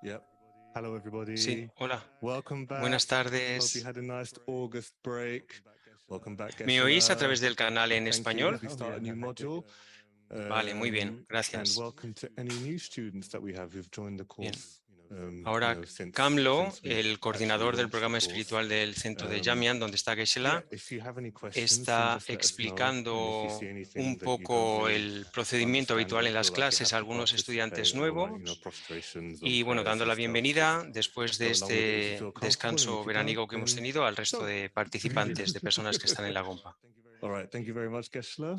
Yep. Hello, Sí, everybody. hola. Welcome Buenas back. Hope you tardes. had a nice August break. Welcome back, ¿Me oís a Geshe-la. través del canal en Thank you español? as we start a new module. Vale, muy bien, And gracias. welcome to any new students that we have who've joined the Bien. course. Ahora, Kamlo, el coordinador del programa espiritual del centro de Jamian, donde está Geshe-la, If you have any questions, then está just let us know. And if you see explicando anything un that you don't poco really el procedimiento understand habitual or en las feel like you clases have a to algunos estudiantes participate or, nuevos. prostrations on Y bueno, prayers dando and la stuff, bienvenida después de go along with it if you este feel comfortable. And descanso if you don't, veraniego que hemos then tenido al resto don't. de participantes, de personas que están en la GOMPA. All right. Thank you very much, Geshe-la.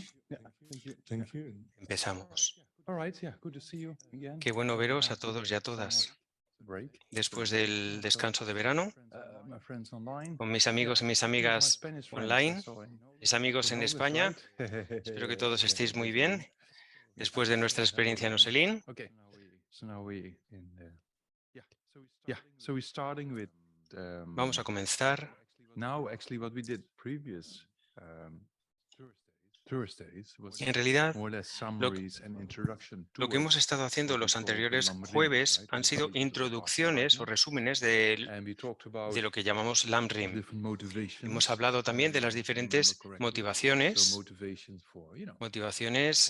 Thank you. Empezamos. Good to see you again. Qué bueno veros a todos y a todas después del descanso de verano, My friends online. con mis amigos y mis My amigas Spanish friends, online, so mis amigos en August, España. right? Espero que todos estéis muy Excellent. bien después de nuestra experiencia en Oselín. Okay. So now we in so we're starting with Vamos a comenzar. now actually what we did previous Thursdays was En realidad, more or less lo, summaries and introduction lo que hemos towards estado haciendo what we los call the anteriores Lamrim, jueves right? han The sido sequence of introducciones o Sparta resúmenes and we talked de about lo que llamamos Lamrim. different motivations. Hemos hablado también de las If you remember diferentes correctly. So motivaciones, motivations for, motivaciones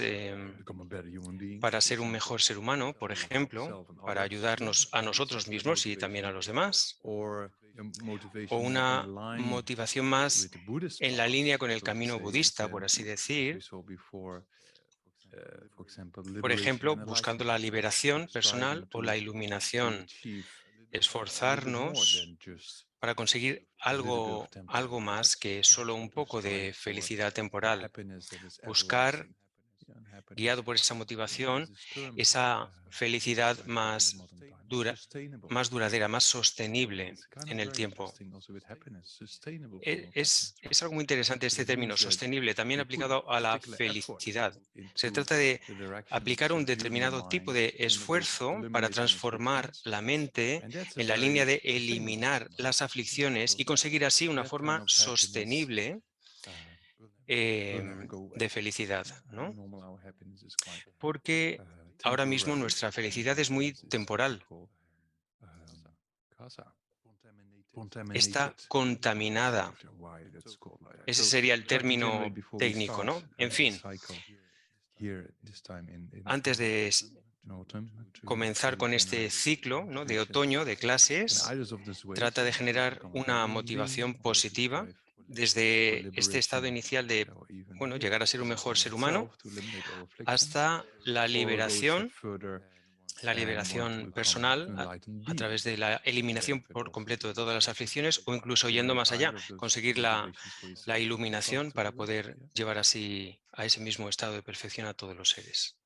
become a better human being, para for ser un example, mejor ser humano, por to help ejemplo, self and para others, ayudarnos a or nosotros secular mismos y también a motivation, los demás, or a o motivation more una in line motivación más with the Buddhist en la path, línea con el so to camino say, budista, por así as we decir, saw before, for example, por liberation ejemplo, and buscando enlightenment, la liberación striving personal o la to iluminación, achieve a little bit more esforzarnos than just para conseguir a little bit of algo temporary más que happiness, solo un to poco de strive felicidad for temporal, happiness that is buscar, everlasting, and happiness, guiado por esa motivación, as this term esa felicidad described in the más modern time, sustainable. más duradera, más sostenible It's kind of en el very tiempo. interesting also with happiness, sustainable form of Es, happiness. es algo muy interesante So este that término, means that sostenible, también we put aplicado a la particular effort felicidad. Se into trata de the direction of aplicar un subduing the determinado tipo mind de in order to esfuerzo para eliminate the transformar afflictions, la mente and that's a en la línea very de sustainable eliminar form of las happiness, aflicciones y because conseguir así una that kind forma of happiness sostenible uh, will never go away. de felicidad, ¿no? Normal, our happiness is quite Porque ahora mismo temporary, nuestra felicidad and es muy this is what we temporal, call kasa, está contaminated. contaminada. Why that's called like that. Ese So sería el try to generate término before we técnico, start ¿no? En the fin, cycle here this time antes de in autumn comenzar to con este generate ciclo, ¿no?, de motivation. otoño de And clases, either of these ways, trata de to generar become a better una human being, motivación or to positiva strive for desde este estado liberation, inicial de, or even bueno, llegar a ser un mejor suffering ser humano itself to eliminate all afflictions, hasta or go a step further la and want to liberación become personal an enlightened a being. través de la eliminación Very por possible. completo de todas las aflicciones o incluso So yendo generate más allá, either of those conseguir motivations for la yourself. iluminación para Comfortable with it? poder Yeah. llevar así a ese mismo estado de perfección a todos los seres.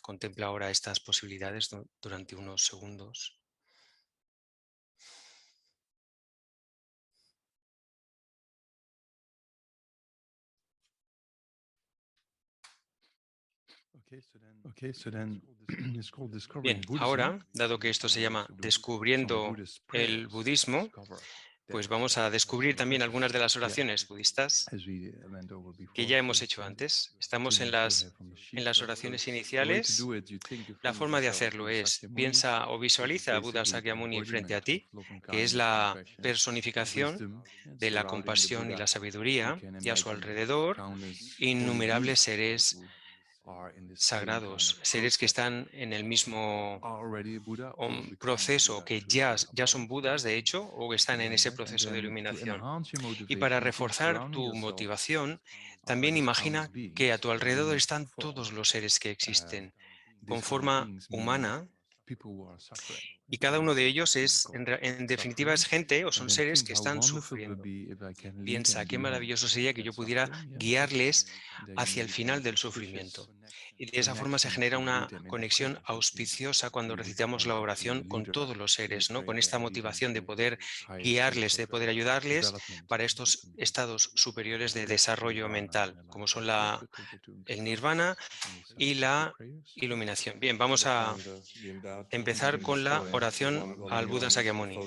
Contempla ahora estas posibilidades durante unos segundos. Okay, so then it's called Discovering Bien, Buddhism. ahora, dado que esto se llama Descubriendo el Budismo, pues vamos a descubrir también algunas de las oraciones budistas que ya hemos hecho antes. Estamos en las oraciones iniciales. La forma de hacerlo es, piensa o visualiza a Buda Sakyamuni frente a ti, que es la personificación de la compasión y la sabiduría, y a su alrededor innumerables seres sagrados, seres que están en el mismo proceso, que ya son Budas, de hecho, o que están en ese proceso de iluminación. Y para reforzar tu motivación, también imagina que a tu alrededor están todos los seres que existen con forma humana, y cada uno de ellos es, en definitiva, es gente o son seres que están sufriendo. Piensa, qué maravilloso sería que yo pudiera guiarles hacia el final del sufrimiento. Y de esa forma se genera una conexión auspiciosa cuando recitamos la oración con todos los seres, ¿no? Con esta motivación de poder guiarles, de poder ayudarles para estos estados superiores de desarrollo mental, como son el nirvana y la iluminación. Bien, vamos a empezar con la oración al Buda Sakyamuni,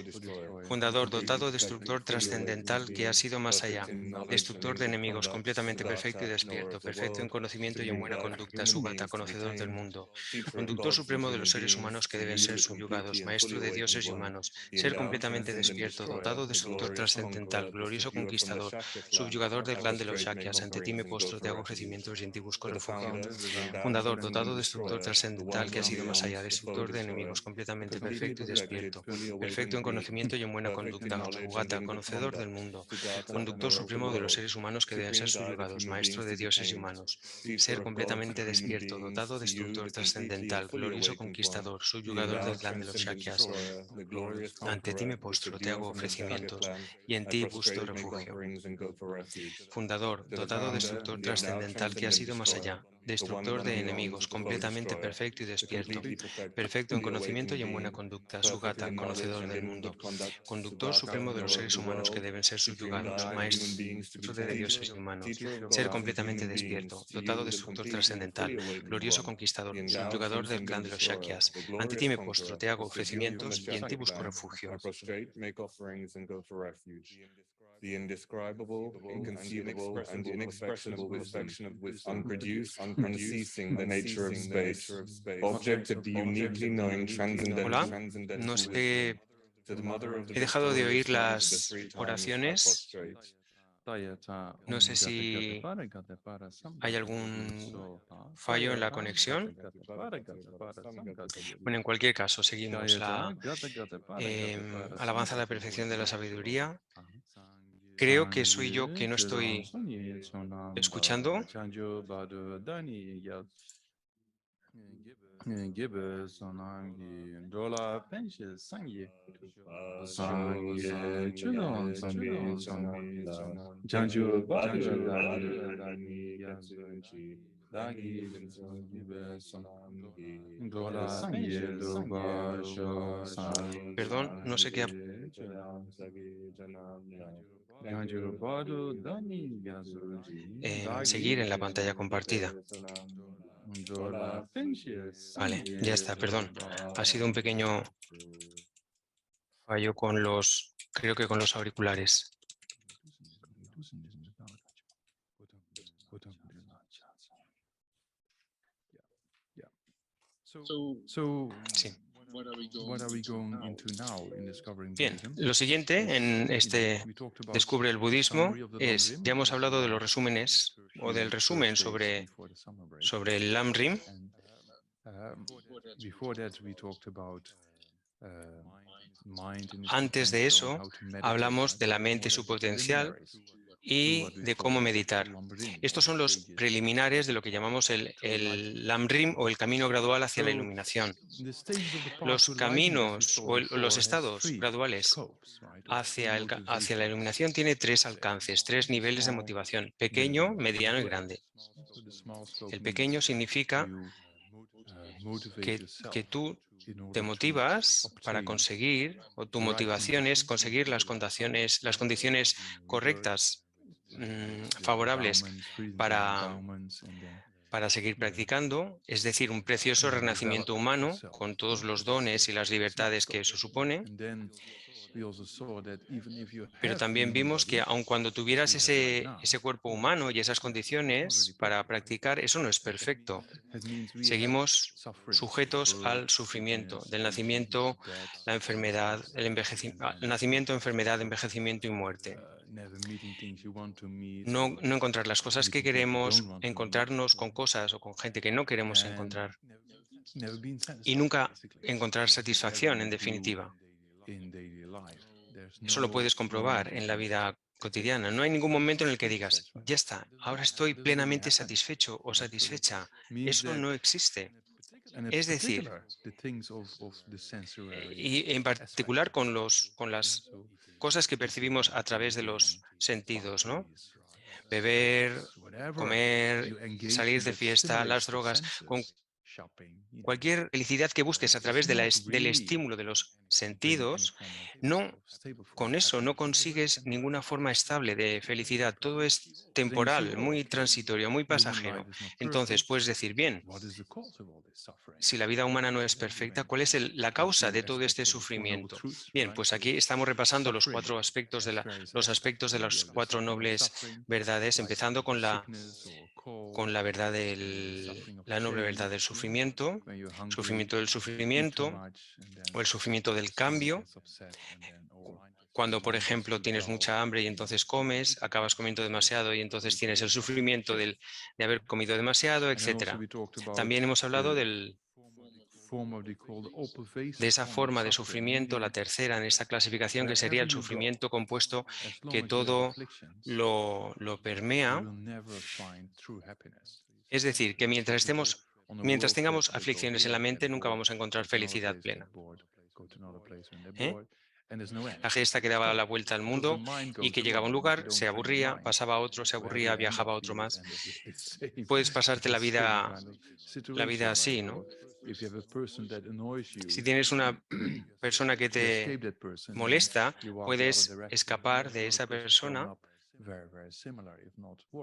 fundador, dotado, destructor, trascendental, que ha sido más allá, destructor de enemigos, completamente perfecto y despierto, perfecto en conocimiento y en buena conducta. Sugata, conocedor del mundo, conductor supremo de los seres humanos que deben ser subyugados, maestro de dioses y humanos, ser completamente despierto, dotado, destructor trascendental, glorioso conquistador, subyugador del clan de los Shakyas, ante ti me postro, te hago ofrecimientos y en ti busco refugio. Fundador, dotado, destructor trascendental, que ha sido más allá, destructor de enemigos, completamente perfecto y despierto, perfecto en conocimiento y en buena conducta, Sugata, conocedor del mundo, conductor supremo de los seres humanos que deben ser subyugados, maestro de dioses y humanos, ser completamente despierto, dotado, destructor trascendental, glorioso conquistador, subyugador del clan de los Shakyas. Ante ti me postro, te hago ofrecimientos y en ti busco refugio. Fundador, dotado, destructor trascendental que ha sido más allá, destructor de enemigos, completamente perfecto y despierto, perfecto en conocimiento y en buena conducta, Sugata, conocedor del mundo, conductor supremo de los seres humanos que deben ser subyugados, maestro de dioses y humanos, ser completamente despierto, dotado, destructor trascendental, glorioso conquistador, subyugador del clan de los Shakyas. Ante ti me postro, te hago ofrecimientos y en ti busco refugio. The indescribable, inconceivable, and inexpressible perfection of wisdom, unceasing the nature of space, object of the uniquely knowing Hola, transcendental no wisdom. sé, he dejado de oír las oraciones. No sé si hay algún fallo en la conexión. Bueno, en cualquier caso, seguimos la alabanza a la perfección de la sabiduría. Creo que soy yo que no estoy escuchando. Perdón, no sé qué ha... seguir en la pantalla compartida. Vale, ya está, perdón. Ha sido un pequeño fallo con los, creo que con los auriculares. Sí. Bien, lo siguiente en este Descubre el budismo es, ya hemos hablado de los resúmenes o del resumen sobre el Lamrim. Antes de eso, hablamos de la mente y su potencial y de cómo meditar. Estos son los preliminares de lo que llamamos el Lamrim o el camino gradual hacia la iluminación. Los caminos o los estados graduales hacia la iluminación tiene tres alcances, tres niveles de motivación: pequeño, mediano y grande. El pequeño significa que tú te motivas para conseguir, o tu motivación es conseguir las condiciones correctas, favorables para seguir practicando, es decir, un precioso renacimiento humano con todos los dones y las libertades que eso supone. Pero también vimos que aun cuando tuvieras ese cuerpo humano y esas condiciones para practicar, eso no es perfecto. Seguimos sujetos al sufrimiento, del nacimiento, la enfermedad, el nacimiento, enfermedad, envejecimiento y muerte. No encontrar las cosas que queremos, encontrarnos con cosas o con gente que no queremos encontrar. Y nunca encontrar satisfacción, en definitiva. Eso lo puedes comprobar en la vida cotidiana. No hay ningún momento en el que digas, ya está, ahora estoy plenamente satisfecho o satisfecha. Eso no existe. Es decir, y en particular con las cosas que percibimos a través de los sentidos, ¿no? Beber, comer, salir de fiesta, las drogas, con cualquier felicidad que busques a través del estímulo de los sentidos, con eso no consigues ninguna forma estable de felicidad. Todo es temporal, muy transitorio, muy pasajero. Entonces puedes decir, bien, si la vida humana no es perfecta, ¿cuál es la causa de todo este sufrimiento? Bien, pues aquí estamos repasando los aspectos de las cuatro nobles verdades, empezando con la con la verdad la noble verdad del sufrimiento, sufrimiento del sufrimiento o el sufrimiento del cambio. Cuando, por ejemplo, tienes mucha hambre y entonces comes, acabas comiendo demasiado y entonces tienes el sufrimiento de haber comido demasiado, etc. También hemos hablado de esa forma de sufrimiento, la tercera en esta clasificación, que sería el sufrimiento compuesto, que todo lo permea. Es decir, que mientras tengamos aflicciones en la mente, nunca vamos a encontrar felicidad plena. La gesta que daba la vuelta al mundo y que llegaba a un lugar, se aburría, pasaba a otro, se aburría, viajaba a otro más. Puedes pasarte la vida así, ¿no? Si tienes una persona que te molesta, puedes escapar de esa persona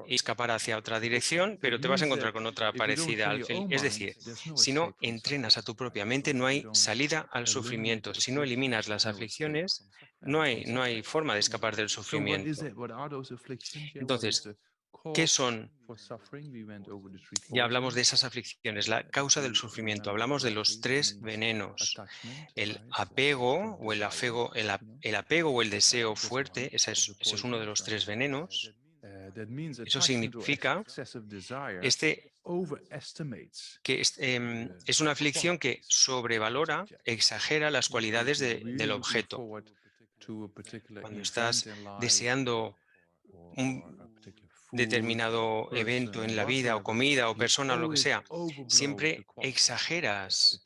y escapar hacia otra dirección, pero te vas a encontrar con otra parecida al feliz. Es decir, si no entrenas a tu propia mente, no hay salida al sufrimiento. Si no eliminas las aflicciones, no hay forma de escapar del sufrimiento. Entonces, ¿qué son? Ya hablamos de esas aflicciones, la causa del sufrimiento. Hablamos de los 3 venenos. El apego o el apego o el deseo fuerte, ese es uno de los 3 venenos. Eso significa que es una aflicción que sobrevalora, exagera las cualidades del objeto. Cuando estás deseando un determinado evento en la vida o comida o persona o lo que sea, siempre exageras,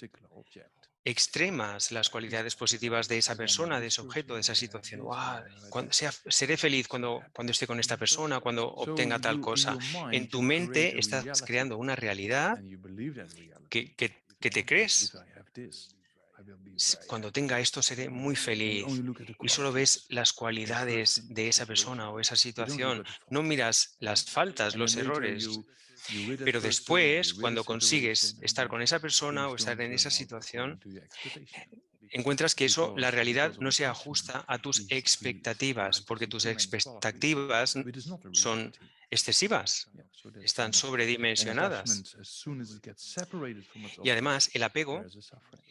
extremas las cualidades positivas de esa persona, de ese objeto, de esa situación. ¡Wow! Seré feliz cuando esté con esta persona, cuando obtenga tal cosa. En tu mente estás creando una realidad que te crees. Cuando tenga esto seré muy feliz, y solo ves las cualidades de esa persona o esa situación. No miras las faltas, los errores. Pero después, cuando consigues estar con esa persona o estar en esa situación, encuentras que la realidad no se ajusta a tus expectativas, porque tus expectativas son excesivas, están sobredimensionadas. Y además, el apego,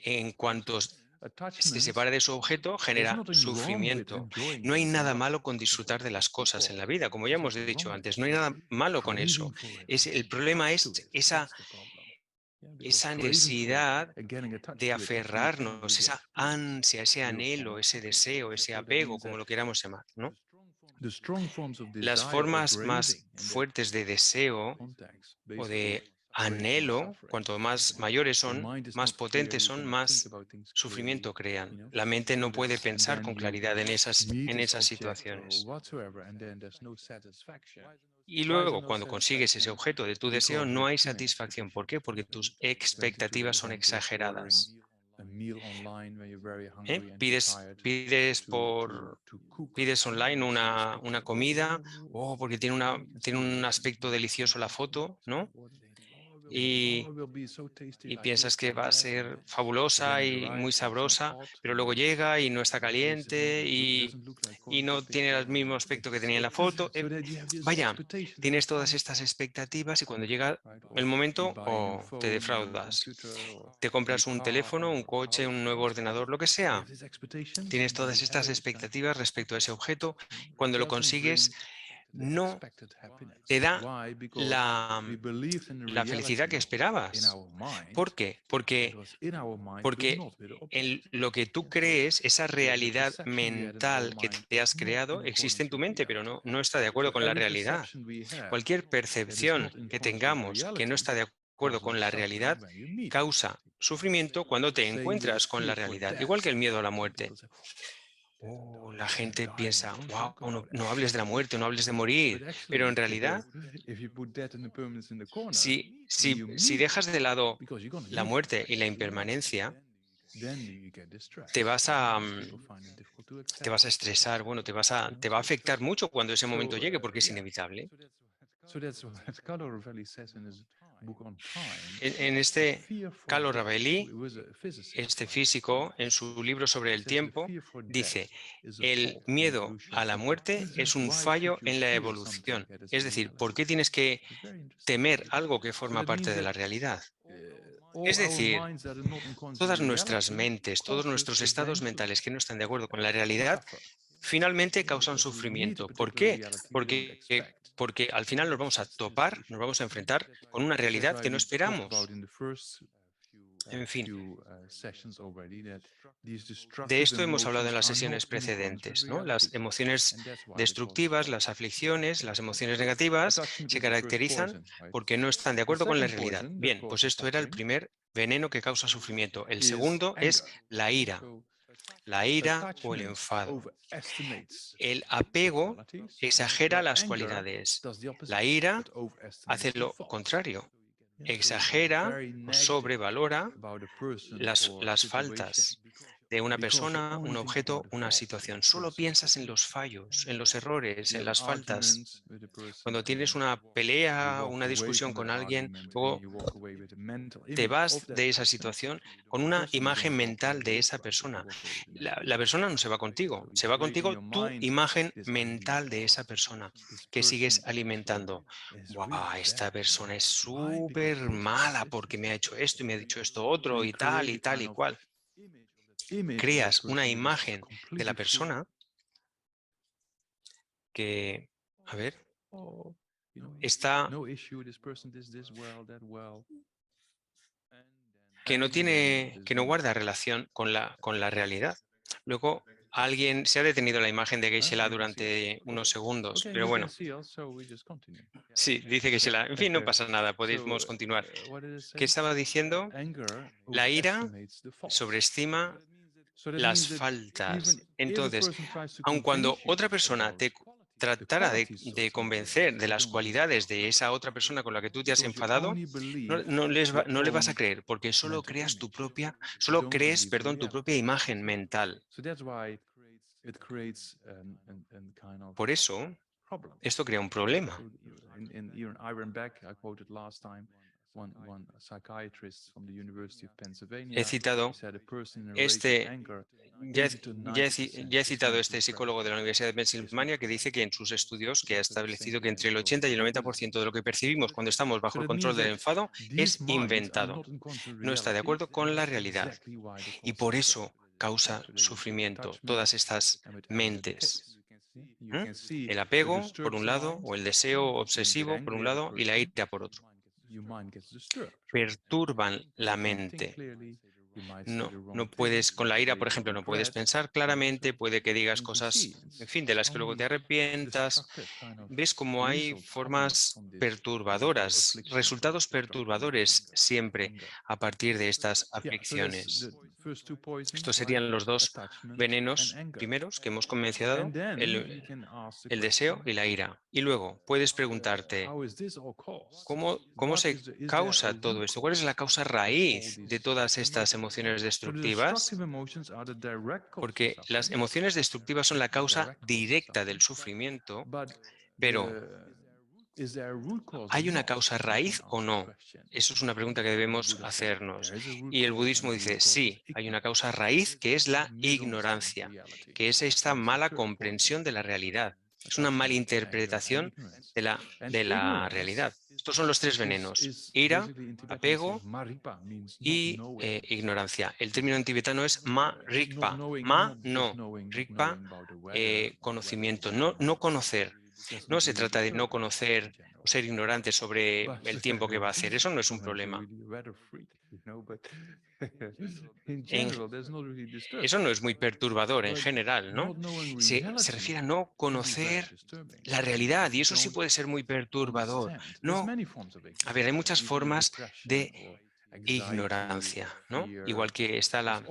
en cuanto se separa de su objeto, genera sufrimiento. No hay nada malo con disfrutar de las cosas en la vida, como ya hemos dicho antes, no hay nada malo con eso. El problema es esa necesidad de aferrarnos, esa ansia, ese anhelo, ese deseo, ese apego, como lo queramos llamar, ¿no? Las formas más fuertes de deseo o de anhelo, cuanto más mayores son, más potentes son, más sufrimiento crean. La mente no puede pensar con claridad en esas situaciones. Y luego, cuando consigues ese objeto de tu deseo, no hay satisfacción. ¿Por qué? Porque tus expectativas son exageradas. Pides online una comida, porque tiene un aspecto delicioso la foto, ¿no? Y piensas que va a ser fabulosa y muy sabrosa, pero luego llega y no está caliente y no tiene el mismo aspecto que tenía en la foto. Vaya, tienes todas estas expectativas y cuando llega el momento, te defraudas. Te compras un teléfono, un coche, un nuevo ordenador, lo que sea. Tienes todas estas expectativas respecto a ese objeto. Cuando lo consigues, no te da la felicidad que esperabas. ¿Por qué? Porque lo que tú crees, esa realidad mental que te has creado, existe en tu mente, pero no está de acuerdo con la realidad. Cualquier percepción que tengamos que no está de acuerdo con la realidad causa sufrimiento cuando te encuentras con la realidad, igual que el miedo a la muerte. La gente piensa, wow, no hables de la muerte, no hables de morir, pero en realidad, si dejas de lado la muerte y la impermanencia, te vas a estresar, bueno, te va a afectar mucho cuando ese momento llegue porque es inevitable. En este Carlo Rovelli, este físico, en su libro sobre el tiempo, dice: el miedo a la muerte es un fallo en la evolución. Es decir, ¿por qué tienes que temer algo que forma parte de la realidad? Es decir, todas nuestras mentes, todos nuestros estados mentales que no están de acuerdo con la realidad, finalmente causan sufrimiento. ¿Por qué? Porque al final nos vamos a topar, nos vamos a enfrentar con una realidad que no esperamos. En fin, de esto hemos hablado en las sesiones precedentes, ¿no? Las emociones destructivas, las aflicciones, las emociones negativas se caracterizan porque no están de acuerdo con la realidad. Bien, pues esto era el primer veneno que causa sufrimiento. El segundo es la ira o el enfado. El apego exagera las cualidades. La ira hace lo contrario. Exagera o sobrevalora las faltas de una persona, un objeto, una situación. Solo piensas en los fallos, en los errores, en las faltas. Cuando tienes una pelea, una discusión con alguien, luego te vas de esa situación con una imagen mental de esa persona. La persona no se va contigo, se va contigo tu imagen mental de esa persona que sigues alimentando. Guau, esta persona es súper mala porque me ha hecho esto y me ha dicho esto otro y tal y cual. Creas una imagen de la persona que, a ver, está, que no guarda relación con la realidad. Luego, alguien se ha detenido la imagen de Geisela durante unos segundos, pero bueno, sí, dice Geisela. En fin, no pasa nada, podemos continuar. ¿Qué estaba diciendo? La ira sobreestima las faltas. Entonces, aun cuando otra persona te tratara de convencer de las cualidades de esa otra persona con la que tú te has enfadado, no le vas a creer, porque solo crees, perdón, tu propia imagen mental. Por eso, esto crea un problema. He citado ya he citado este psicólogo de la Universidad de Pensilvania que dice que en sus estudios que ha establecido que entre el 80 y el 90% de lo que percibimos cuando estamos bajo el control del enfado es inventado. No está de acuerdo con la realidad y por eso causa sufrimiento todas estas mentes. El apego, por un lado, o el deseo obsesivo, por un lado, y la ira, por otro. Perturban la mente. No puedes, con la ira, por ejemplo, no puedes pensar claramente, puede que digas cosas, en fin, de las que luego te arrepientas. Ves cómo hay formas perturbadoras, resultados perturbadores siempre a partir de estas aflicciones. Estos serían los dos venenos primeros que hemos mencionado, el deseo y la ira. Y luego puedes preguntarte, ¿cómo se causa todo esto? ¿Cuál es la causa raíz de todas estas emociones destructivas? Porque las emociones destructivas son la causa directa del sufrimiento, pero ¿hay una causa raíz o no? Eso es una pregunta que debemos hacernos. Y el budismo dice, sí, hay una causa raíz que es la ignorancia, que es esta mala comprensión de la realidad. Es una malinterpretación de la realidad. Estos son los tres venenos: ira, apego y ignorancia. El término en tibetano es ma rikpa. Ma, no. Rikpa, conocimiento. No conocer. No se trata de no conocer o ser ignorante sobre el tiempo que va a hacer. Eso no es un problema. Eso no es muy perturbador en general, ¿no? Se refiere a no conocer la realidad y eso sí puede ser muy perturbador. No, a ver, hay muchas formas de ignorancia, ¿no? Igual que está la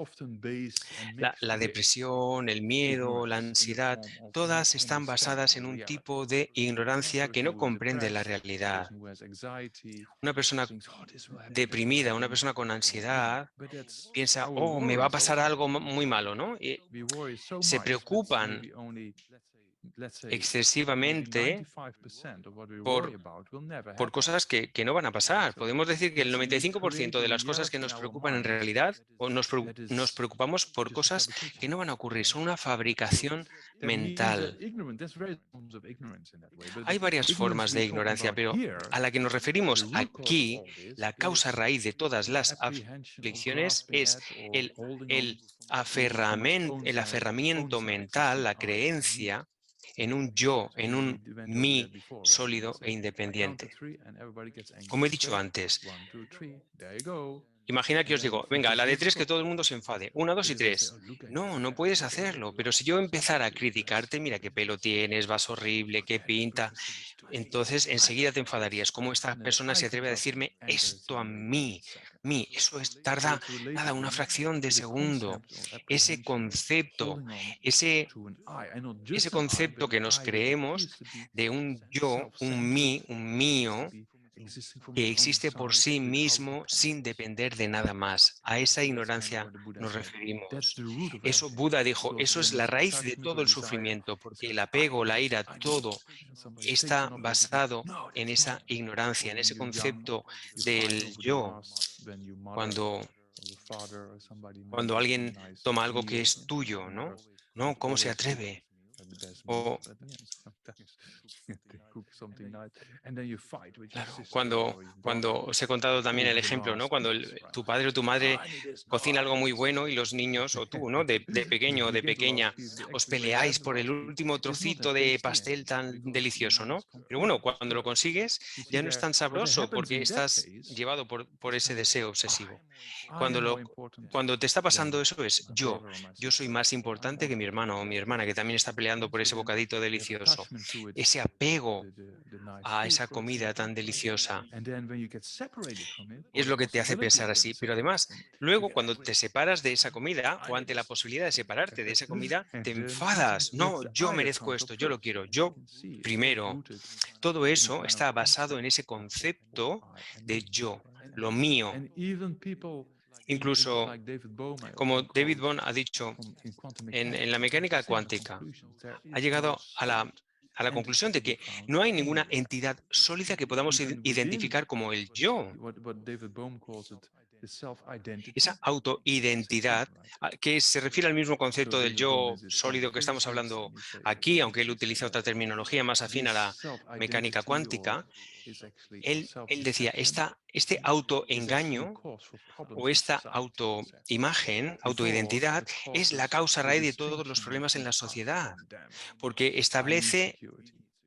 depresión, el miedo, la ansiedad, todas están basadas en un tipo de ignorancia que no comprende la realidad. Una persona deprimida, una persona con ansiedad, piensa, oh, me va a pasar algo muy malo, ¿no? Y se preocupan excesivamente por cosas que no van a pasar. Podemos decir que el 95% de las cosas que nos preocupan en realidad, o nos preocupamos por cosas que no van a ocurrir, son una fabricación mental. Hay varias formas de ignorancia, pero a la que nos referimos aquí, la causa raíz de todas las aflicciones es el aferramiento mental, la creencia en un yo, en un mí sólido e independiente. Como he dicho antes, imagina que os digo, venga, a la de 3 que todo el mundo se enfade. 1, 2 y 3. No, no puedes hacerlo. Pero si yo empezara a criticarte, mira qué pelo tienes, vas horrible, qué pinta, entonces enseguida te enfadarías. ¿Cómo esta persona se atreve a decirme esto a mí? Eso tarda nada, una fracción de segundo. Ese concepto, ese concepto que nos creemos de un yo, un mí, un mío, que existe por sí mismo sin depender de nada más. A esa ignorancia nos referimos. Eso Buda dijo, eso es la raíz de todo el sufrimiento, porque el apego, la ira, todo está basado en esa ignorancia, en ese concepto del yo. Cuando alguien toma algo que es tuyo, ¿no? No, ¿cómo se atreve? O claro, cuando os he contado también el ejemplo, ¿no? Cuando tu padre o tu madre cocina algo muy bueno y los niños, o tú, ¿no? De pequeño o de pequeña, os peleáis por el último trocito de pastel tan delicioso, ¿no? Pero bueno, cuando lo consigues ya no es tan sabroso porque estás llevado por ese deseo obsesivo. Cuando te está pasando eso es yo soy más importante que mi hermano o mi hermana que también está peleando por ese bocadito delicioso. Ese apego a esa comida tan deliciosa es lo que te hace pensar así. Pero además, luego cuando te separas de esa comida o ante la posibilidad de separarte de esa comida, te enfadas. No, yo merezco esto, yo lo quiero, yo primero. Todo eso está basado en ese concepto de yo, lo mío. Incluso, como David Bohm ha dicho, en la mecánica cuántica, ha llegado a la conclusión de que no hay ninguna entidad sólida que podamos identificar como el yo. Esa autoidentidad, que se refiere al mismo concepto del yo sólido que estamos hablando aquí, aunque él utiliza otra terminología más afín a la mecánica cuántica, él decía, este autoengaño o esta autoimagen, autoidentidad, es la causa raíz de todos los problemas en la sociedad, porque establece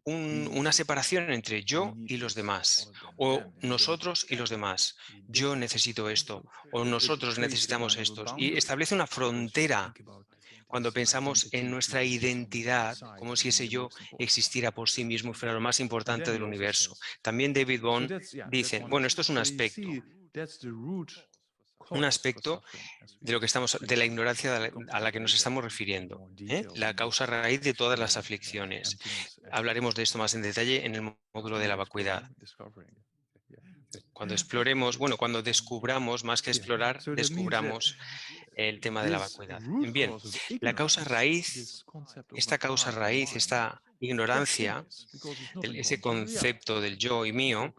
una separación entre yo y los demás, o nosotros y los demás. Yo necesito esto, o nosotros necesitamos esto, y establece una frontera cuando pensamos en nuestra identidad, como si ese yo existiera por sí mismo y fuera lo más importante del universo. También David Bohm dice, bueno, esto es un aspecto de lo que de la ignorancia a la que nos estamos refiriendo, la causa raíz de todas las aflicciones. Hablaremos de esto más en detalle en el módulo de la vacuidad. Cuando exploremos, bueno, cuando descubramos, más que explorar, descubramos el tema de la vacuidad. Bien, la causa raíz, esta ignorancia, ese concepto del yo y mío,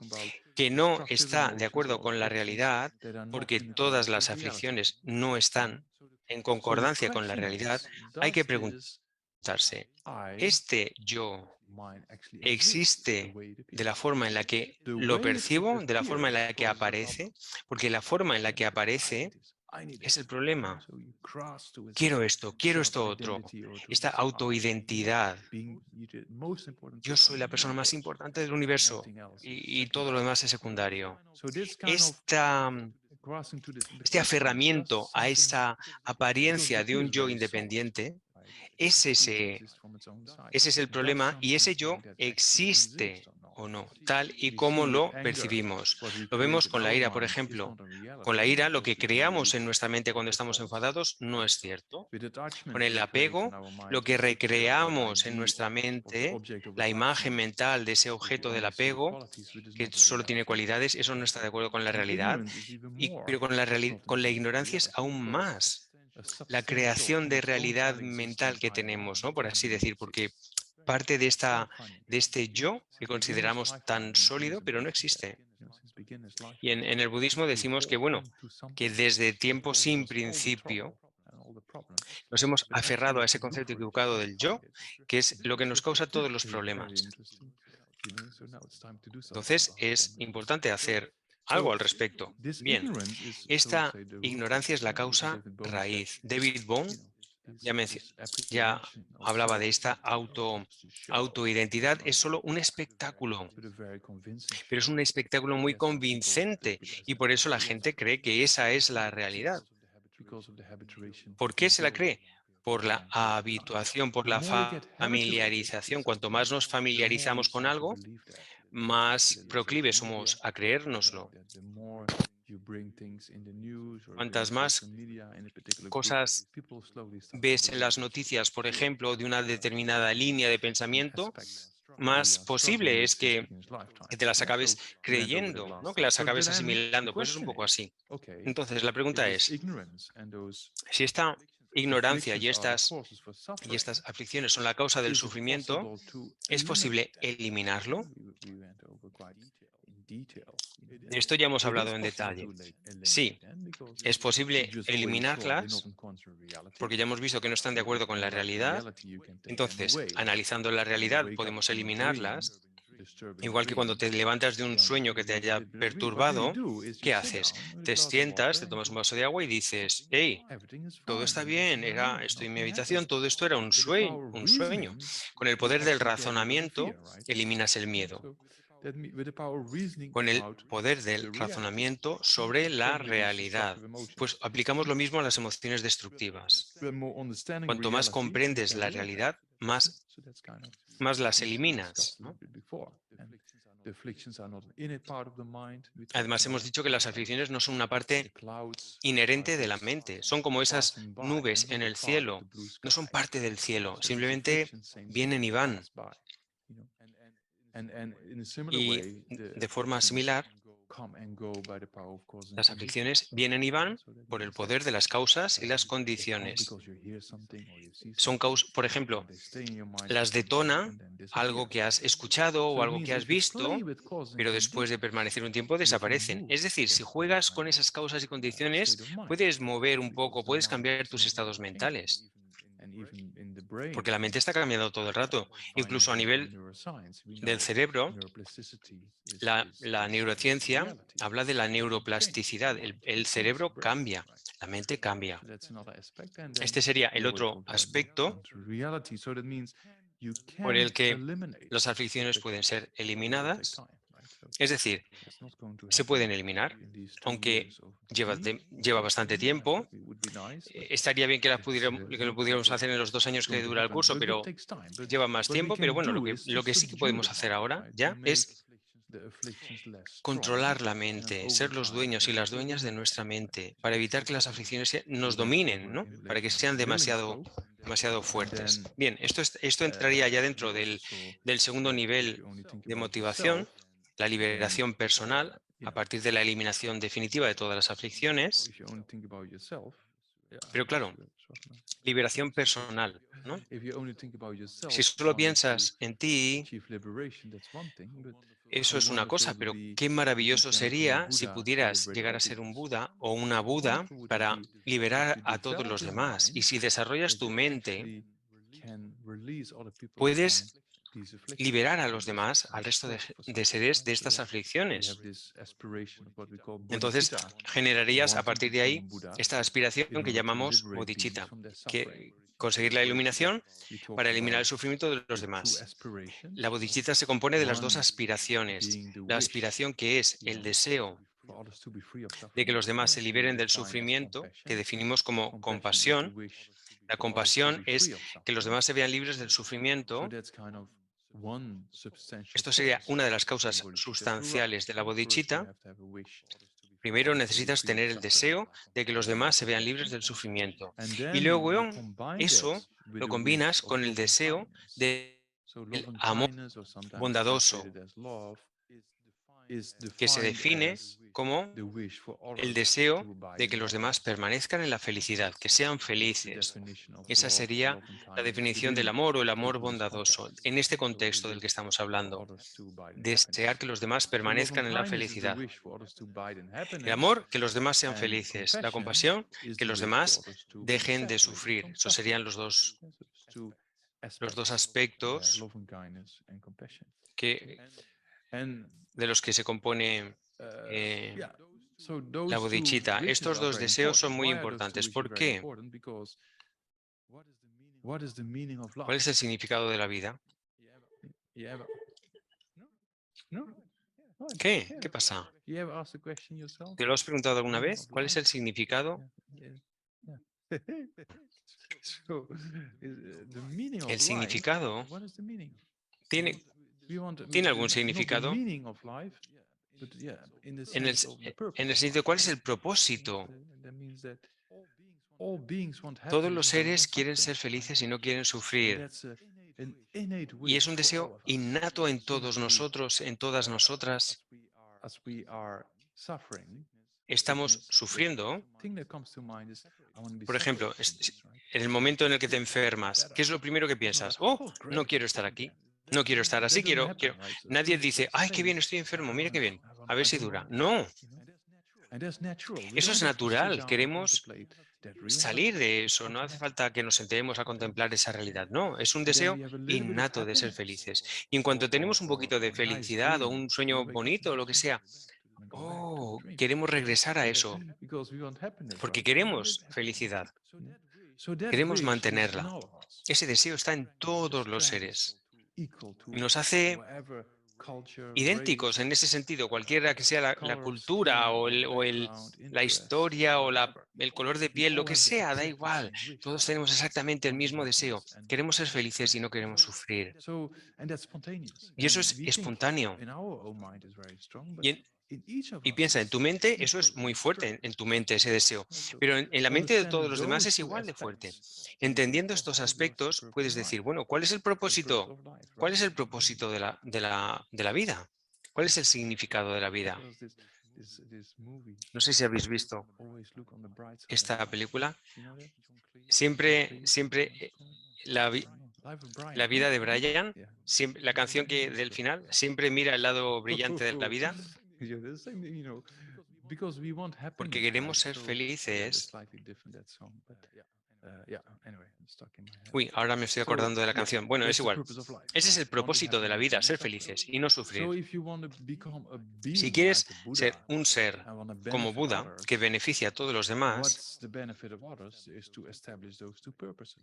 que no está de acuerdo con la realidad, porque todas las aflicciones no están en concordancia con la realidad, hay que preguntarse, ¿este yo existe de la forma en la que lo percibo, de la forma en la que aparece? Porque la forma en la que aparece es el problema. Quiero esto otro, esta autoidentidad. Yo soy la persona más importante del universo y todo lo demás es secundario. Este aferramiento a esa apariencia de un yo independiente, ese es el problema y ese yo existe o no, tal y como lo percibimos. Lo vemos con la ira, por ejemplo. Con la ira, lo que creamos en nuestra mente cuando estamos enfadados no es cierto. Con el apego, lo que recreamos en nuestra mente, la imagen mental de ese objeto del apego, que solo tiene cualidades, eso no está de acuerdo con la realidad. Pero con la ignorancia es aún más la creación de realidad mental que tenemos, ¿no? Por así decir, porque parte de este yo que consideramos tan sólido, pero no existe. Y en el budismo decimos que, bueno, que desde tiempo sin principio nos hemos aferrado a ese concepto equivocado del yo, que es lo que nos causa todos los problemas. Entonces, es importante hacer algo al respecto. Bien, esta ignorancia es la causa raíz. David Bohm ya hablaba de esta autoidentidad. Es solo un espectáculo, pero es un espectáculo muy convincente y por eso la gente cree que esa es la realidad. ¿Por qué se la cree? Por la habituación, por la familiarización. Cuanto más nos familiarizamos con algo, más proclives somos a creérnoslo. Cuantas más cosas ves en las noticias, por ejemplo, de una determinada línea de pensamiento, más posible es que te las acabes creyendo, ¿no? Que las acabes asimilando. Pues es un poco así. Entonces, la pregunta es, si esta ignorancia y estas aflicciones son la causa del sufrimiento, ¿es posible eliminarlo? De esto ya hemos hablado en detalle. Sí, es posible eliminarlas porque ya hemos visto que no están de acuerdo con la realidad. Entonces, analizando la realidad, podemos eliminarlas. Igual que cuando te levantas de un sueño que te haya perturbado, ¿qué haces? Te sientas, te tomas un vaso de agua y dices, hey, todo está bien, estoy en mi habitación, todo esto era un sueño. Con el poder del razonamiento, eliminas el miedo. Con el poder del razonamiento sobre la realidad. Pues aplicamos lo mismo a las emociones destructivas. Cuanto más comprendes la realidad, más las eliminas, ¿no? Además, hemos dicho que las aflicciones no son una parte inherente de la mente. Son como esas nubes en el cielo. No son parte del cielo. Simplemente vienen y van. Y de forma similar, las aflicciones vienen y van por el poder de las causas y las condiciones. Por ejemplo, las detona algo que has escuchado o algo que has visto, pero después de permanecer un tiempo desaparecen. Es decir, si juegas con esas causas y condiciones, puedes mover un poco, puedes cambiar tus estados mentales. Porque la mente está cambiando todo el rato. Incluso a nivel del cerebro, la neurociencia habla de la neuroplasticidad. El cerebro cambia, la mente cambia. Este sería el otro aspecto por el que las aflicciones pueden ser eliminadas. Es decir, se pueden eliminar, aunque lleva bastante tiempo. Estaría bien que lo pudiéramos hacer en los 2 años que dura el curso, pero lleva más tiempo. Pero bueno, lo que sí que podemos hacer ahora ya es controlar la mente, ser los dueños y las dueñas de nuestra mente, para evitar que las aflicciones nos dominen, ¿no? Para que sean demasiado fuertes. Bien, esto entraría ya dentro del segundo nivel de motivación, la liberación personal, a partir de la eliminación definitiva de todas las aflicciones. Pero claro, liberación personal, ¿no? Si solo piensas en ti, eso es una cosa, pero qué maravilloso sería si pudieras llegar a ser un Buda o una Buda para liberar a todos los demás. Y si desarrollas tu mente, puedes liberar a los demás, al resto de seres, de estas aflicciones. Entonces, generarías a partir de ahí esta aspiración que llamamos bodhicitta, que conseguir la iluminación para eliminar el sufrimiento de los demás. La bodhicitta se compone de las dos aspiraciones. La aspiración que es el deseo de que los demás se liberen del sufrimiento, que definimos como compasión. La compasión es que los demás se vean libres del sufrimiento. Esto sería una de las causas sustanciales de la bodhicitta. Primero necesitas tener el deseo de que los demás se vean libres del sufrimiento. Y luego eso lo combinas con el deseo del amor bondadoso, que se define como the wish for el others deseo to abide de in que los demás happiness. permanezcan en la felicidad, que sean That's the felices. definition of Esa love, sería love and la kindness definición del within amor o el amor the Buddhist bondadoso, context. en este So to contexto del que wish estamos for hablando. others to abide in Desear happiness. que los demás So love and permanezcan en la kindness is the felicidad. wish for others to abide in El happiness, amor, que los demás sean and felices. La compassion compasión, is que the los wish for demás others to be dejen de separated sufrir. from Esos suffering. serían los dos Yes, it's two aspectos love and kindness and compassion. que, And de los que se compone yeah, so la those two bodhicitta. wishes Estos are dos very deseos son important. muy Why are those two importantes. wishes ¿Por very qué? important? Because what is the meaning of ¿Cuál life? es el significado de la vida? You ever, no? What? ¿Qué? Yeah. ¿Qué pasa? You ever asked the question yourself? ¿Te lo has preguntado alguna Meaning vez? of ¿Cuál es life? el significado? Yeah, yeah. So, the meaning of El life. significado What is the meaning? tiene We ¿Tiene algún not the significado? meaning of life, but yeah, in the En el, sense of the purpose en el of sentido, life. ¿cuál es el propósito? That means that all beings want Todos happiness los and don't seres want quieren suffering. ser felices y no quieren And sufrir. that's an innate Y es wish un for all deseo of us. innato en todos Since we, nosotros, en todas nosotras. as we are suffering, Estamos sickness, the sufriendo. thing that comes to mind is, I want to be Por ejemplo, separated from this, right? en el momento en el que te enfermas, ¿qué es lo primero que piensas? Oh, no quiero estar aquí. No quiero estar así, That doesn't quiero. happen, right? So Nadie some dice, ay, qué say, bien, estoy enfermo, mira qué bien. A ver I si don't dura. want this, No, you know? And that's natural. We eso don't es have to sit natural. down and Queremos contemplate that real, salir but de eso. No hace automatic. falta que nos sentemos a contemplar esa realidad. No, es un And then deseo we have a little bit of innato de ser happiness felices. Y en cuanto tenemos un poquito de or a nice felicidad o dream, un we sueño wake up bonito o lo and que say, sea, "I wanna go back to the oh, dream." queremos regresar a eso Because we want happiness, porque right? We want queremos happiness. felicidad. So that Queremos wish is in mantenerla. all of us. Ese deseo está en The todos los strength seres equal to y nos hace whatever culture, idénticos race, en ese sentido, cualquiera que sea la color of cultura skin, o background, la interests, historia o whatever. el color de We piel, lo all que have the sea, da exactly igual. same wish. Todos tenemos exactamente el Want mismo deseo. happiness and Queremos ser felices y no queremos strength. sufrir. So, and that's spontaneous. Y eso And es we think espontáneo. in our own mind is very strong, but Y, in each of y us piensa, en tu it's mente eso es equally muy fuerte, strong. en tu mente ese deseo. So Pero en la mente de todos understanding los demás those es two igual de fuerte. aspects Entendiendo of estos life, what's the aspectos, purpose puedes of life? decir, bueno, ¿cuál es el What's the purpose propósito? of life, ¿Cuál right? es el propósito de la vida? ¿Cuál es el significado de la vida? Because this movie, No sé si habéis visto Always Look on the Bright Side of esta Life. película. You know that? Siempre la, Life of Brian, la vida de right? Brian, Yeah. siempre, la canción que del final, siempre mira el lado brillante de la vida Yeah, the same, you know, because we want porque happiness, queremos right? ser So, yeah, it's felices. slightly different that song, but yeah, anyway, it's stuck in my head. Uy, ahora me estoy So, acordando de la yeah, canción. Bueno, es that's the igual. purpose of life, Ese es right? el propósito de la vida, ser Wanting happiness and felices y no suffering. So sufrir. if you want to become a Si being quieres like a Buddha, ser un ser and want to como benefit Buda others, que beneficia a todos los demás, what's the benefit of others is to establish those two purposes.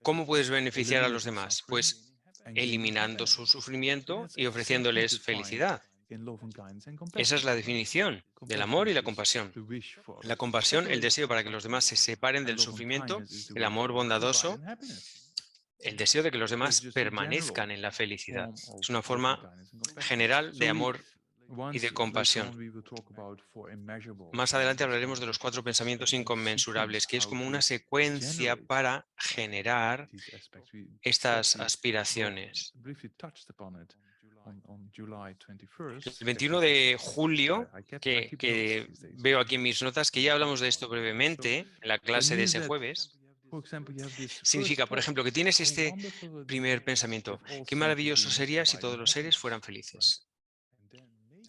¿cómo puedes beneficiar a los Eliminating demás? suffering Pues and gaining eliminando happiness. su sufrimiento That's y ofreciéndoles exactly defined felicidad. in love and kindness and Esa compassion. es la definición del amor y la compasión. The wish for others La to compasión, el separate deseo from para que los demás se suffering, separen and del love and sufrimiento, kindness is the el wish amor for others to abide bondadoso, in happiness. el deseo de que los So demás it's just a general permanezcan en la felicidad. form Es of una love and forma kindness and compassion. general So de amor y once de later on compasión. we will talk about four immeasurable Más adelante qualities, hablaremos de los 4 pensamientos a sequence inconmensurables, que es how como to una secuencia generate para generar these aspects. We estas briefly aspiraciones. touched upon it on July 21st. El 21 de julio, I keep que notes these days. veo aquí en mis notas, que ya hablamos de esto brevemente en la That clase de means ese that, jueves, for example, you have this significa, first por thought, ejemplo, que tienes how este wonderful would it be primer pensamiento. if all Qué sentient maravilloso beings sería si abide todos in los seres happiness, fueran right? felices.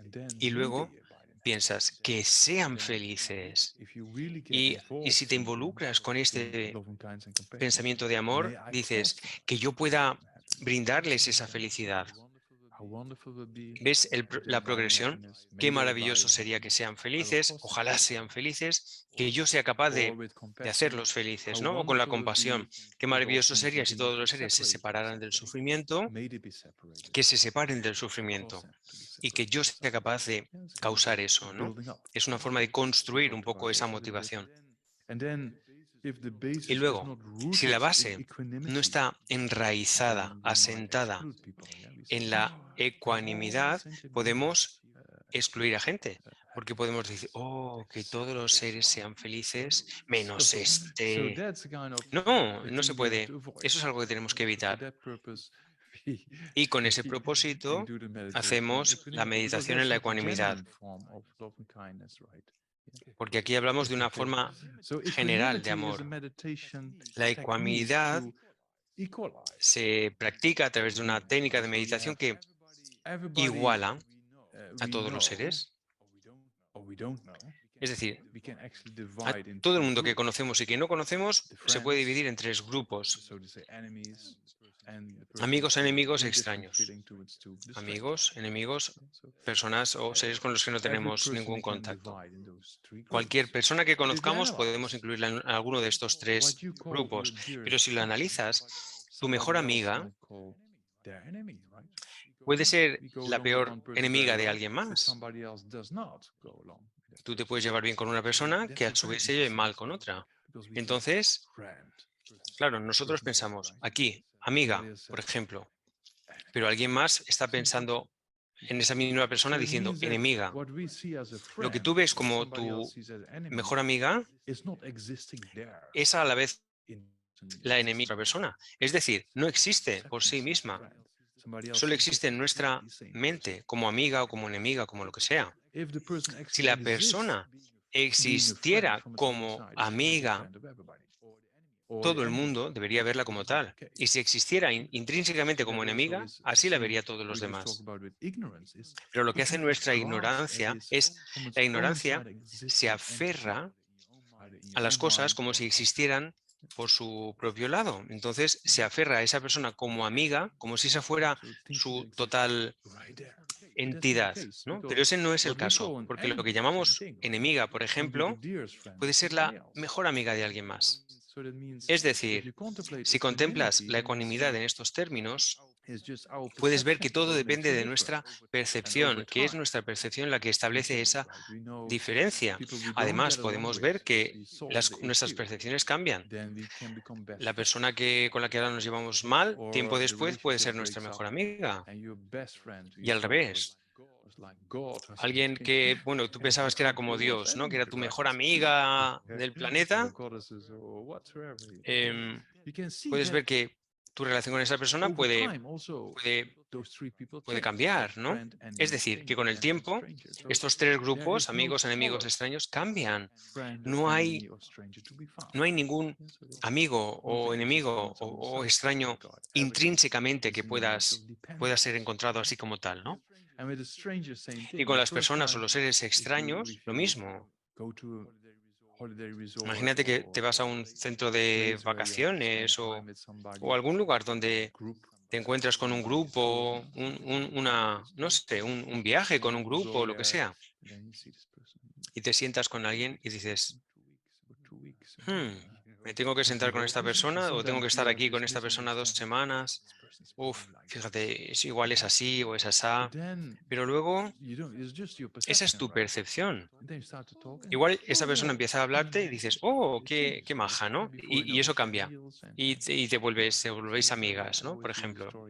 And then Y may luego they abide in piensas happiness. que sean Then, felices. if you really get Y involved si te in involucras con in este love and kindness and compassion, pensamiento de may amor, I dices cause them que yo to pueda abide in happiness. brindarles esa felicidad. How wonderful would it be ¿Ves if they la abide in progresión? happiness, may Qué they abide maravilloso in sería que happiness. sean I will felices, cause them ojalá to sean abide. felices, que yo sea capaz Or with de compassion, hacerlos felices, how ¿no? O con la wonderful would it be compasión. Qué if all maravilloso sería sentient si beings todos los would seres se separate from separaran del suffering. sufrimiento, May they be separated. que se separen del Cause sufrimiento them to be y que separated yo from sea suffering. capaz de Yeah, it's kind causar of eso, ¿no? building up. Es una forma de We construir un talked poco about esa this a little bit. motivación. And then, if the Y basis is luego, not si rooted la in base no equanimity, está enraizada, then we might asentada exclude people. Yeah, we say, en la "Oh, if all ecuanimidad, sentient beings podemos achieve excluir a gente, porque happiness, podemos decir, oh, que except todos los this seres one." sean felices, menos So este. that's kind of No, a no se thing we have puede. to avoid. Eso es algo que tenemos que So for evitar. that purpose, Y con ese propósito hacemos la meditación en la ecuanimidad, porque aquí hablamos de una forma general de amor. La ecuanimidad se practica a través de una técnica de meditación que iguala a todos los seres. Es decir, a todo el mundo que conocemos y que no conocemos se puede dividir en tres grupos: amigos, enemigos, extraños. Amigos, enemigos, personas o seres con los que no tenemos ningún contacto. Cualquier persona que conozcamos podemos incluirla en alguno de estos tres grupos, pero si lo analizas, tu mejor amiga puede ser la peor enemiga de alguien más. Tú te puedes llevar bien con una persona que a su vez se lleve mal con otra. Entonces, claro, nosotros pensamos aquí, amiga, por ejemplo, pero alguien más está pensando en esa misma persona diciendo enemiga. Lo que tú ves como tu mejor amiga es a la vez la enemiga de otra persona. Es decir, no existe por sí misma. Solo existe en nuestra mente como amiga o como enemiga, como lo que sea. Si la persona existiera como amiga, todo el mundo debería verla como tal. Y si existiera intrínsecamente como enemiga, así la vería todos los demás. Pero lo que hace nuestra ignorancia es, la ignorancia se aferra a las cosas como si existieran por su propio lado. Entonces se aferra a esa persona como amiga, como si esa fuera su total entidad, ¿no? Pero ese no es el caso, porque lo que llamamos enemiga, por ejemplo, puede ser la mejor amiga de alguien más. Es decir, si contemplas la ecuanimidad en estos términos, puedes ver que todo depende de nuestra percepción, que es nuestra percepción la que establece esa diferencia. Además, podemos ver que nuestras percepciones cambian. La persona con la que ahora nos llevamos mal, tiempo después puede ser nuestra mejor amiga. Y al revés. Alguien que, bueno, tú pensabas que era como Dios, ¿no? Que era tu mejor amiga del planeta. Puedes ver que tu relación con esa persona puede cambiar, ¿no? Es decir, que con el tiempo, estos tres grupos, amigos, enemigos, extraños, cambian. No hay ningún amigo o enemigo o extraño intrínsecamente que pueda ser encontrado así como tal, ¿no? Y con las personas o los seres extraños, lo mismo. Imagínate que te vas a un centro de vacaciones o algún lugar donde te encuentras con un grupo, no sé, un viaje con un grupo, lo que sea, y te sientas con alguien y dices, ¿me tengo que sentar con esta persona o tengo que estar aquí con esta persona 2 semanas? Uf, fíjate, igual es así o es asá. Pero luego, esa es tu percepción. Igual esa persona empieza a hablarte y dices, oh, qué maja, ¿no? Y eso cambia. Y te volvéis amigas, ¿no? Por ejemplo.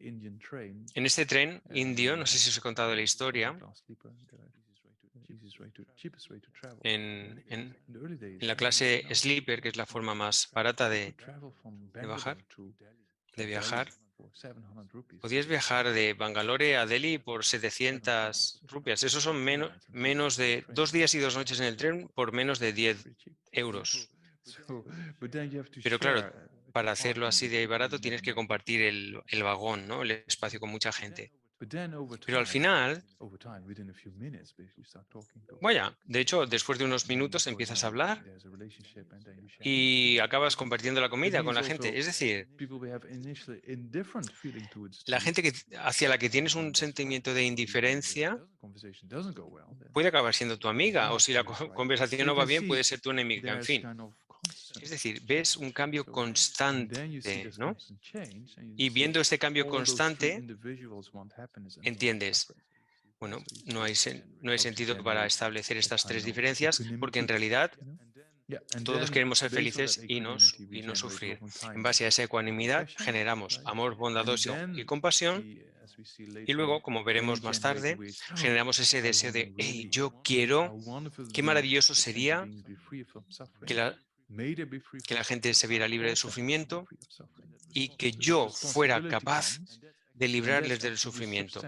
En este tren indio, no sé si os he contado la historia, en la clase Sleeper, que es la forma más barata de viajar, podías viajar de Bangalore a Delhi por 700 rupias. Eso son menos de 2 días y 2 noches en el tren por menos de 10 euros. Pero claro, para hacerlo así de barato tienes que compartir el vagón, ¿no? El espacio con mucha gente. Pero al final, vaya, de hecho, después de unos minutos empiezas a hablar y acabas compartiendo la comida con la gente. Es decir, la gente hacia la que tienes un sentimiento de indiferencia puede acabar siendo tu amiga, o si la conversación no va bien, puede ser tu enemiga, en fin. Es decir, ves un cambio constante, ¿no? Y viendo este cambio constante, entiendes, bueno, no hay sentido para establecer estas tres diferencias, porque en realidad todos queremos ser felices y no sufrir. En base a esa ecuanimidad generamos amor bondadoso y compasión, y luego, como veremos más tarde, generamos ese deseo de, hey, yo quiero, qué maravilloso sería que la gente se viera libre de sufrimiento, y que yo fuera capaz de librarles del sufrimiento.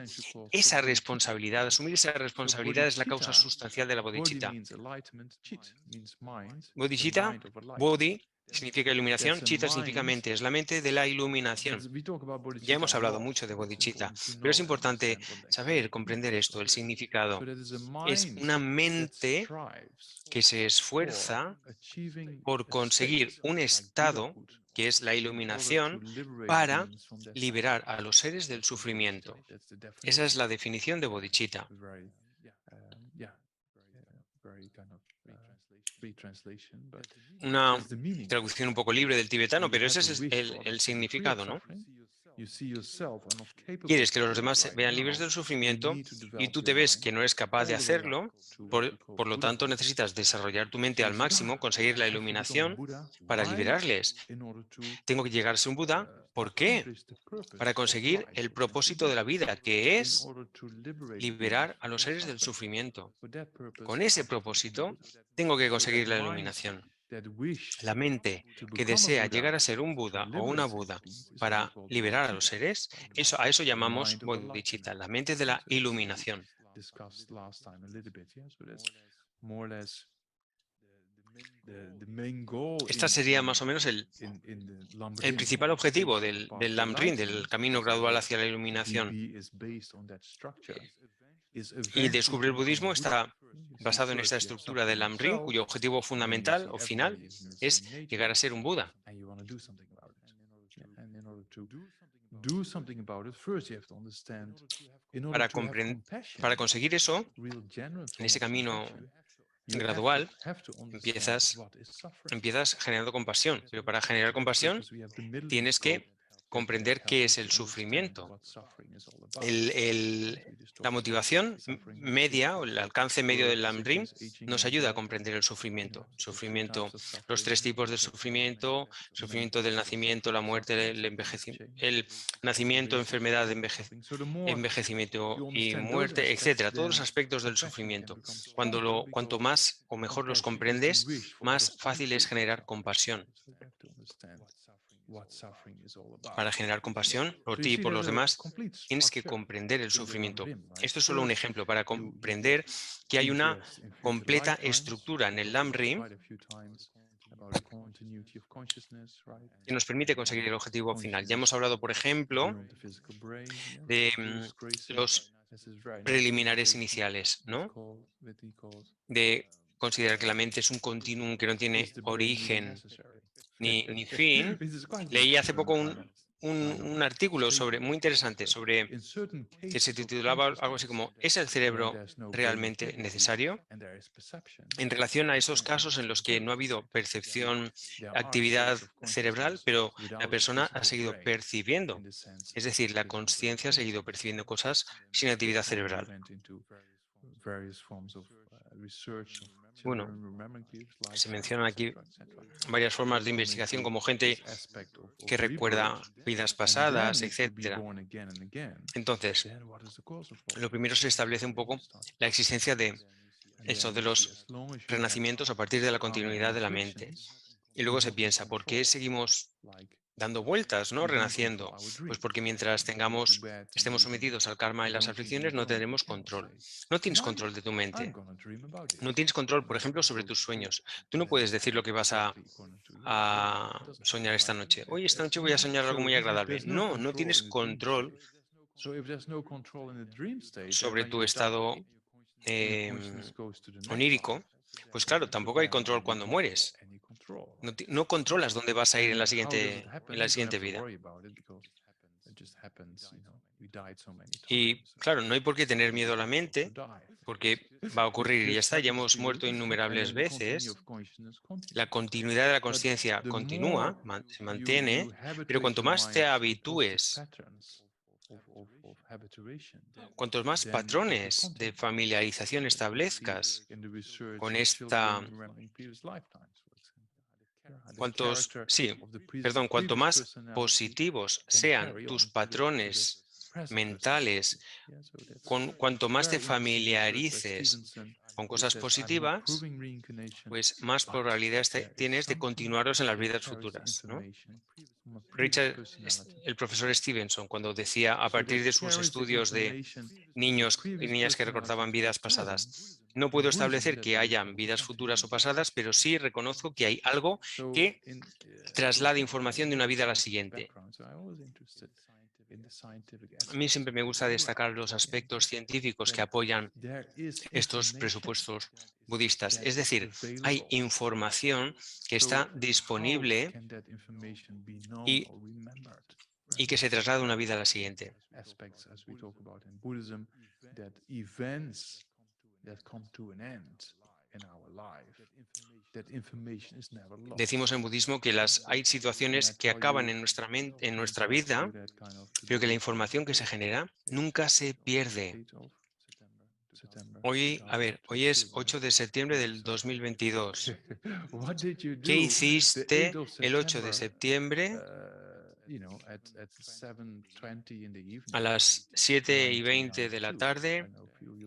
Esa responsabilidad, asumir esa responsabilidad es la causa sustancial de la bodhicitta. Bodhicitta, bodhi significa iluminación, chitta significa mente, es la mente de la iluminación. Ya hemos hablado mucho de bodhicitta, pero es importante saber, comprender esto, el significado. Es una mente que se esfuerza por conseguir un estado, que es la iluminación, para liberar a los seres del sufrimiento. Esa es la definición de bodhicitta. Una traducción un poco libre del tibetano, pero ese es el significado, ¿no? Quieres que los demás se vean libres del sufrimiento y tú te ves que no eres capaz de hacerlo, por lo tanto necesitas desarrollar tu mente al máximo, conseguir la iluminación para liberarles. Tengo que llegar a ser un Buda. ¿Por qué? Para conseguir el propósito de la vida, que es liberar a los seres del sufrimiento. Con ese propósito, tengo que conseguir la iluminación. La mente que desea llegar a ser un Buda o una Buda para liberar a los seres, a eso llamamos bodhicitta, la mente de la iluminación. Este sería más o menos el principal objetivo del Lamrim, del camino gradual hacia la iluminación. Y descubrir el budismo está basado en esta estructura del Lamrim, cuyo objetivo fundamental o final es llegar a ser un Buda. Para conseguir eso, en ese camino gradual, empiezas generando compasión. Pero para generar compasión, tienes que comprender qué es el sufrimiento. La motivación media o el alcance medio del Lamrim nos ayuda a comprender el sufrimiento. Los tres tipos de sufrimiento, sufrimiento del nacimiento, la muerte, el nacimiento, enfermedad, envejecimiento y muerte, etcétera. Todos los aspectos del sufrimiento. Cuanto más o mejor los comprendes, más fácil es generar compasión. Para generar compasión por ti y por los demás, tienes que comprender el sufrimiento. Esto es solo un ejemplo para comprender que hay una completa estructura en el Lamrim que nos permite conseguir el objetivo final. Ya hemos hablado, por ejemplo, de los preliminares iniciales, ¿no? De considerar que la mente es un continuum que no tiene origen ni fin. Leí hace poco un artículo muy interesante que se titulaba algo así como ¿es el cerebro realmente necesario? En relación a esos casos en los que no ha habido percepción, actividad cerebral, pero la persona ha seguido percibiendo. Es decir, la conciencia ha seguido percibiendo cosas sin actividad cerebral. Bueno, se mencionan aquí varias formas de investigación como gente que recuerda vidas pasadas, etc. Entonces, lo primero se establece un poco la existencia de los renacimientos a partir de la continuidad de la mente. Y luego se piensa, ¿por qué seguimos dando vueltas, ¿no? Renaciendo? Pues porque mientras estemos sometidos al karma y las aflicciones, no tendremos control. No tienes control de tu mente. No tienes control, por ejemplo, sobre tus sueños. Tú no puedes decir lo que vas a soñar esta noche. Hoy, esta noche voy a soñar algo muy agradable. No, no tienes control sobre tu estado onírico. Pues claro, tampoco hay control cuando mueres. No controlas dónde vas a ir en la siguiente vida. Y claro, no hay por qué tener miedo a la mente, porque va a ocurrir y ya está. Ya hemos muerto innumerables veces. La continuidad de la conciencia continúa, se mantiene, pero cuanto más te habitúes, cuantos más patrones de familiarización establezcas con cuanto más positivos sean tus patrones mentales, cuanto más te familiarices con cosas positivas, pues más probabilidades tienes de continuarlos en las vidas futuras, ¿no? El profesor Stevenson, cuando decía a partir de sus estudios de niños y niñas que recordaban vidas pasadas, no puedo establecer que hayan vidas futuras o pasadas, pero sí reconozco que hay algo que traslada información de una vida a la siguiente. A mí siempre me gusta destacar los aspectos científicos que apoyan estos presupuestos budistas. Es decir, hay información que está disponible y que se traslada de una vida a la siguiente. Decimos en budismo que hay situaciones que acaban en nuestra vida, pero que la información que se genera nunca se pierde. Hoy es 8 de septiembre del 2022. ¿Qué hiciste el 8 de septiembre a las 7:20 de la tarde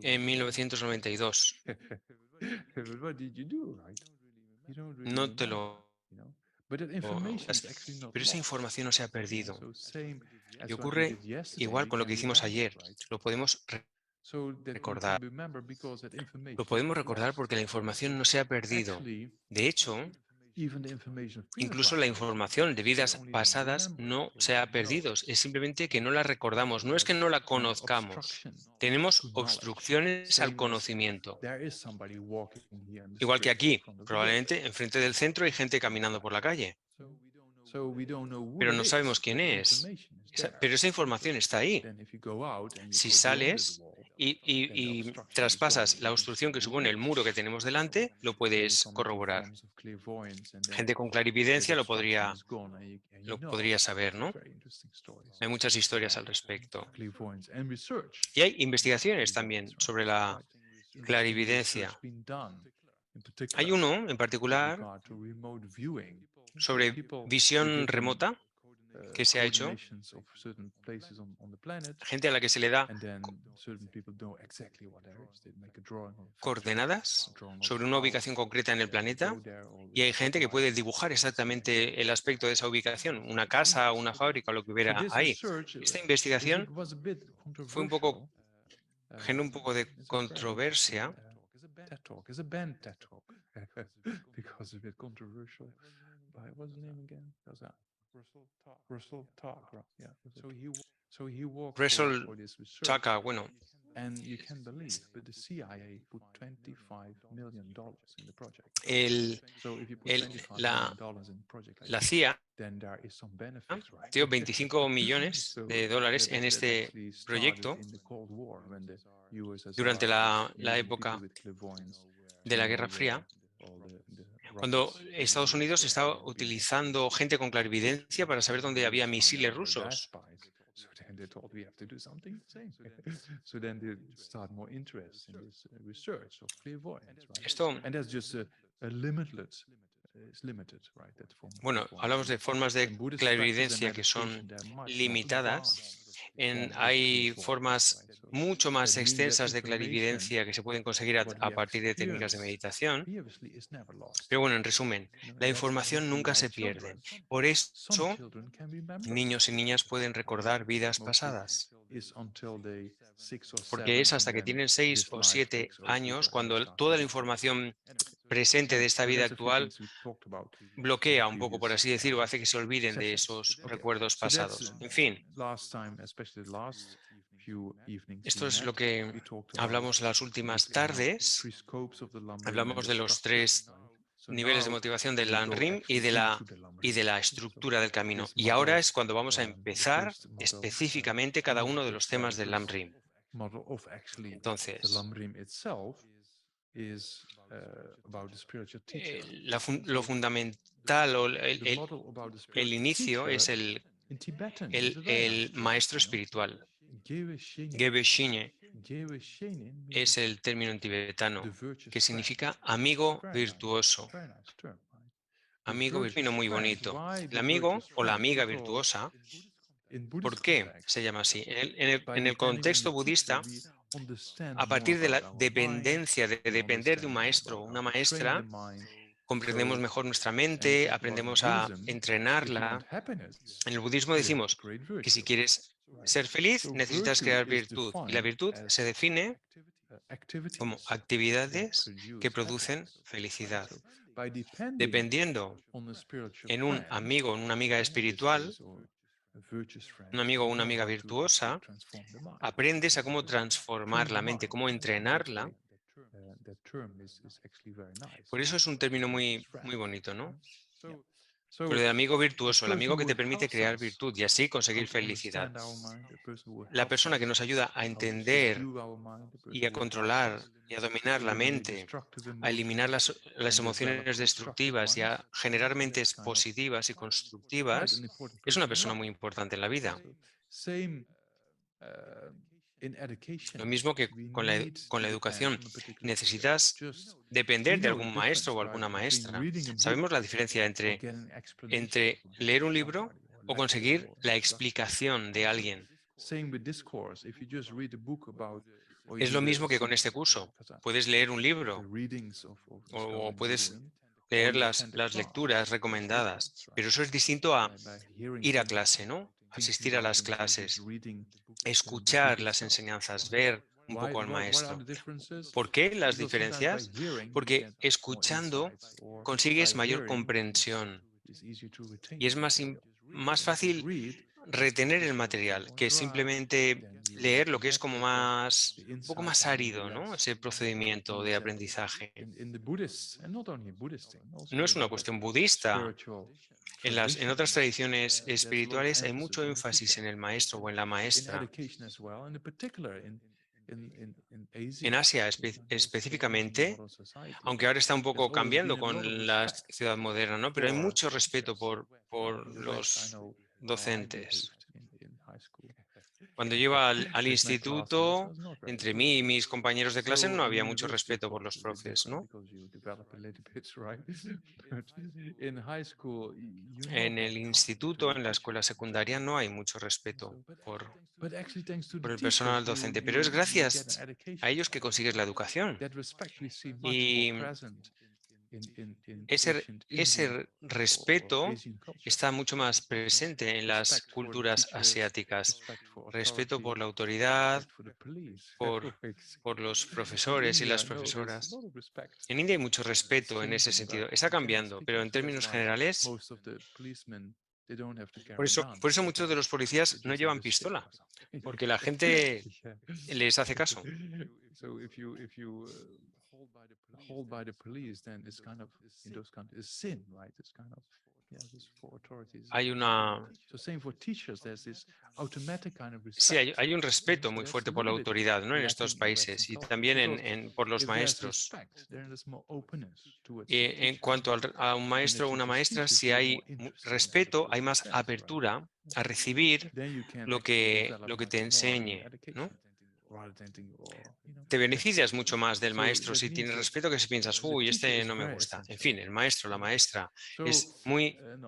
en 1992? No te lo... Pero esa información no se ha perdido. Y ocurre igual con lo que hicimos ayer. Lo podemos recordar. Lo podemos recordar porque la información no se ha perdido. De hecho, incluso la información de vidas pasadas no se ha perdido. Es simplemente que no la recordamos. No es que no la conozcamos. Tenemos obstrucciones al conocimiento. Igual que aquí, probablemente enfrente del centro hay gente caminando por la calle. Pero no sabemos quién es. Pero esa información está ahí. Si sales y traspasas la obstrucción que supone el muro que tenemos delante, lo puedes corroborar. Gente con clarividencia lo podría saber, ¿no? Hay muchas historias al respecto. Y hay investigaciones también sobre la clarividencia. Hay uno en particular sobre visión remota que se ha hecho, gente a la que se le da coordenadas sobre una ubicación concreta en el planeta, y hay gente que puede dibujar exactamente el aspecto de esa ubicación, una casa, una fábrica o lo que hubiera ahí. Esta investigación generó un poco de controversia. Russell Chaka, bueno, la CIA dio 25 millones de dólares en este proyecto durante la época de la Guerra Fría, cuando Estados Unidos estaba utilizando gente con clarividencia para saber dónde había misiles rusos. Esto, bueno, hablamos de formas de clarividencia que son limitadas. Hay formas mucho más extensas de clarividencia que se pueden conseguir a partir de técnicas de meditación. Pero bueno, en resumen, la información nunca se pierde. Por eso, niños y niñas pueden recordar vidas pasadas. Porque es hasta que tienen 6 o 7 años cuando toda la información presente de esta vida actual bloquea un poco, por así decirlo, o hace que se olviden de esos recuerdos pasados. En fin, esto es lo que hablamos las últimas tardes. Hablamos de los 3 niveles de motivación del Lamrim y de la estructura del camino. Y ahora es cuando vamos a empezar específicamente cada uno de los temas del Lamrim. Entonces, lo fundamental o el inicio es el maestro espiritual. Gebe Shinye es el término en tibetano que significa amigo virtuoso. Amigo virtuoso, muy bonito. El amigo o la amiga virtuosa, ¿por qué se llama así? En el contexto budista, a partir de la dependencia, de depender de un maestro o una maestra, comprendemos mejor nuestra mente, aprendemos a entrenarla. En el budismo decimos que si quieres ser feliz, necesitas crear virtud. Y la virtud se define como actividades que producen felicidad. Dependiendo en un amigo o una amiga espiritual, un amigo o una amiga virtuosa, aprendes a cómo transformar la mente, cómo entrenarla. Por eso es un término muy, muy bonito, ¿no? Pero el amigo virtuoso, el amigo que te permite crear virtud y así conseguir felicidad. La persona que nos ayuda a entender y a controlar y a dominar la mente, a eliminar las emociones destructivas y a generar mentes positivas y constructivas, es una persona muy importante en la vida. Lo mismo que con la educación. Necesitas depender de algún maestro o alguna maestra. Sabemos la diferencia entre leer un libro o conseguir la explicación de alguien. Es lo mismo que con este curso. Puedes leer un libro o puedes leer las lecturas recomendadas, pero eso es distinto a ir a clase, ¿no? Asistir a las clases, escuchar las enseñanzas, ver un poco al maestro. ¿Por qué las diferencias? Porque escuchando consigues mayor comprensión y es más fácil retener el material que simplemente leer lo que es como un poco más árido, ¿no? Ese procedimiento de aprendizaje. No es una cuestión budista. En otras tradiciones espirituales hay mucho énfasis en el maestro o en la maestra. En Asia específicamente, aunque ahora está un poco cambiando con la ciudad moderna, ¿no? Pero hay mucho respeto por los docentes. Cuando yo iba al instituto, entre mí y mis compañeros de clase no había mucho respeto por los profes, ¿no? En el instituto, en la escuela secundaria, no hay mucho respeto por el personal docente, pero es gracias a ellos que consigues la educación. Y ese respeto está mucho más presente en las culturas asiáticas. Respeto por la autoridad, por los profesores y las profesoras. En India hay mucho respeto en ese sentido. Está cambiando, pero en términos generales, por eso muchos de los policías no llevan pistola, porque la gente les hace caso. Hay una, sí, hay un respeto muy fuerte por la autoridad, ¿no? En estos países y también por los maestros. Y en cuanto a un maestro o una maestra, si hay respeto, hay más apertura a recibir lo que te enseñe, ¿no? Te beneficias mucho más del maestro si tienes respeto que si piensas, uy, este no me gusta. En fin, el maestro, la maestra,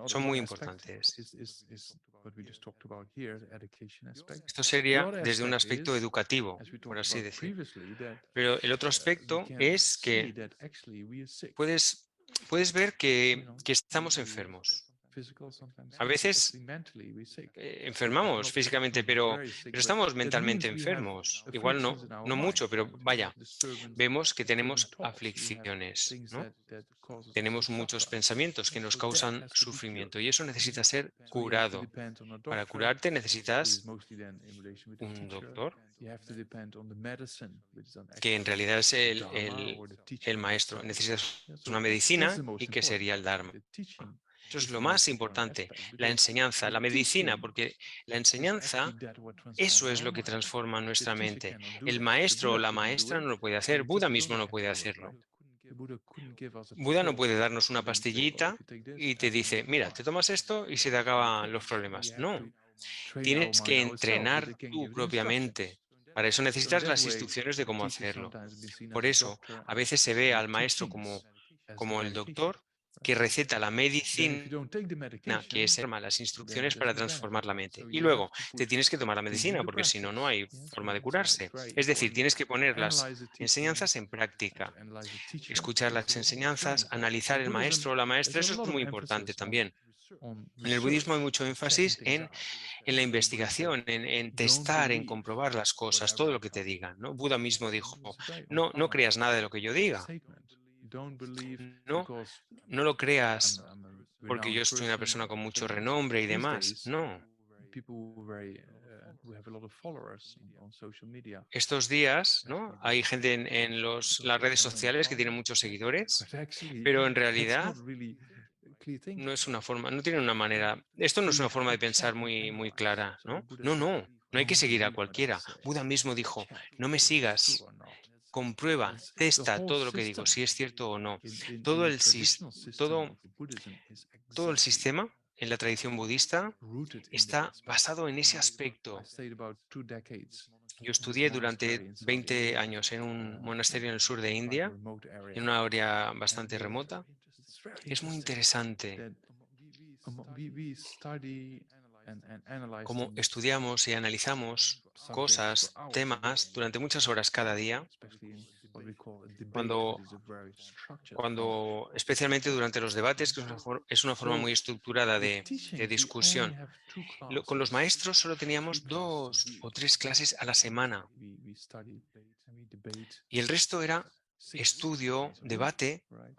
son muy importantes. Esto sería desde un aspecto educativo, por así decir. Pero el otro aspecto es que puedes ver que estamos enfermos. A veces enfermamos físicamente, pero estamos mentalmente enfermos. Igual no mucho, pero vaya, vemos que tenemos aflicciones, ¿no? Tenemos muchos pensamientos que nos causan sufrimiento y eso necesita ser curado. Para curarte necesitas un doctor, que en realidad es el maestro. Necesitas una medicina y que sería el Dharma. Eso es lo más importante, la enseñanza, la medicina, porque la enseñanza, eso es lo que transforma nuestra mente. El maestro o la maestra no lo puede hacer, Buda mismo no puede hacerlo. Buda no puede darnos una pastillita y te dice, mira, te tomas esto y se te acaban los problemas. No, tienes que entrenar tú propiamente. Para eso necesitas las instrucciones de cómo hacerlo. Por eso, a veces se ve al maestro como el doctor que receta la Then if you medicina, don't take the que es medication, las then instrucciones there's para no transformar la benefit. mente. So Y you have luego to te put tienes que tomar la things into medicina porque si no, no practice. hay Yeah, forma de so it's curarse. very Es decir, important tienes que poner to las analyze the teaching enseñanzas en and práctica, to analyze the teacher. escuchar las That's very enseñanzas, important. analizar In el Buddhism, maestro o la maestra. there's a Eso es lot of muy importante emphasis también. on En el budismo hay research, mucho on checking énfasis things out. en la So the Buddha said, investigación, en don't testar, en believe comprobar las cosas, whatever todo I lo que te tell you. digan, ¿no? Buda mismo dijo, It's a very no uncommon creas nada de lo que yo diga, statement. Don't believe no, because no lo I'm creas I'm a porque renowned yo soy una person persona or con mucho famous. renombre y These demás, days, no. people who have a lot of followers on social media. Estos días, ¿no? Hay gente en las redes sociales que tiene muchos seguidores, But actually, pero en that's realidad not really clear thinking. no es una forma, no tienen una manera, esto no So es you una have forma to de pensar check and muy analyze. clara, So the ¿no? Buddha No, said, no hay que don't seguir a believe what I cualquiera. say. Buda mismo dijo, Check no me if it's true sigas, or not. comprueba, That's the testa whole todo lo que digo, system si es cierto o no. in Todo the el, traditional system todo, of Buddhism is todo el exactly sistema en la tradición budista rooted in that está aspect. basado en ese I aspecto. stayed about 2 decades Yo in this estudié durante monastery in South 20 India, años en un monasterio en el sur de quite a India, remote area. en una área And bastante remota. it's very Es muy interesting interesante that we study and analyze cómo things, estudiamos y analizamos subjects cosas, for hours a temas day, durante muchas horas cada día, especially in what we call a debate, cuando, which is a very structured form. especialmente durante los debates, que es una forma So muy estructurada the de teachings, we only discusión. have 2 Con los classes, maestros solo 2 teníamos classes a 2 week. o 3 clases a la semana We study and we debate y el resto era 6 estudio, days a week, debate right?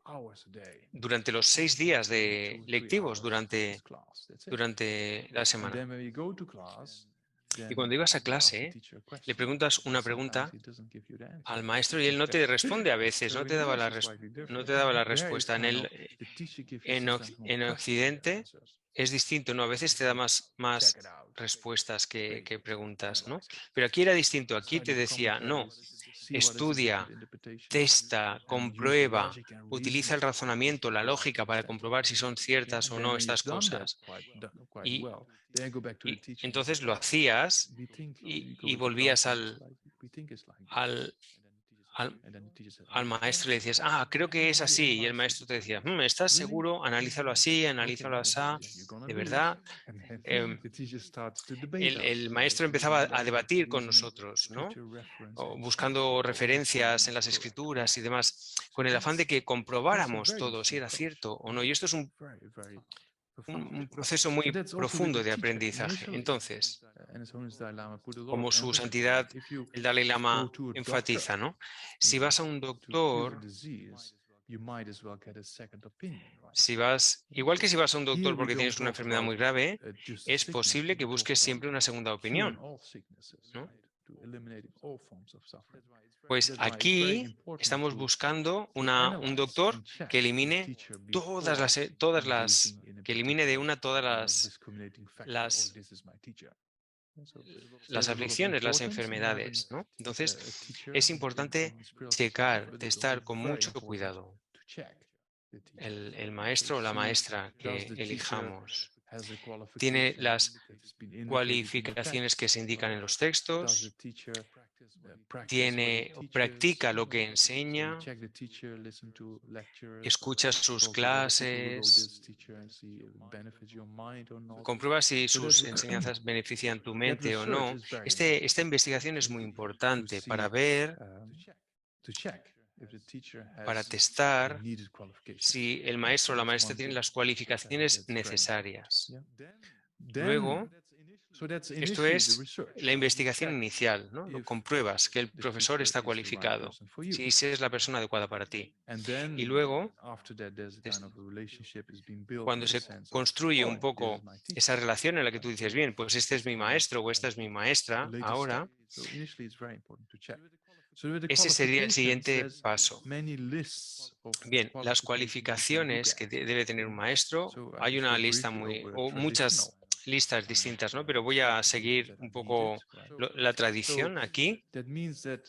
Hours a day. durante los 6 días de 2 or 3 lectivos hours in this class. That's it. durante la And semana. then when we go to class, Y then cuando ibas a you ask the clase, teacher a le question. preguntas And una sometimes pregunta he doesn't give you the answer. al maestro y él no te responde a veces, So no in te the daba West la, it's slightly no different. te daba la There it's respuesta. kind of the teacher gives you En sometimes more questions than Occidente answers. es distinto, ¿no? A veces te da más Check it out. respuestas que Debate it, preguntas, ¿no? analyze it. Pero aquí era distinto. Aquí Study te the decía, no, commentaries, see what is a estudia, different interpretation, testa, and use comprueba, logic and utiliza reasoning el razonamiento, la to lógica para understand it. comprobar si son Yeah, ciertas and o then no when you've estas done that cosas. quite Y, well, then go back to the y teacher and say, entonces lo oh, hacías we think we go y to class volvías and it's like we think it's like this. al, al, And then the teacher said, al maestro y le decías, okay, creo que es have you así. Y el analyzed it? maestro te decía, ¿estás Really? seguro? Analízalo así, analízalo Okay, así. then you're gonna ¿De do it. verdad? And then Em, the teacher starts to debate us, el right? maestro empezaba Using a logic, debatir con reasoning, nosotros, ¿no? scripture O references, buscando referencias en las correct. escrituras y demás, con el afán de That's que a comprobáramos very todo si interesting era approach. cierto o no. Y esto es un Profound. proceso So muy that's also with profundo the de teacher aprendizaje. initially. Entonces, And His Holiness Dalai Lama put a lot como of su emphasis on santidad, that. If you el Dalai go Lama to a doctor, enfatiza, ¿no? Si you know, vas a un to cure a doctor, disease, you might as well get a second opinion, right? si vas, igual que si vas a un Here doctor we porque don't tienes una talk enfermedad muy about grave, just es sickness, posible que we talk busques about siempre una segunda curing opinión, all sicknesses, ¿no? right? To eliminating all forms of suffering. Pues That's why it's very aquí important estamos buscando to un analyze doctor and check que the elimine teacher todas before engaging in a que elimine de particular una todas discriminating factor. Oh, las, this is my teacher. So las there's a lot of aflicciones, las importance in having enfermedades, ¿no? Entonces, a teacher es in importante spiritual society, checar, but it's also testar con very mucho important cuidado to check the teacher. el To maestro o la see, maestra does que the teacher elijamos. has a Tiene qualification las that has been indicated in the cualificaciones que text, se indican right? en los Does the textos, teacher practice what he teaches? practica lo que So you enseña, check the teacher, listen to lectures, escucha sus talk with other people who wrote clases, this teacher and see if it benefits your mind or not. comprueba si So sus enseñanzas benefician tu that mente o research no. is very important Esta investigación es muy to importante para see, ver, to check if the teacher para has the testar needed qualifications. si el maestro o la That's maestra one tienen thing las cualificaciones that's very important. necesarias. Yeah. Luego, So that's esto initially the es research. la You investigación check inicial, ¿no? if Compruebas que el the profesor teacher está is the right cualificado, person for you. si es la persona adecuada para ti. And Y then luego, after that, there's a kind of a relationship is being built cuando in the se sense of, construye un oh, this poco is my teacher. esa relación en la que tú dices, bien, pues este es mi maestro o esta es mi A maestra, later ahora, step. So initially it's very important to check. So with the ese sería el qualifications, siguiente there's paso. many lists of Bien, las qualifications you cualificaciones can que look at. debe tener un maestro, So I hay just una go lista briefly muy, over o traditional muchas listas distintas, ¿no? Pero voy a seguir that un are poco needed, right? la So tradición aquí, that means that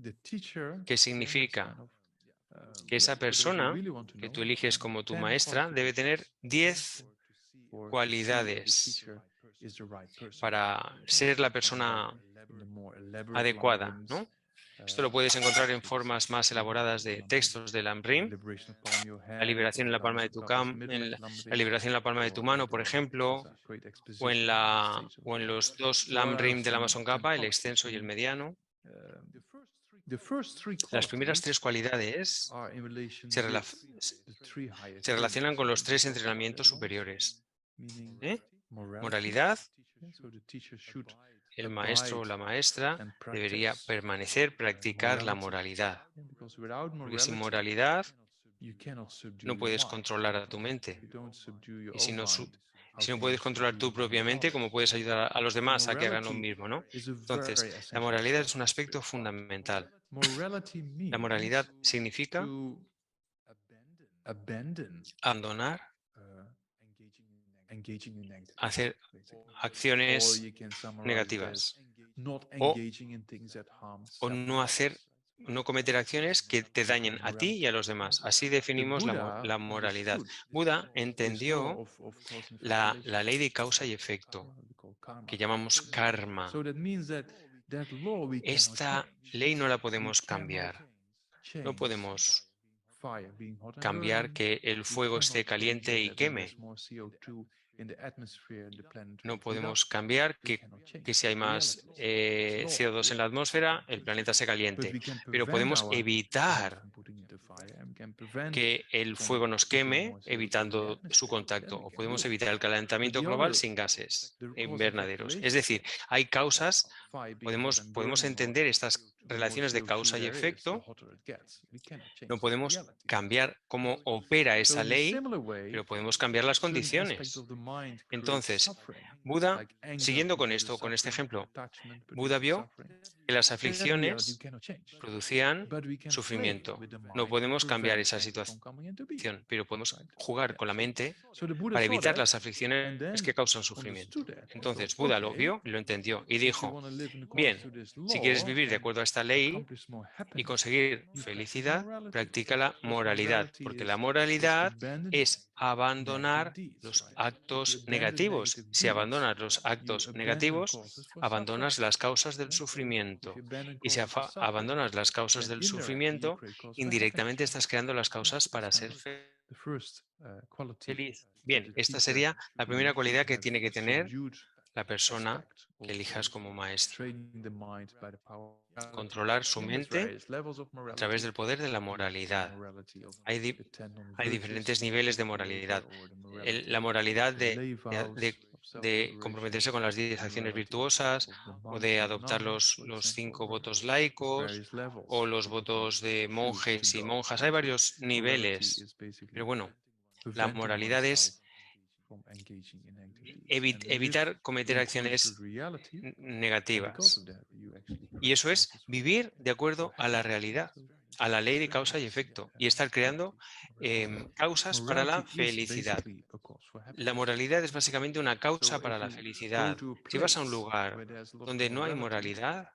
the teacher, que yeah, significa kind of, que esa for those who persona really want to que know, tú eliges como tu 10 maestra debe tener 10 for to see if the cualidades teacher is the right person. para ser la persona In the more elaborate adecuada, lines, ¿no? Esto lo puedes encontrar en formas más elaboradas de textos del Lamrim. La liberación en la palma de tu la liberación en la palma de tu mano, por ejemplo, o en los dos Lamrim del Amazon Kappa, el extenso y el mediano. Las primeras tres cualidades se relacionan con los tres entrenamientos superiores. Moralidad. El maestro o la maestra debería permanecer, practicar la moralidad. Porque sin moralidad no puedes controlar a tu mente. Y si no puedes controlar tu propia mente, ¿cómo puedes ayudar a los demás a que hagan lo mismo, ¿no? Entonces, la moralidad es un aspecto fundamental. La moralidad significa abandonar, hacer acciones negativas o no cometer acciones que te dañen a ti y a los demás. Así definimos la moralidad. Buda entendió la ley de causa y efecto, que llamamos karma. Esta ley no la podemos cambiar. No podemos cambiar que el fuego esté caliente y queme. No podemos cambiar que si hay más CO2 en la atmósfera, el planeta se caliente. Pero podemos evitar que el fuego nos queme evitando su contacto. O podemos evitar el calentamiento global sin gases invernaderos. Es decir, hay causas, podemos entender estas relaciones de causa y efecto. No podemos cambiar cómo opera esa ley, pero podemos cambiar las condiciones. Entonces, Buda, siguiendo con esto, con este ejemplo, Buda vio que las aflicciones producían sufrimiento. No podemos cambiar esa situación, pero podemos jugar con la mente para evitar las aflicciones que causan sufrimiento. Entonces, Buda lo vio y lo entendió y dijo, bien, si quieres vivir de acuerdo a esta ley y conseguir felicidad, practica la moralidad, porque la moralidad es abandonar los actos negativos. Si abandonas los actos negativos, abandonas las causas del sufrimiento. Y si abandonas las causas del sufrimiento, indirectamente estás creando las causas para ser feliz. Bien, esta sería la primera cualidad que tiene que tener la persona que elijas como maestro. Controlar su mente a través del poder de la moralidad. Hay diferentes niveles de moralidad. La moralidad de comprometerse con las 10 acciones virtuosas o de adoptar los 5 votos laicos o los votos de monjes y monjas. Hay varios niveles, pero bueno, la moralidad es evitar cometer acciones negativas. Y eso es vivir de acuerdo a la realidad, a la ley de causa y efecto, y estar creando causas para la felicidad. La moralidad es básicamente una causa para la felicidad. Si vas a un lugar donde no hay moralidad,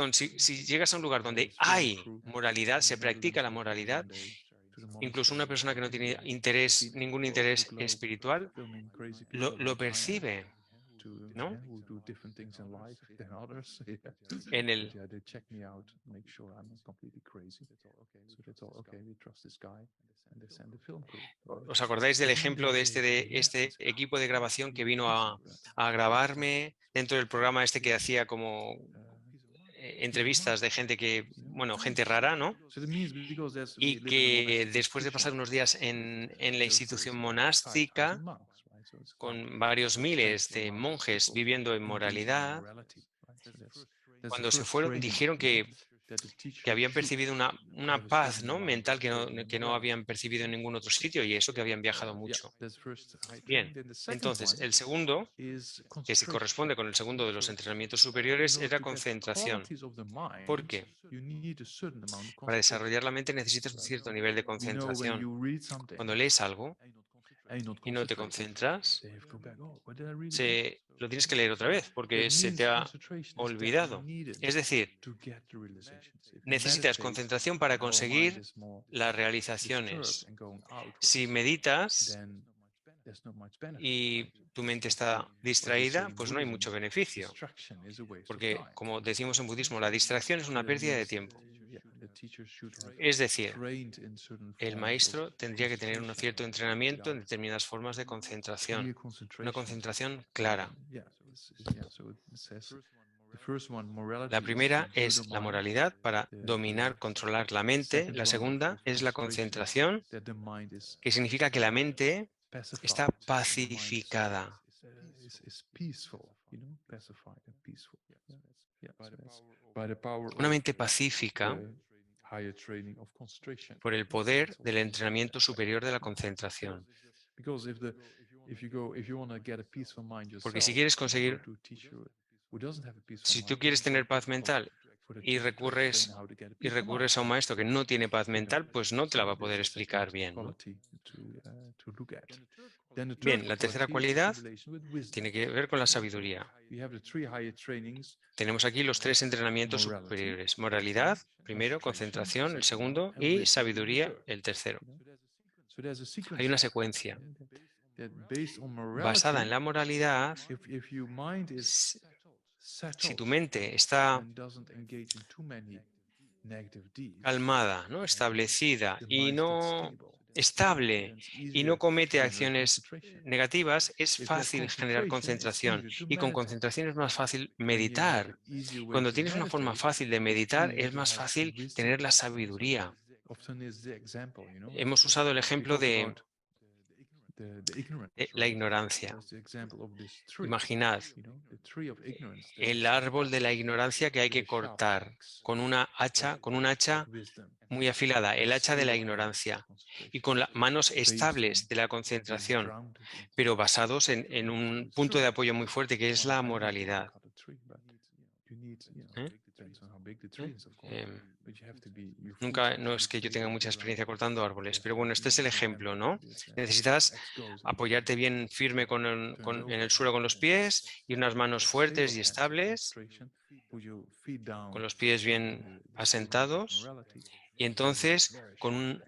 si llegas a un lugar donde hay moralidad, se practica la moralidad, incluso una persona que no tiene ningún interés espiritual, lo percibe, ¿no? En el, ¿Os acordáis del ejemplo de este equipo de grabación que vino a grabarme dentro del programa este que hacía como entrevistas de gente gente rara, ¿no? Y que después de pasar unos días en la institución monástica, con varios miles de monjes viviendo en moralidad, cuando se fueron dijeron que habían percibido una paz, ¿no?, mental que no habían percibido en ningún otro sitio, y eso que habían viajado mucho. Bien, entonces el segundo, que se corresponde con el segundo de los entrenamientos superiores, es la concentración. ¿Por qué? Para desarrollar la mente necesitas un cierto nivel de concentración. Cuando lees algo y no te concentras, lo tienes que leer otra vez porque se te ha olvidado. Es decir, necesitas concentración para conseguir las realizaciones. Si meditas, y tu mente está distraída, pues no hay mucho beneficio. Porque, como decimos en budismo, la distracción es una pérdida de tiempo. Es decir, el maestro tendría que tener un cierto entrenamiento en determinadas formas de concentración, una concentración clara. La primera es la moralidad para dominar, controlar la mente. La segunda es la concentración, que significa que la mente está pacificada. Una mente pacífica por el poder del entrenamiento superior de la concentración. Porque si quieres conseguir, si tú quieres tener paz mental y recurres a un maestro que no tiene paz mental, pues no te la va a poder explicar bien, ¿no? Bien, la tercera cualidad tiene que ver con la sabiduría. Tenemos aquí los tres entrenamientos superiores. Moralidad, primero, concentración, el segundo, y sabiduría, el tercero. Hay una secuencia. Basada en la moralidad, si tu mente está calmada, ¿no? Establecida y no estable y no comete acciones negativas, es fácil generar concentración y con concentración es más fácil meditar. Cuando tienes una forma fácil de meditar, es más fácil tener la sabiduría. Hemos usado el ejemplo de la ignorancia. Imaginad el árbol de la ignorancia que hay que cortar con una hacha, muy afilada, el hacha de la ignorancia, y con las manos estables de la concentración, pero basados en un punto de apoyo muy fuerte que es la moralidad. ¿Eh? Nunca, no es que yo tenga mucha experiencia cortando árboles, pero bueno, este es el ejemplo, ¿no? Necesitas apoyarte bien firme en el suelo con los pies y unas manos fuertes y estables, con los pies bien asentados, y entonces con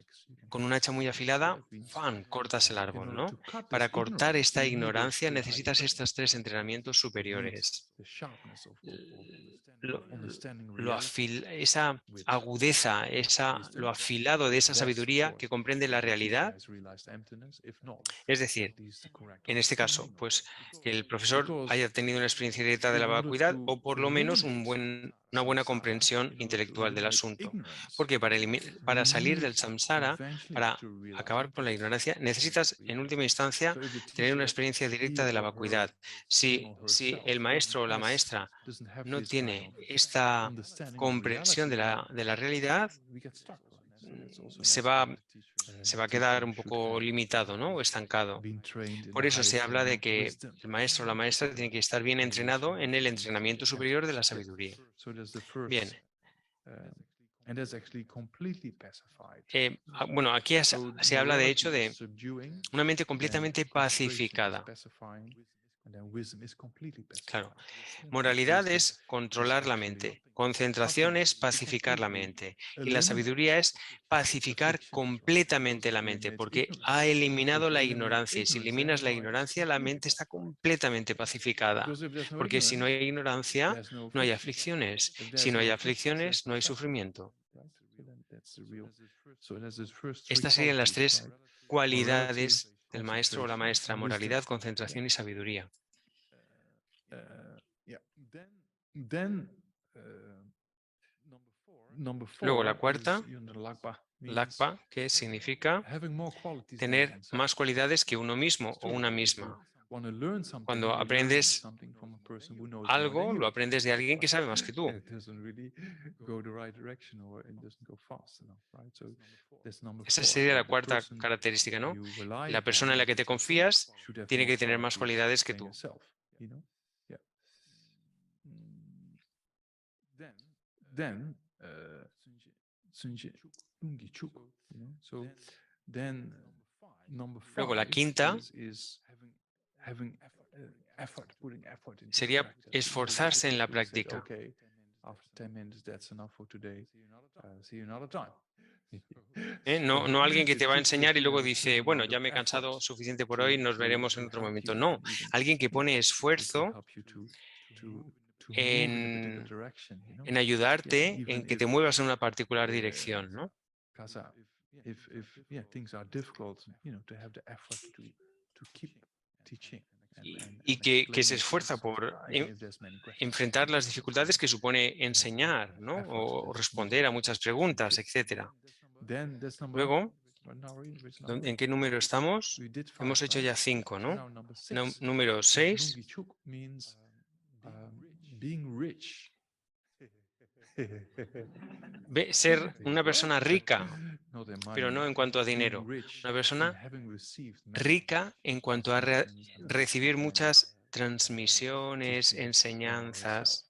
un hacha muy afilada, ¡fam!, cortas el árbol, ¿no? Para cortar esta ignorancia necesitas estos tres entrenamientos superiores. Esa agudeza, lo afilado de esa sabiduría que comprende la realidad. Es decir, en este caso, pues que el profesor haya tenido una experiencia directa de la vacuidad o por lo menos una buena comprensión intelectual del asunto. Porque para salir del samsara, para acabar con la ignorancia, necesitas en última instancia tener una experiencia directa de la vacuidad. Si el maestro o la maestra no tiene esta comprensión de la realidad, se va a quedar un poco limitado, ¿no? O estancado. Por eso se habla de que el maestro o la maestra tiene que estar bien entrenado en el entrenamiento superior de la sabiduría. Bien. Bueno, aquí se habla de hecho de una mente completamente pacificada. Claro. Moralidad es controlar la mente, concentración es pacificar la mente y la sabiduría es pacificar completamente la mente porque ha eliminado la ignorancia y si eliminas la ignorancia la mente está completamente pacificada porque si no hay ignorancia no hay aflicciones, si no hay aflicciones no hay sufrimiento. Estas serían las tres cualidades del maestro o la maestra: moralidad, concentración y sabiduría. Luego la cuarta, lakpa, que significa tener más cualidades que uno mismo o una misma. Cuando aprendes algo, lo aprendes de alguien que sabe más que tú. Esa sería la cuarta característica, ¿no? La persona en la que te confías tiene que tener más cualidades que tú. Luego la quinta sería esforzarse en la práctica. No alguien que te va a enseñar y luego dice, bueno, ya me he cansado suficiente por hoy, nos veremos en otro momento. No, alguien que pone esfuerzo en ayudarte, en que te muevas en una particular dirección, ¿no? Y que se esfuerza por enfrentar las dificultades que supone enseñar, ¿no? O responder a muchas preguntas, etcétera. Luego, ¿en qué número estamos? Hemos hecho ya 5, ¿no? Número 6. Ser una persona rica, pero no en cuanto a dinero. Una persona rica en cuanto a recibir muchas transmisiones, enseñanzas.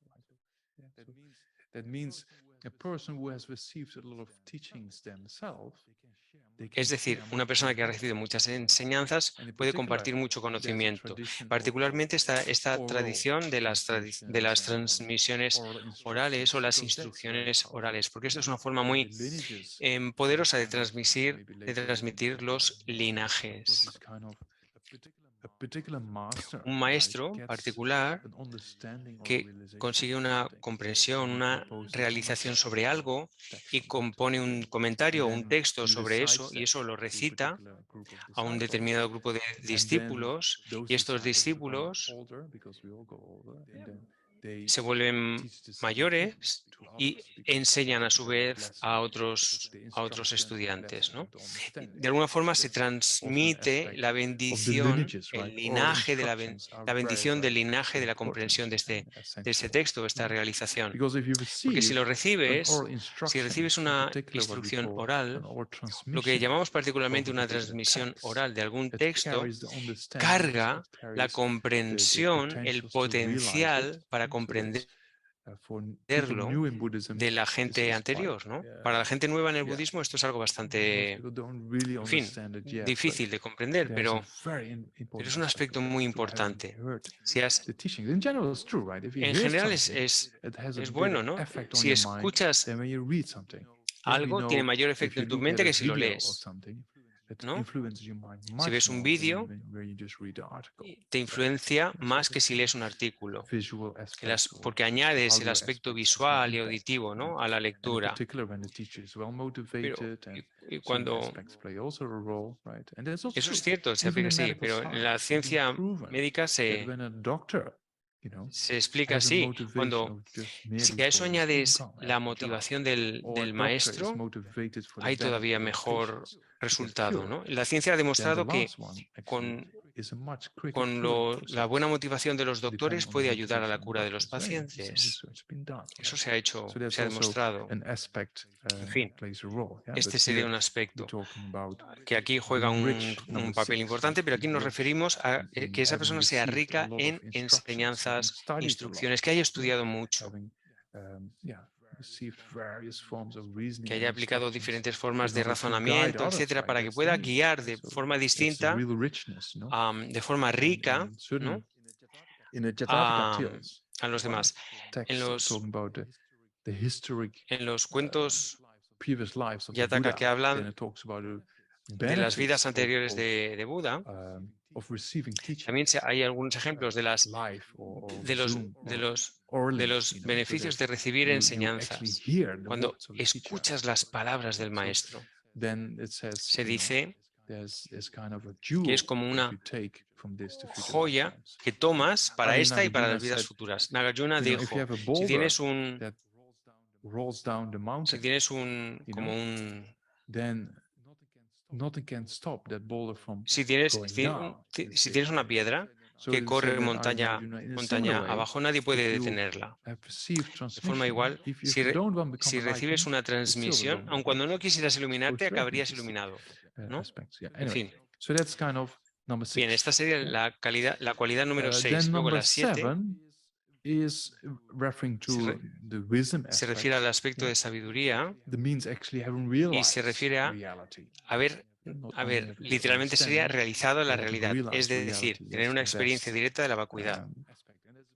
Es decir, una persona que ha recibido muchas enseñanzas puede compartir mucho conocimiento. Particularmente esta tradición de las transmisiones orales o las instrucciones orales, porque esto es una forma muy poderosa de transmitir los linajes. Un maestro particular que consigue una comprensión, una realización sobre algo y compone un comentario o un texto sobre eso y eso lo recita a un determinado grupo de discípulos y estos discípulos se vuelven mayores y enseñan a su vez a otros estudiantes, ¿no? De alguna forma se transmite la bendición, el linaje de la bendición del linaje de la comprensión de este texto, esta realización. Porque si recibes una instrucción oral, lo que llamamos particularmente una transmisión oral de algún texto, carga la comprensión, el potencial para comprenderlo de la gente anterior, ¿no? Para la gente nueva en el budismo esto es algo bastante, en fin, difícil de comprender, pero es un aspecto muy importante. En general es bueno, ¿no? Si escuchas algo, tiene mayor efecto en tu mente que si lo lees, ¿no? Si ves un vídeo, te influencia más que si lees un artículo, porque añades el aspecto visual y auditivo, ¿no?, a la lectura. Y cuando... Eso es cierto, se aplica así, pero en la ciencia médica se explica así. Si a eso añades la motivación del maestro, hay todavía mejor resultado, ¿no? La ciencia ha demostrado que con la buena motivación de los doctores puede ayudar a la cura de los pacientes. Eso se ha demostrado. En fin, este sería un aspecto que aquí juega un papel importante, pero aquí nos referimos a que esa persona sea rica en enseñanzas, instrucciones, que haya estudiado mucho, que haya aplicado diferentes formas de razonamiento, etcétera, para que pueda guiar de forma distinta, de forma rica, ¿no?, a los demás. En los cuentos Yataka que hablan de las vidas anteriores de Buda, también hay algunos ejemplos de los beneficios de recibir enseñanzas. Cuando escuchas las palabras del maestro, se dice que es como una joya que tomas para esta y para las vidas futuras. Nagarjuna dijo, si tienes una piedra que corre montaña abajo, nadie puede detenerla. De forma igual, si recibes una transmisión, aun cuando no quisieras iluminarte, acabarías iluminado, ¿no? En fin. Bien, esta sería la cualidad número 6. Luego la 7 se refiere al aspecto de sabiduría y se refiere a haber, literalmente sería realizado la realidad, es decir, tener una experiencia directa de la vacuidad.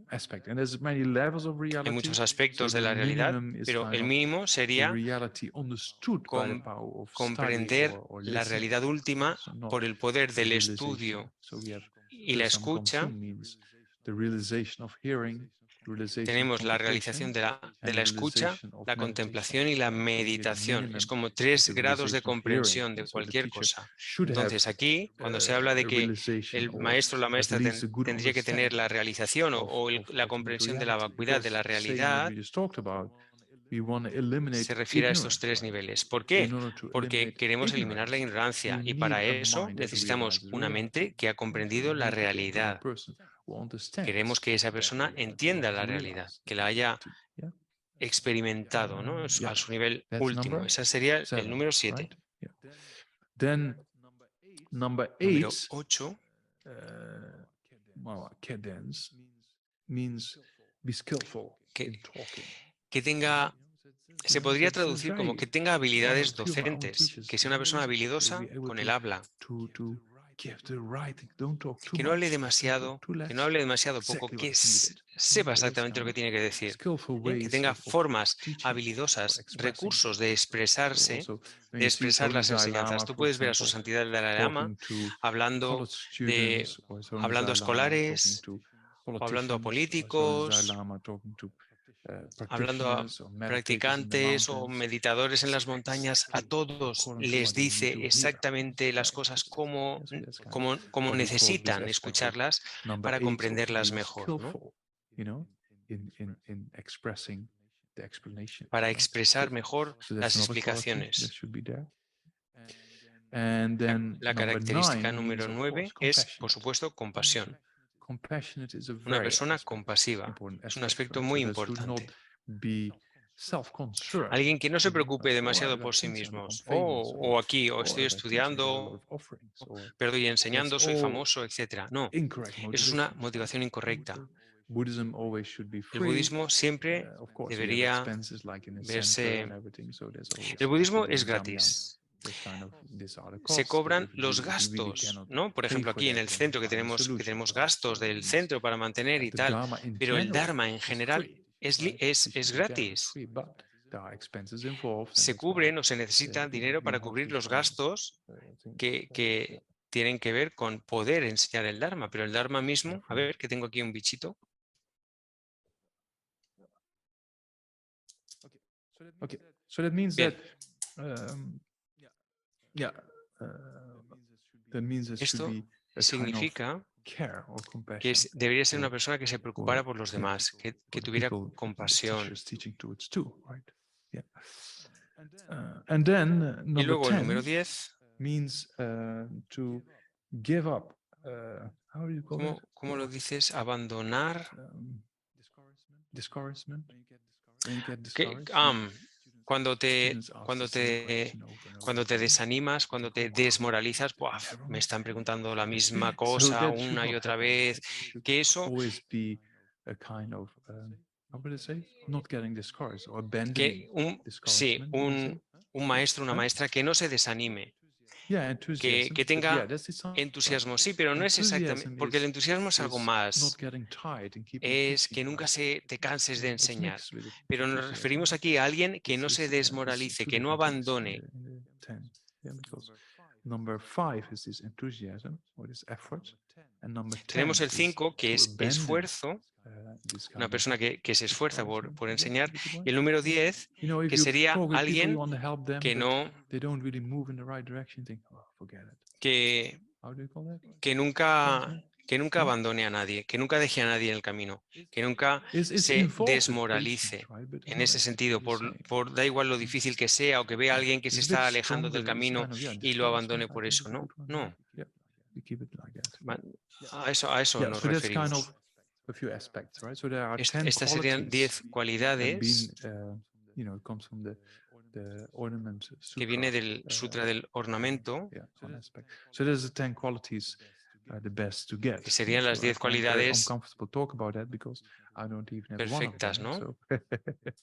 aspect, and there's many levels of Hay reality. muchos So aspectos de the la realidad, minimum is pero kind el of mínimo the sería reality understood by the power of study comprender or la listening. realidad última So not por el poder the del realization. estudio So we have y la wisdom comes escucha. soon means the realization of hearing, realization of Tenemos la contemplation, realización de la and escucha, realization of la meditation. contemplación y la So here the meditación. minimum Es como is 3 the grados de realization of hearing. comprensión de So the cualquier teacher cosa. should have Entonces aquí, cuando se habla de a que realization el or maestro o la at maestra least a good tendría que tener la understanding realización of la comprensión de la reality. vacuidad de la Because saying what realidad, we just talked about, we want to eliminate se refiere a estos ignorance, 3 right? niveles. ¿Por So in qué? order to Porque eliminate queremos eliminar la ignorance, ignorancia you y need para a eso mind that necesitamos realizes una reality. mente que ha So comprendido you la need to get to the realidad. person who understands Queremos que esa that persona reality entienda or la has realidad, realized que that la haya reality. Yeah. experimentado, ¿no? Yeah. A su nivel That's último. number Ese sería el 7, número 7. right? Yeah. Then number Número 8, 8, well, cadence means be skillful in talking. que tenga, se podría traducir como que tenga habilidades Few of my own docentes, teachers, que sea una persona always habilidosa be able con el to habla, give the right thing. Don't talk too que no hable much, don't demasiado, talk too que less. no hable demasiado poco, Exactly que what is needed. sepa So that's exactamente kind lo que of tiene que decir, skillful que ways tenga of formas teaching or habilidosas, expressing. recursos de So expresarse, also when de you see His expresar Holiness las Dalai enseñanzas. Lama, Tú for puedes ver a su example, santidad el Dalai Lama talking to hablando college students, or His Holiness hablando a Dalai Lama talking escolares, to o hablando a politicians, or His Holiness Dalai políticos, Lama talking to hablando a practitioners or meditators in the practicantes o mountains. meditadores en It's las montañas, a exactly todos according to les what they need dice to hear. exactamente las cosas como, Yeah, so that's kind of como what we call this necesitan aspect of escucharlas number para 8 of comprenderlas being mejor, ¿no? skillful, in expressing the explanation. Para right? expresar Good. mejor So that's las another quality that explicaciones. should be there. And then La number característica 9 número means, of 9 course, es, por compassionate. supuesto, compasión. Compassionate is a Una very persona compasiva. important Es un aspect, aspecto right? muy So that should not importante. be self-concerned. Alguien que no se preocupe Like, oh, I demasiado got por sí teach, I become mismos. famous, O aquí, o oh, estoy if I teach, I get a lot estudiando, of offerings, or pero estoy that's enseñando, soy all famoso, etc. No, incorrect eso es una motivations. motivación incorrecta. Buddhism always should be El free. budismo siempre Of course, we have debería expenses like in a center and verse... everything, so there's always El budismo people es doing zamyang. gratis. There's kind of these are the Se costs, but cobran if los you really gastos, cannot ¿no? Por pay ejemplo, for aquí en that, el then you centro que find a solution, tenemos right? gastos So that del means centro para mantener y the tal, Dharma in pero el general Dharma en is general free, es right? Teaching in general is gratis. free, but there are expenses involved, and Se that's why cubren o se necesita dinero we para have cubrir this los kind of gastos thing. que tienen que ver con poder enseñar el Dharma, pero el Dharma mismo, a ver, que tengo aquí un bichito. Okay, so that means Bien. that means it should Esto be a kind of significa care or que compassion debería ser una for persona que se preocupara por los demás, que the tuviera people the compasión. teacher is teaching towards too, right? Yeah. And then Y number luego el 10 número 10, means to give up. How do you call it? ¿cómo lo dices? Abandonar. Discouragement. When you get Que, discouraged, cuando te students ask the same question over and cuando over te again. desanimas, cuando te desmoralizas, ¡buah! Me están preguntando la misma cosa that should una y not otra happen. vez, It should que eso, always be a kind of how would I say, not getting discouraged or abandoning que sí, discouragement. You would say? un maestro, una maestra que no se desanime, Yeah, enthusiasm. que but tenga yeah, that's it sounds entusiasmo, right. sí, pero no es exactamente, Enthusiasm porque el entusiasmo es algo is más, not getting tired and keeping es teaching, que nunca right? te canses de It's enseñar, mixed with pero nos enthusiasm. referimos aquí a alguien que no se It's desmoralice, two que no different things abandone. in the 10. Yeah, because number 5 is this enthusiasm or this effort, and number 10 Tenemos el is 5, que to es abandon, esfuerzo, this kind una of persona que se esfuerza discouragement. por Is that enseñar, a good word? y el número 10, You know, if que you sería talk with people, you alguien want to help them, que but no, they don't really move in the right direction. Think, oh, forget it. que, How do you call that? que nunca abandone a nadie, que nunca deje a nadie en el camino, que nunca It's se involved with desmoralice. patience, right? But En not ese as sentido, you're saying. da igual lo difícil que sea, o que vea a alguien que se It's a bit está alejando del stronger. It's camino kind of, yeah, y lo discouragement, abandone por I think eso, is a ¿no? good one, No, right? Yeah, we keep it like that. a eso Yeah, nos so that's kind referimos. of a few aspects, right? So there are 10 Estas serían 10 qualities cualidades that you know, it comes from the ornament que sutra. viene del Sutra del Ornamento, Yeah, one aspect. So there's the 10 qualities the best to get. que serían las So I 10 find very cualidades uncomfortable talk about that because I don't even have perfectas, one of them.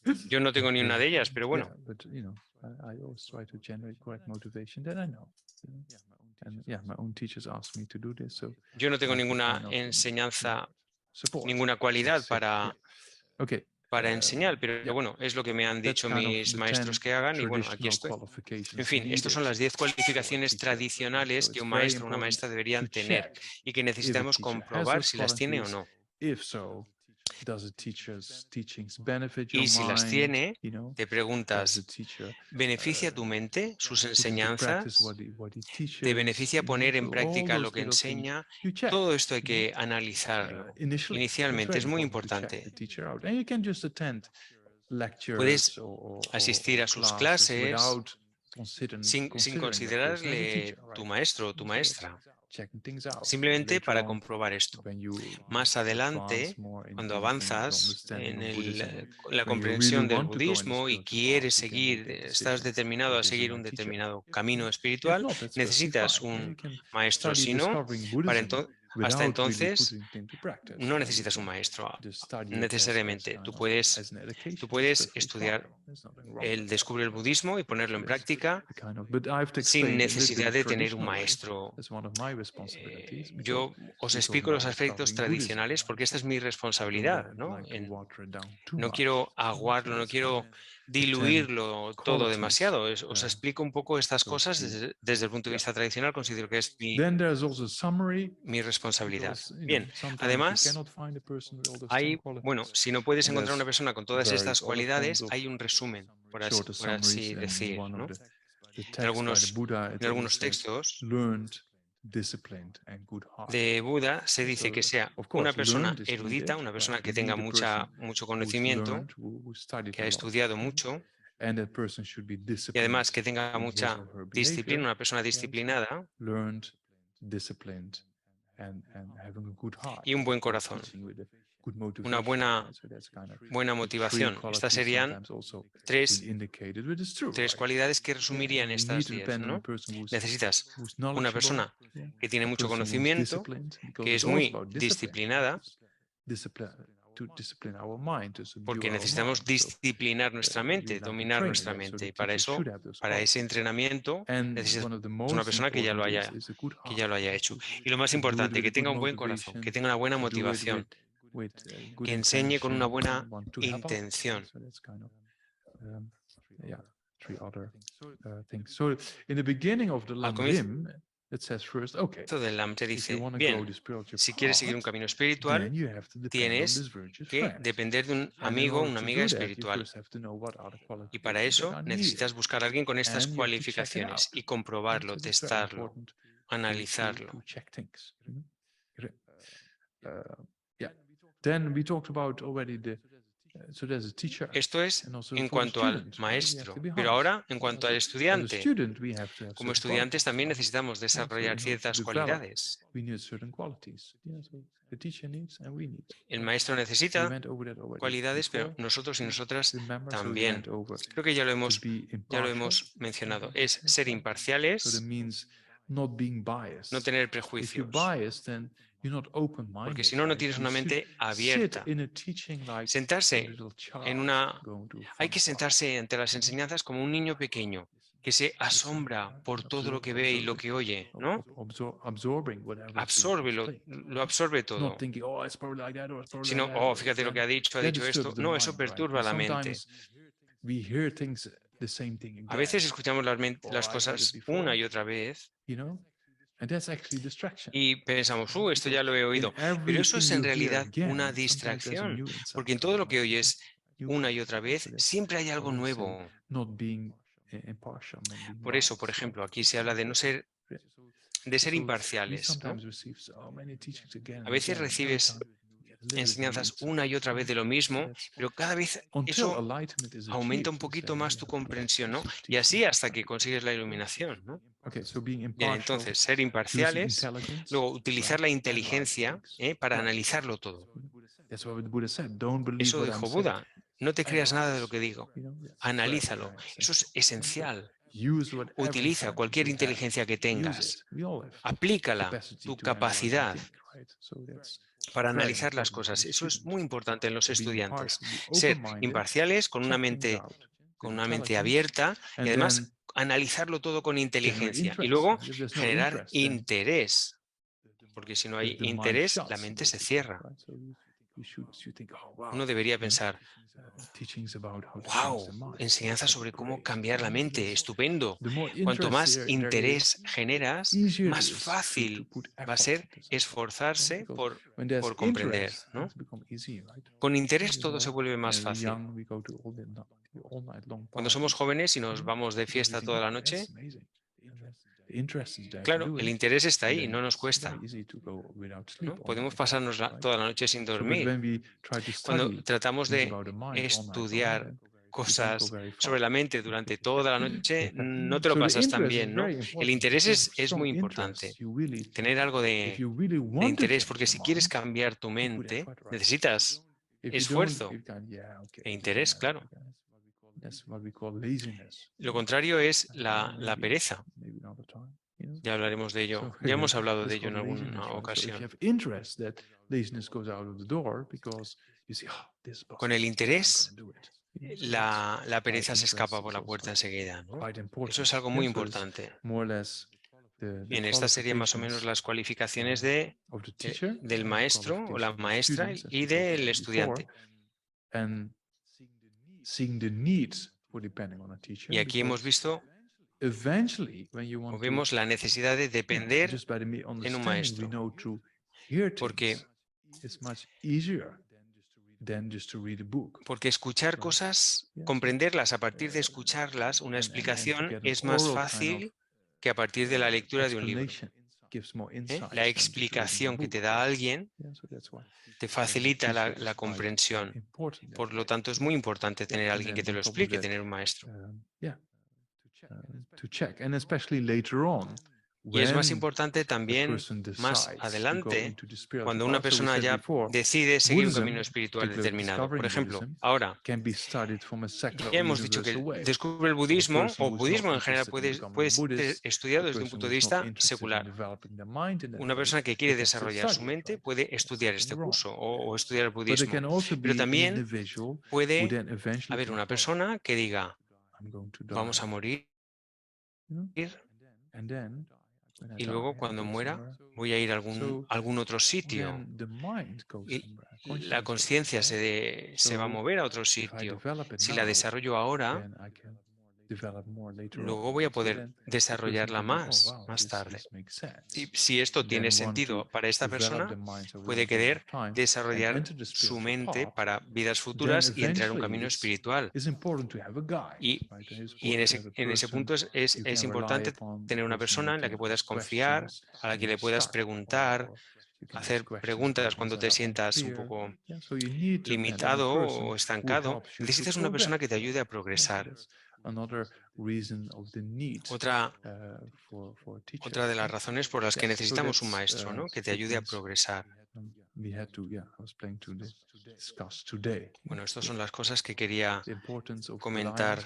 ¿no? So Yo no tengo ni una de ellas, pero bueno. yeah, but you know, I always try to generate correct motivation that I know. You know? And yeah, my own teachers asked me to do this. So Yo no tengo I have to ninguna kind of, enseñanza ninguna cualidad Let's say, yeah. Okay. para enseñar, pero yeah. bueno, es lo que me han That's dicho kind of mis the maestros 10 que hagan y bueno, aquí traditional estoy. En qualifications fin, estas son las 10 cualificaciones tradicionales que un maestro o una maestra deberían tener y que necesitamos comprobar si las tiene o no. If so, does the teacher's teachings benefit your Y si las mind? tiene, You know, te does the preguntas, teacher ¿beneficia tu mente, sus put into practice enseñanzas? what he teaches? ¿Te beneficia You know, poner en so all práctica lo those que little things enseña? you check. Todo esto hay you know. que analizarlo. Initially, it's Inicialmente very es muy important to check the importante. teacher out. And you can just attend lectures Puedes or asistir a sus classes clases without sin considering that person as a considerarle teacher, tu right? maestro o tu So that's maestra. checking things out. Simplemente Later para on, comprobar esto. when you Más adelante, advance more cuando in the avanzas understanding en of Buddhism, la when you really comprensión del want to go in the budismo y spiritual quieres path, you can make seguir, that estás decision. determinado a This is seguir my un teacher. determinado You camino know? If espiritual, not, that's perfectly necesitas fine. You un can maestro. study Si no, discovering Buddhism hasta without really entonces putting it into practice. no Right? You necesitas un can maestro just study it necesariamente. kind Tú of puedes, as an education. tú That's puedes perfectly estudiar fine. There's nothing wrong with that. descubre el budismo y ponerlo en So that's práctica the kind of, but I have to sin explain a little bit necesidad the de tener un traditional way. maestro. That's one of my responsibilities. because Yo os we talk explico los about aspectos discovering Buddhism. tradicionales porque esta es mi I don't responsabilidad, ¿no? like to water it down too No much. quiero So aguarlo, no that's quiero kind of diluirlo todo demasiado. Os uh, explico un poco estas so cosas see. desde el punto de Yeah. vista tradicional, considero que es Then there's also summary. mi responsabilidad. Because, you Bien, know, sometimes you además, cannot find a person with all those 10 hay, qualities. bueno, si no puedes And encontrar una there's persona con todas various estas other forms cualidades, of hay un resumen, por shorter así summaries. And decir, one ¿no? of the En texts by the Buddha, it algunos always says, textos learned, disciplined, and good heart. de Buda se dice So, que sea of una course, persona learned is erudita, needed, una right? persona que You tenga need a person mucho who's conocimiento, learned, who studied que a ha lot, estudiado you know, mucho and that person should be y disciplined además que tenga in his mucha or her disciplina, behavior, una persona right? So disciplinada learned, disciplined, and having a good heart, y un buen right? corazón, Teaching with a good una motivation, buena, right? So that's kind of buena the three motivación. qualities Estas serían sometimes also tres been indicated, but it's true, right? cualidades que Yeah, resumirían you estas need to 10, depend on a ¿no? person who's Necesitas una knowledgeable, persona yeah, que tiene a mucho person who's conocimiento, disciplined, because que it's es also muy about discipline. disciplinada, To discipline our mind, to subdue porque our necesitamos mind. So, disciplinar nuestra you mente, have to dominar train nuestra that, so mente. the Y para teacher eso, should have those para ese qualities. entrenamiento, And necesitas one of the una most persona que ya lo important haya, is a good que ya lo haya heart, hecho. to Y lo más do it importante, with que a good tenga un buen corazón, que motivation, tenga una buena to do it motivación, with good que enseñe con una intention, buena want to help out. intención. So that's kind of yeah, three other things. So in the beginning of the Lam comienzo- Rim, it says first, okay, Esto del LAM te if you dice, want to go bien, the spiritual si quieres seguir un path, camino espiritual, then you have to depend on tienes this virtuous que friend. depender de un And in amigo o order una to amiga do that, you espiritual. first have to know what are the Y para qualifications that eso are needed. necesitas buscar a alguien con estas And you have to check it cualificaciones out. y comprobarlo, So it's very testarlo, important to analizarlo. check things. You know? Yeah. Then we talked about already so there's a teacher. Esto es And also en for the cuanto al student, right? We have maestro. to be Pero honest. ahora, en cuanto al As a estudiante, student, we have to have como certain estudiantes qualities, también right? necesitamos Yeah, so in desarrollar order to ciertas develop, cualidades. we need certain qualities. Yeah, so the teacher needs and we need. El maestro We necesita went over that already cualidades, pero before. nosotros y nosotras Remember, so we también. went over Creo que ya lo to hemos be impartial. mencionado. Es ser So that imparciales, means not being biased. no tener If you're prejuicios. biased, then you're not open-minded. Porque si no, no right? tienes You una should mente sit abierta. in a teaching like a Sentarse little child en una... going to a Hay fun que park. sentarse ante las enseñanzas como un niño pequeño que se asombra por todo lo que ve y lo que oye, ¿no? Absorbing whatever is being Absorbe, explained. lo absorbe todo. Not thinking, oh, it's probably like that, or it's probably Sino, like that, oh, or fíjate lo que then ha dicho that esto. disturbs the No, mind, eso right? perturba And la mente. sometimes we hear things, the same thing again, A veces escuchamos las Oh, I've heard cosas it before. una y otra vez you know? And that's actually distraction. y pensamos, esto ya lo he oído. Pero eso es en realidad una distracción, porque en todo lo que oyes una y otra vez siempre hay algo nuevo. Not being impartial, not being Por eso, biased, por right? ejemplo, aquí se habla de no ser, de ser So we imparciales, ¿no? sometimes receive so many teachings again and A veces again, and every recibes time we get a little bit enseñanzas weird. una y otra vez de lo mismo, pero cada vez Until eso enlightenment is aumenta un achieved, we poquito say, más yeah, tu okay, comprensión, ¿no? so Y así teaching. hasta que consigues la iluminación, ¿no? Okay, so being Bien, impartial, entonces, ser using imparciales, intelligence, luego utilizar la right, analyze inteligencia things. para Right. analizarlo todo. That's what the Buddha said. Don't believe Eso what I'm dijo saying. Buda, no te creas nada de lo que digo, You know, that's analízalo. very Eso es esencial. Use whatever Utiliza intelligence cualquier you have. inteligencia que Use tengas, it. We all have aplícala, capacity tu to analyze and capacidad think, right? So that's para very analizar las important for cosas. the Eso es student. muy importante en los Being estudiantes. impartial, be Ser open-minded, imparciales con una check things mente, out with con una mente intelligence, abierta y and además then analizarlo todo con generate inteligencia y interest. luego If there's no generar interest, then interés, porque si no hay the mind interés, shuts, la mente se basically, cierra. right? So Uno debería pensar, wow, enseñanza sobre cómo cambiar la mente, estupendo. Cuanto más interés generas, más fácil va a ser esforzarse por comprender, ¿no? Con interés todo se vuelve más fácil. Cuando somos jóvenes y nos vamos de fiesta toda la noche, claro, el interés está ahí, no nos cuesta, ¿no? Podemos pasarnos toda la noche sin dormir. Cuando tratamos de estudiar cosas sobre la mente durante toda la noche, no te lo pasas tan bien, ¿no? El interés es muy importante. Tener algo de interés, porque si quieres cambiar tu mente, necesitas esfuerzo e interés, claro. Lo contrario es la pereza. Ya hablaremos de ello. Ya hemos hablado de ello en alguna ocasión. Con el interés, la pereza se escapa por la puerta enseguida, ¿no? Eso es algo muy importante. Bien, estas serían más o menos las cualificaciones del maestro o la maestra y del estudiante. Y aquí hemos visto o vemos la necesidad de depender en un maestro, porque escuchar cosas, comprenderlas a partir de escucharlas, una explicación es más fácil que a partir de la lectura de un libro. La explicación que te da alguien te facilita la comprensión. Por lo tanto, es muy importante tener a alguien que te lo explique, tener un maestro. Y es más importante también más adelante, cuando una persona ya decide seguir un camino espiritual determinado. Por ejemplo, ahora, ya hemos dicho que descubre el budismo, o budismo en general puede ser estudiado desde un punto de vista secular. Una persona que quiere desarrollar su mente puede estudiar este curso o estudiar el budismo. Pero también puede haber una persona que diga, vamos a morir, y luego cuando muera voy a ir a algún otro sitio. Y la conciencia se va a mover a otro sitio. Si la desarrollo ahora, luego voy a poder desarrollarla más tarde. Y si esto tiene sentido para esta persona, puede querer desarrollar su mente para vidas futuras y entrar en un camino espiritual. Y en ese punto es importante tener una persona en la que puedas confiar, a la que le puedas preguntar, hacer preguntas cuando te sientas un poco limitado o estancado. Necesitas una persona que te ayude a progresar. Otra de las razones por las que necesitamos un maestro, ¿no? Que te ayude a progresar. Bueno, estas son las cosas que quería comentar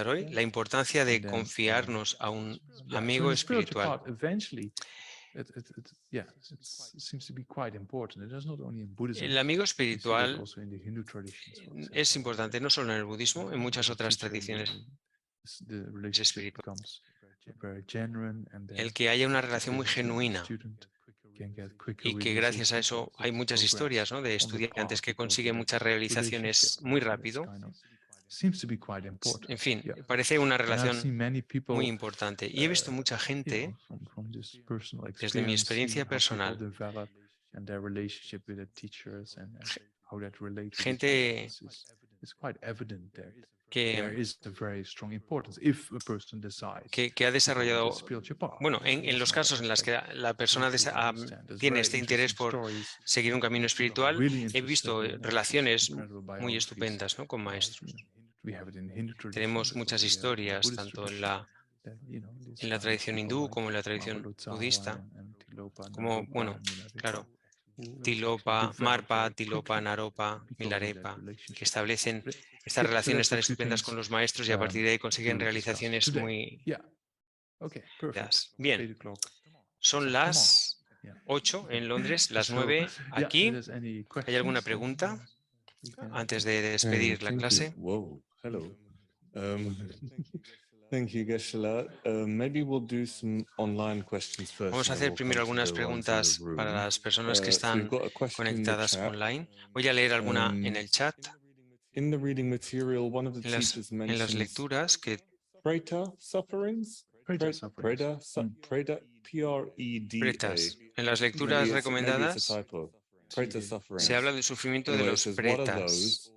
hoy. La importancia de confiarnos a un amigo espiritual. El amigo espiritual es importante no solo en el budismo, en muchas otras tradiciones espirituales. El que haya una relación muy genuina y que gracias a eso hay muchas historias, ¿no? De estudiantes que consiguen muchas realizaciones muy rápido. En fin, parece una relación muy importante. Y he visto mucha gente, desde mi experiencia personal, gente que ha desarrollado, bueno, en los casos en los que la persona tiene este interés por seguir un camino espiritual, he visto relaciones muy estupendas, ¿no? Con maestros. Tenemos muchas historias, tanto en la tradición hindú como en la tradición budista, como, bueno, claro, Tilopa, Marpa, Tilopa, Naropa, Milarepa, que establecen estas relaciones tan estupendas con los maestros y a partir de ahí consiguen realizaciones muy... Bien, son las 8 en Londres, las 9 aquí. ¿Hay alguna pregunta antes de despedir la clase? Wow, hello. Thank you, Geshe-la. Maybe we'll do some online questions first. Vamos a hacer primero algunas preguntas para las personas que están conectadas online. Voy a leer alguna en el chat. In the reading material, one of the En las teachers lecturas que Preta sufferings? Preta, Preta, P-R-E-D-A. pretas, en las lecturas recomendadas se habla del sufrimiento de los pretas.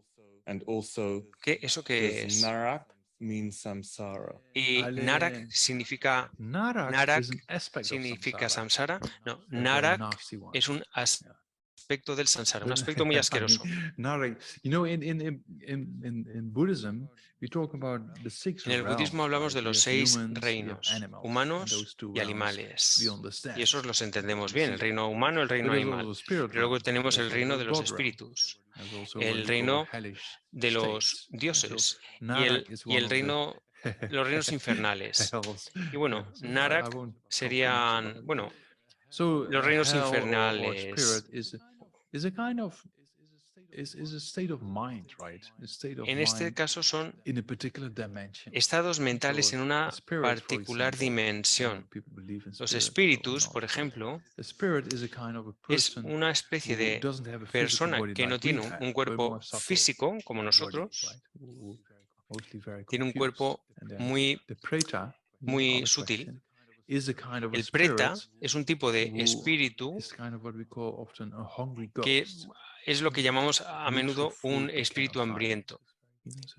¿Eso qué es? Narak means samsara. Y Narak significa samsara. No, Narak es un aspecto del samsara, un aspecto muy asqueroso. En el budismo hablamos de los 6 reinos, humanos y animales. Y esos los entendemos bien, el reino humano, el reino animal. Pero luego tenemos el reino de los espíritus, el reino de los dioses y el reino, los reinos infernales. Y bueno, Narak serían, bueno, los reinos infernales. En este caso son estados mentales en una particular dimensión. Los espíritus, por ejemplo, es una especie de persona que no tiene un cuerpo físico como nosotros, tiene un cuerpo muy sutil. El preta es un tipo de espíritu que es lo que llamamos a menudo un espíritu hambriento.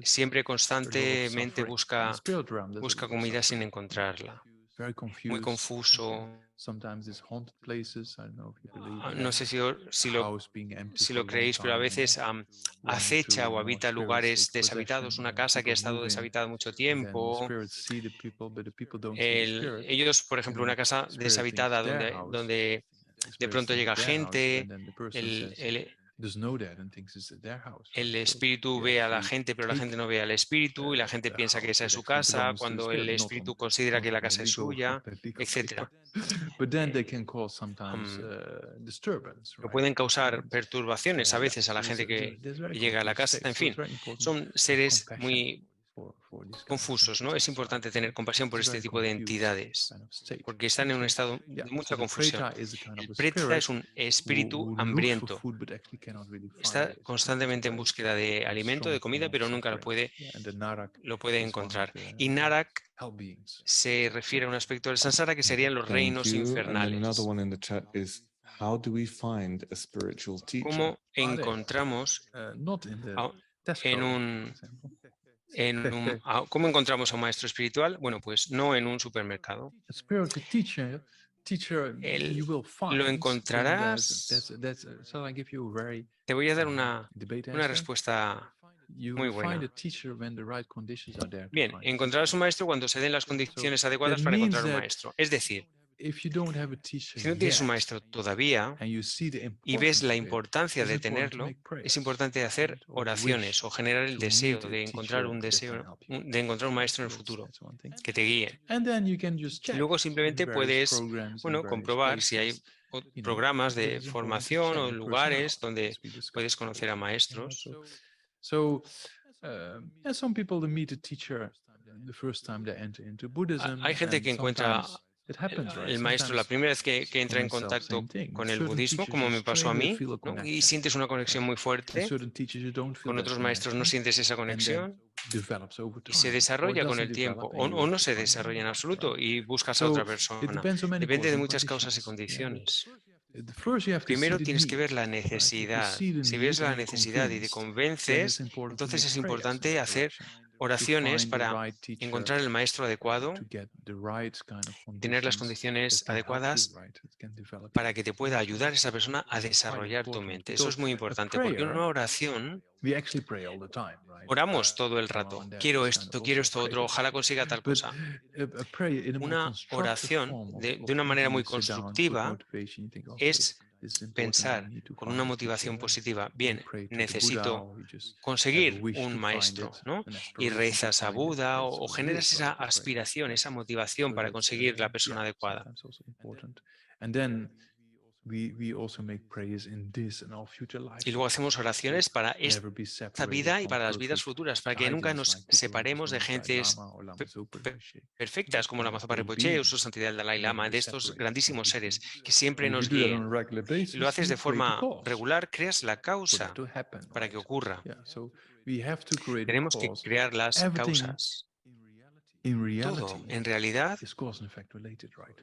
Siempre constantemente busca comida sin encontrarla. Muy confuso. No sé si lo creéis, pero a veces acecha o habita lugares deshabitados, una casa que ha estado deshabitada mucho tiempo. Ellos, por ejemplo, una casa deshabitada donde de pronto llega gente, el espíritu ve a la gente, pero la gente no ve al espíritu y la gente piensa que esa es su casa, cuando el espíritu considera que la casa es suya, etc. Lo pueden causar perturbaciones a veces a la gente que llega a la casa. En fin, son seres muy confusos, ¿no? Es importante tener compasión por este tipo de entidades, porque están en un estado de mucha confusión. El preta es un espíritu hambriento. Está constantemente en búsqueda de alimento, de comida, pero nunca lo puede encontrar. Y Narak se refiere a un aspecto del samsara que serían los reinos infernales. ¿Cómo encontramos ¿cómo encontramos a un maestro espiritual? Bueno, pues no en un supermercado. Lo encontrarás. Te voy a dar una respuesta muy buena. Bien, encontrarás un maestro cuando se den las condiciones adecuadas para encontrar un maestro. Es decir, si no tienes un maestro todavía y ves la importancia de tenerlo, es importante hacer oraciones o generar el deseo de encontrar un maestro en el futuro que te guíe. Luego simplemente puedes, comprobar si hay programas de formación o lugares donde puedes conocer a maestros. Hay gente que encuentra el maestro la primera vez que entra en contacto con el budismo, como me pasó a mí, ¿no? Y sientes una conexión muy fuerte. Con otros maestros no sientes esa conexión y se desarrolla con el tiempo o no se desarrolla en absoluto y buscas a otra persona. Depende de muchas causas y condiciones. Primero tienes que ver la necesidad. Si ves la necesidad y te convences, entonces es importante hacer oraciones para encontrar el maestro adecuado, tener las condiciones adecuadas para que te pueda ayudar esa persona a desarrollar tu mente. Eso es muy importante, porque en una oración oramos todo el rato. Quiero esto otro, ojalá consiga tal cosa. Una oración de una manera muy constructiva es pensar con una motivación positiva. Bien, necesito conseguir un maestro, ¿no? Y rezas a Buda o generas esa aspiración, esa motivación para conseguir la persona adecuada. we also make prayers in this and all future lives. Y luego hacemos oraciones para Never be esta separated vida y from para las vidas perfect futuras, para que nunca guidance nos like Buddha separemos de Rinpoche, Dalai gentes Lama, o Lama Zopa pe- Rinpoche. perfectas como la Mazapa Great Rinpoche o su beings, santidad el Dalai never Lama, be de estos separated from grandísimos these seres beings. que siempre And if nos you do that on guíen. a regular Y lo basis, haces you de create the forma cause regular, creas la for causa that to happen, para que right? ocurra. Yeah, so we have to create a Tenemos que cause. crear las Everything causas. in Todo, reality en realidad, is cause and effect related, right?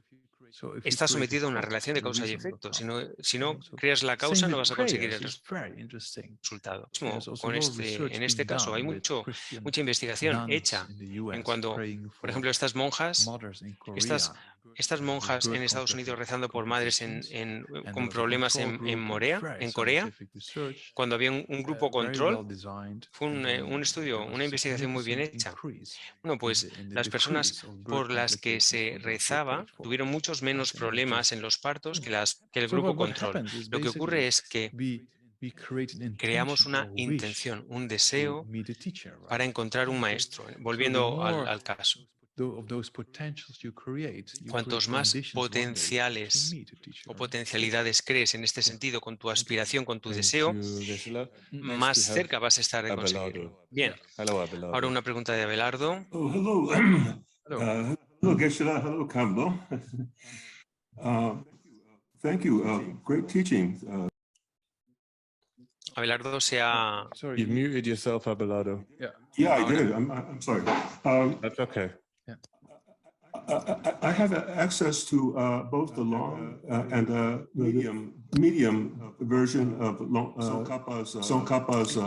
So if you está create sometido a una cause, relación de the causa y reason will efecto. come. Si no So creas la same causa, no with vas a conseguir el prayers, it's very interesting. resultado. There's also a Con lot of research en este being caso hay done with Christian mucha investigación nuns hecha in the en US cuando, praying por for ejemplo, estas monjas mothers in Korea estas with monjas en birth Estados Unidos rezando por madres complications. And there con was a problemas control group, very en Corea, scientific research, cuando había un grupo very control, well designed, fue and then un estudio, there was una a investigación muy bien significant hecha. increase Bueno, pues in the las personas decrease of birth por las que complications se for those who rezaba prayed for. tuvieron muchos menos And that's problemas just en los partos true. que el So grupo what control. happens is Lo que ocurre basically es que we create an creamos intention una or wish intención, un to deseo meet a teacher, para right? encontrar un So maestro. the Volviendo more al caso, of those potentials you create cuantos más conditions one day to potenciales meet a teacher, o right? potencialidades crees en este Yeah. sentido con tu aspiración, con tu Thank deseo, you, Geshe-la. Next más we have cerca vas a estar de conseguirlo. Abelardo. Bien, Hello, Abelardo. ahora una pregunta de Abelardo. Oh, hello. Hello. Hello, Geshe-la. Hello, Kambo. Thank you. Great teaching. Abelardo se ha... Sorry. You've muted yourself, Abelardo. Yeah, I did. I'm sorry. That's okay. I have access to both the long and the medium version of Tsongkhapa's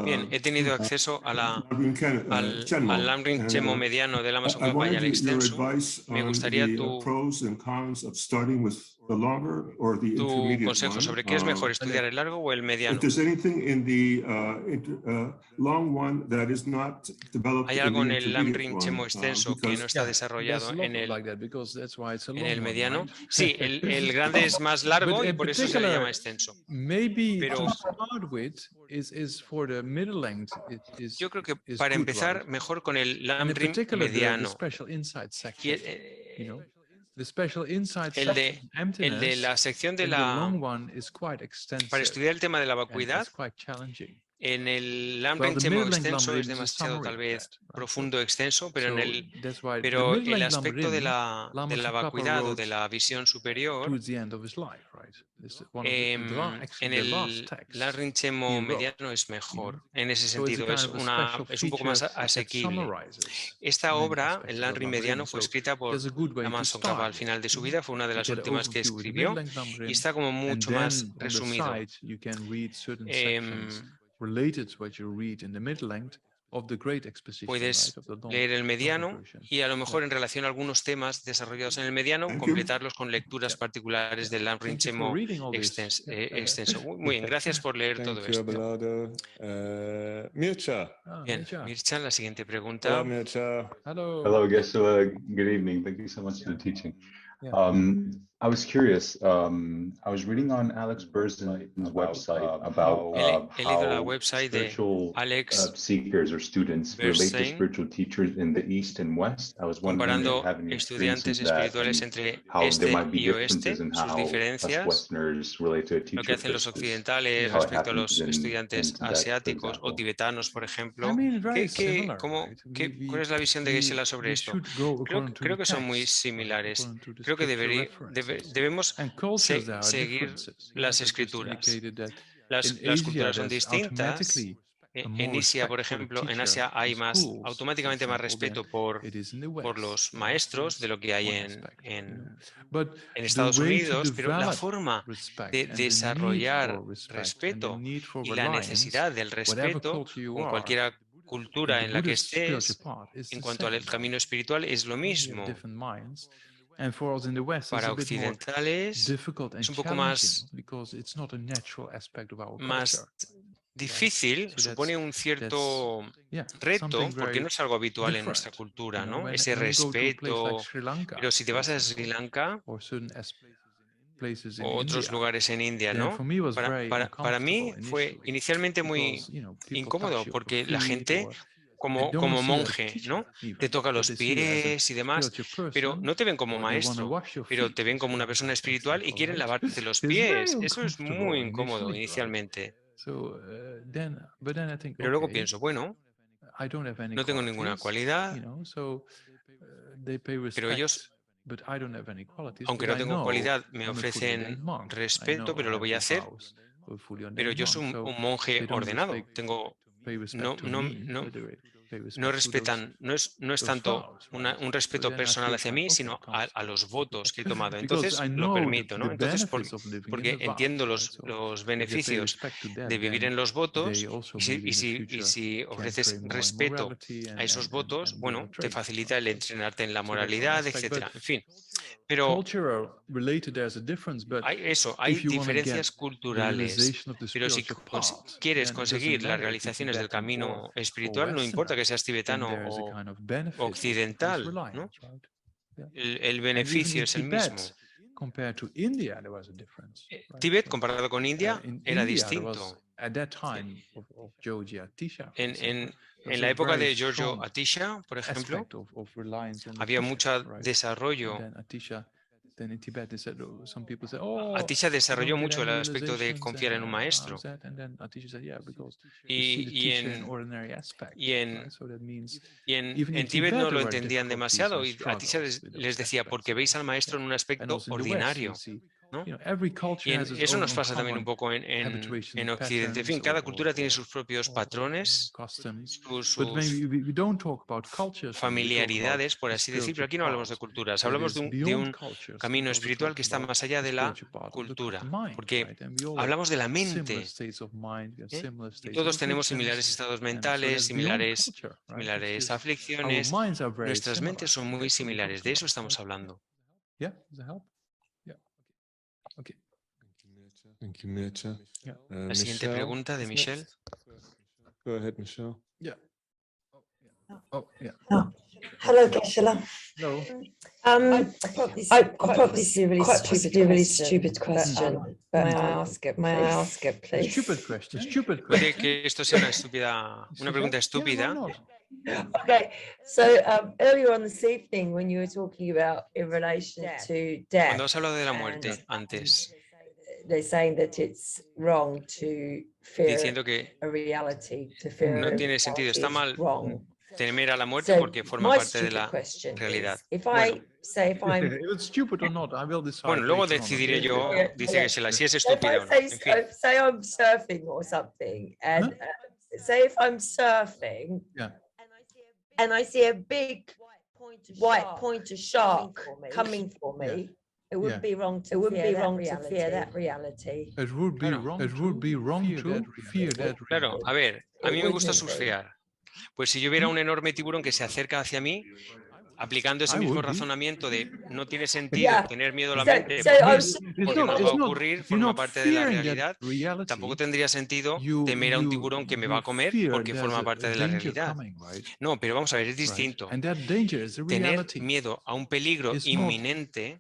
Bien, he tenido acceso a al Chenmo. Lamrim Chenmo mediano del Amazon I Kappa y al wanted your extenso. advice Me on gustaría the tu pros and cons of starting with the longer or the intermediate consejo one. sobre qué es mejor, estudiar el largo o el mediano. If there's anything in the long one that is not developed ¿Hay in algo the en el intermediate Lamrim one, Chenmo extenso que no because está desarrollado en el mediano? Sí, el grande es más largo y por eso se le llama extenso. Maybe Pero to start with is for the middle length. Yo creo que para empezar mejor con el Lamrim mediano. Special insight Y, section, you know, the special insight el de emptiness la sección de in the la... long one is quite extensive. Para estudiar el tema de la And vacuidad, it's quite challenging. en el Well, Lamrim the Chenmo middle-length extenso Lamrim es is a demasiado summary tal of vez that, right? profundo, extenso, pero That's why the pero el middle-length aspecto de Lamrim, la Lama Tsongkhapa vacuidad o de wrote la visión superior, towards the end of his life, right? This is one of en actually the last el text Lamrim he Chenmo wrote. mediano es mejor. En ese So it's a sentido, kind of a special es un poco más feature that asequible. summarizes Esta many obra, aspects el of the Lamrim Lamrim. mediano, fue So escrita por that's a good way Lama to Tsongkhapa al start, final de su vida, fue una de to las get an últimas que overview of the escribió middle-length Lamrim, y está como and mucho then más on the resumido. side you can read certain sections Em, related to what you read in the middle-length of the great exposition, Puedes right, of the leer el longer mediano version. y a lo mejor en relación a algunos temas desarrollados en el mediano, Thank you. completarlos con lecturas Yeah. particulares del Lamrim Thank you for Chenmo reading all this. extenso. Muy bien, gracias por leer todo Thank you, esto. Abelardo. Mircea. Bien, Mircea. Mircea, la siguiente Hola, pregunta. Mircea. Hello. Hello, Geshe-la. Good evening. Thank you so much for the teaching. Yeah. I was curious. I was reading on Alex Berzin's website about He leído la how website de spiritual Alex seekers or students relate to Berzin, spiritual teachers in the East and West. I was wondering if you comparando have any estudiantes experiences that espirituales and entre how there este might be y oeste, differences in sus how us diferencias, Westerners relate to a lo que teacher hacen los versus occidentales how it respecto a los happens in estudiantes Tibet, for asiáticos o example. tibetanos, por ejemplo. I mean, very similar, right? ¿Cuál es la visión de Geshe-la sobre esto? Creo que son muy similares. Creo que debemos seguir las escrituras. Las culturas son distintas. En Asia, por ejemplo, en Asia hay automáticamente más respeto por los maestros de lo que hay en Estados Unidos, pero la forma de desarrollar respeto y la necesidad del respeto con cualquier cultura en la que estés, en cuanto al camino espiritual, es lo mismo. Para occidentales es un poco más difícil, supone un cierto reto, porque no es algo habitual en nuestra cultura, ¿no? Ese respeto. Pero si te vas a Sri Lanka o otros lugares en India, ¿no? Para mí fue inicialmente muy incómodo, porque la gente como monje, ¿no? Te toca los pies y demás, pero no te ven como maestro, pero te ven como una persona espiritual y quieren lavarte los pies. Eso es muy incómodo inicialmente. Pero luego pienso, bueno, no tengo ninguna cualidad, pero ellos, aunque no tengo cualidad, me ofrecen respeto, pero lo voy a hacer. Pero yo soy un monje ordenado. No respetan, no es tanto un respeto personal hacia mí, sino a los votos que he tomado. Entonces lo permito, ¿no? Entonces, porque entiendo los beneficios de vivir en los votos y si ofreces respeto a esos votos, bueno, te facilita el entrenarte en la moralidad, etcétera. En fin, pero hay diferencias culturales, pero si quieres conseguir las realizaciones del camino espiritual, no importa que seas tibetano o occidental, ¿no? El beneficio es el mismo. Tíbet, comparado con India, era distinto. En la época de Giorgio Atisha, por ejemplo, había mucho desarrollo. Atisha desarrolló mucho el aspecto de confiar en un maestro. Y en Tíbet no lo entendían demasiado y Atisha les decía, porque veis al maestro en un aspecto ordinario, ¿no? Y eso nos pasa también un poco en Occidente. En fin, cada cultura tiene sus propios patrones, sus familiaridades, por así decir, pero aquí no hablamos de culturas, hablamos de un camino espiritual que está más allá de la cultura, porque hablamos de la mente. Y todos tenemos similares estados mentales, similares aflicciones. Nuestras mentes son muy similares, de eso estamos hablando. Thank you, Mircea. La siguiente pregunta de Michelle. Go ahead, Michelle. Hello, Geshe-la. No. Possibly a really stupid question, but may I ask it, please? Stupid question. Puede que esto sea una pregunta estúpida. Okay, so earlier on this evening, when you were talking about in relation to death, Cuando has hablado de la muerte antes, they're saying that it's wrong to fear diciendo que a reality, to fear no tiene sentido, está mal wrong. temer a la muerte porque forma parte de la realidad. Bueno, luego decidiré yo, dice que si es estúpido o no. En fin. Say I'm surfing or something, and say if I'm surfing, and I see a big white pointer shark coming for me, it would be wrong to fear that reality. It would be wrong to fear that. Claro, a ver, a mí me gusta surfear. Pues si yo viera un enorme tiburón que se acerca hacia mí, aplicando ese mismo razonamiento de no tiene sentido tener miedo a la mente porque nos va a ocurrir, forma parte de la realidad, tampoco tendría sentido temer a un tiburón que me va a comer porque forma parte de la realidad. No, pero vamos a ver, es distinto. Tener miedo a un peligro inminente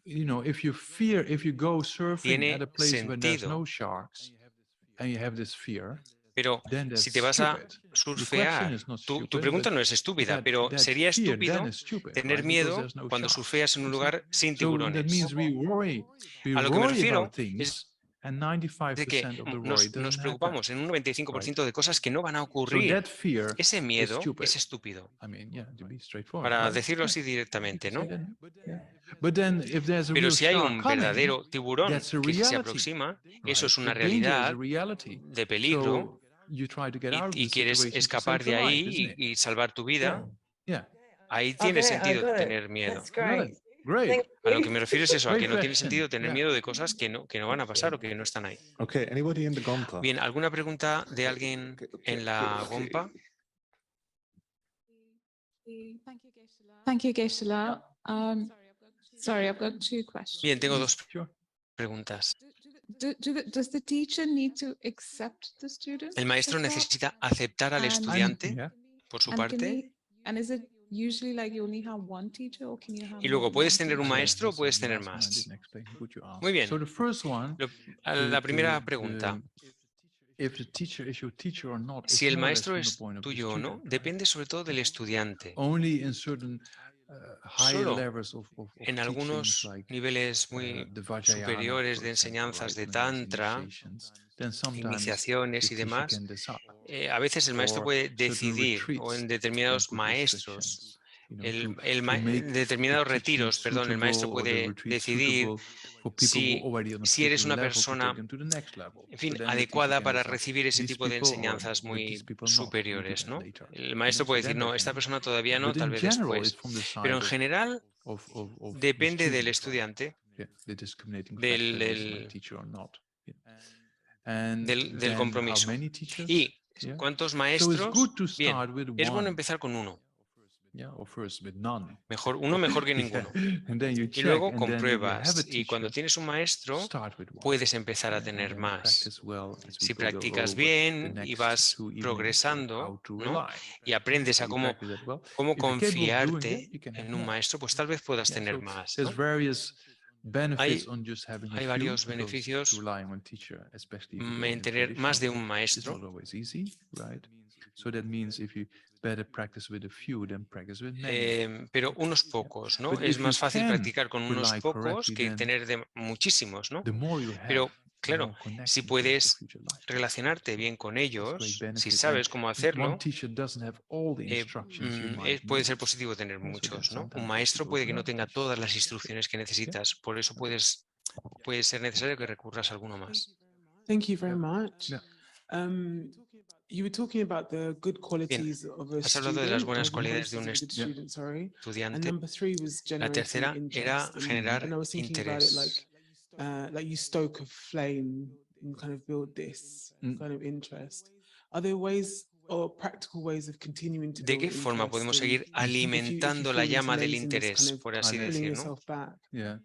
tiene sentido. Pero si te vas a surfear, tu pregunta no es estúpida, pero sería estúpido tener miedo cuando surfeas en un lugar sin tiburones. A lo que me refiero es de que nos preocupamos en un 95% de cosas que no van a ocurrir. Ese miedo es estúpido, para decirlo así directamente, ¿no? Pero si hay un verdadero tiburón que se aproxima, eso es una realidad de peligro, y quieres escapar de ahí y salvar tu vida, ahí tiene sentido tener miedo. A lo que me refiero es eso, a que no tiene sentido tener miedo de cosas que no van a pasar o que no están ahí. Bien, ¿alguna pregunta de alguien en la Gompa? Thank you, Geshe-la. Sorry, I've got two questions. Bien, tengo dos preguntas. ¿El maestro necesita aceptar al estudiante por su parte? Y luego, ¿puedes tener un maestro o puedes tener más? Muy bien. La primera pregunta. if the teacher is your teacher or not, Si it's el more or less maestro from the es point of the tuyo o no, student, right? depende sobre todo del estudiante. Only in certain higher Solo levels of en teachings, algunos like niveles muy the Vajrayana, superiores for de example, enseñanzas right, de when there's Tantra, initiations, then sometimes the iniciaciones y teacher demás, can decide. a veces el maestro Or puede certain decidir, o retreats en can determinados put maestros, restrictions, you know, to en make determinados the teaching retiros, perdón, el maestro suitable or the puede retreat decidir suitable for people who are si, already on a si eres particular una level to take persona, them to the next level. en So fin, then the teacher adecuada can para decide, recibir ese these tipo de people, or enseñanzas with these muy people, no, we do superiores, that ¿no? later. El You maestro know, so puede then decir, they no, esta can persona todavía no, But tal in vez general, después. it's from the Pero en side general of the depende del student, right? estudiante, Yeah, the discriminating del, factor is my del, teacher or not. Yeah. And del then how compromiso. many teachers? Y Yeah. cuántos So it's maestros, good to bien, start with es bueno one. empezar con uno, Yeah, or first with none. uno mejor que Yeah. ninguno. And then you Y check, luego and then if you have a compruebas. Y cuando teacher, tienes un maestro, start with one. puedes empezar a Yeah, and tener then más. practice well as we Si go practicas over the bien y next vas 2 evenings, progresando, how to ¿no? rely. Y aprendes So a you cómo practice that well. cómo If you're capable of doing that, confiarte you can have en un more. maestro, pues tal vez puedas Yeah, tener so más, there's ¿no? various benefits Hay, on just having a hay few, varios because beneficios relying on teacher, especially if you go en in tener más de traditional, un it's maestro. not always easy, right? So that means if you better practice with a few than practice with many. Pero unos pocos, ¿no? But Es if you más fácil can practicar con unos rely pocos correctly, que then tener de muchísimos, ¿no? the more you have, Pero the claro, more connected si you can with your puedes future life. relacionarte So bien con that's a great ellos, si benefit. And sabes cómo one hacerlo, teacher doesn't have all the instructions you might puede need. ser positivo tener Yeah, so then muchos, ¿no? sometimes Un you have to maestro go puede to que no another tenga teacher. todas las instrucciones que necesitas, por eso puede ser necesario que recurras a alguno más. Thank you very much. Yeah. You were talking about the good Bien, qualities of a has hablado de las student, buenas or the cualidades de qualities un of a good student, sorry. And estudiante. number 3 was La generating tercera era interest. And generar I was thinking about it interés. like you stoke a flame and kind of build this kind of interest. Are there ways or practical ways of continuing to ¿De build qué forma interest? podemos And seguir if you alimentando la fall into llama del laziness, interés, kind of por así pulling decir, ¿no? yourself back? Yeah.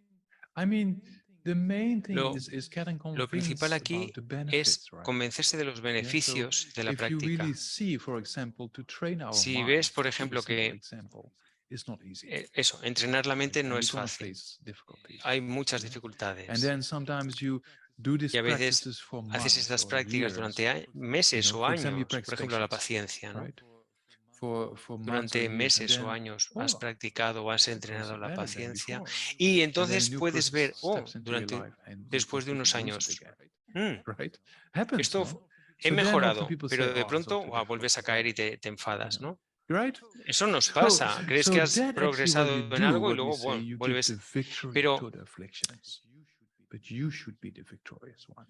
I mean, the main thing Lo, is getting lo principal convinced aquí about the es benefits, right? convencerse de los beneficios de la If you práctica. really see, for example, to train our Si mind, ves, por to ejemplo, a simple que example, it's not easy. eso, entrenar la mente And no we're es gonna fácil. face difficulties. Hay muchas Yeah. And dificultades. then sometimes you do these Y a veces practices for haces months estas or prácticas years, durante meses you know, o for example, you años. practice Por ejemplo, la patience, paciencia, ¿no? right? For months or Durante years, and meses o then, años has oh, practicado o has it goes entrenado la better than paciencia before. y And then a entonces new puedes person ver, steps into your life and you después de unos completely lose años, it again, right? Happens, esto no? he So then often mejorado, people pero say, de oh, it's pronto all too difficult vuelves a for caer me, y te enfadas, you know? ¿no? Right? Eso nos So, pasa. Crees so que has that actually what you progresado en do, algo y what we luego say, you give vuelves. the victory Pero, to the afflictions. But you should be the victorious one.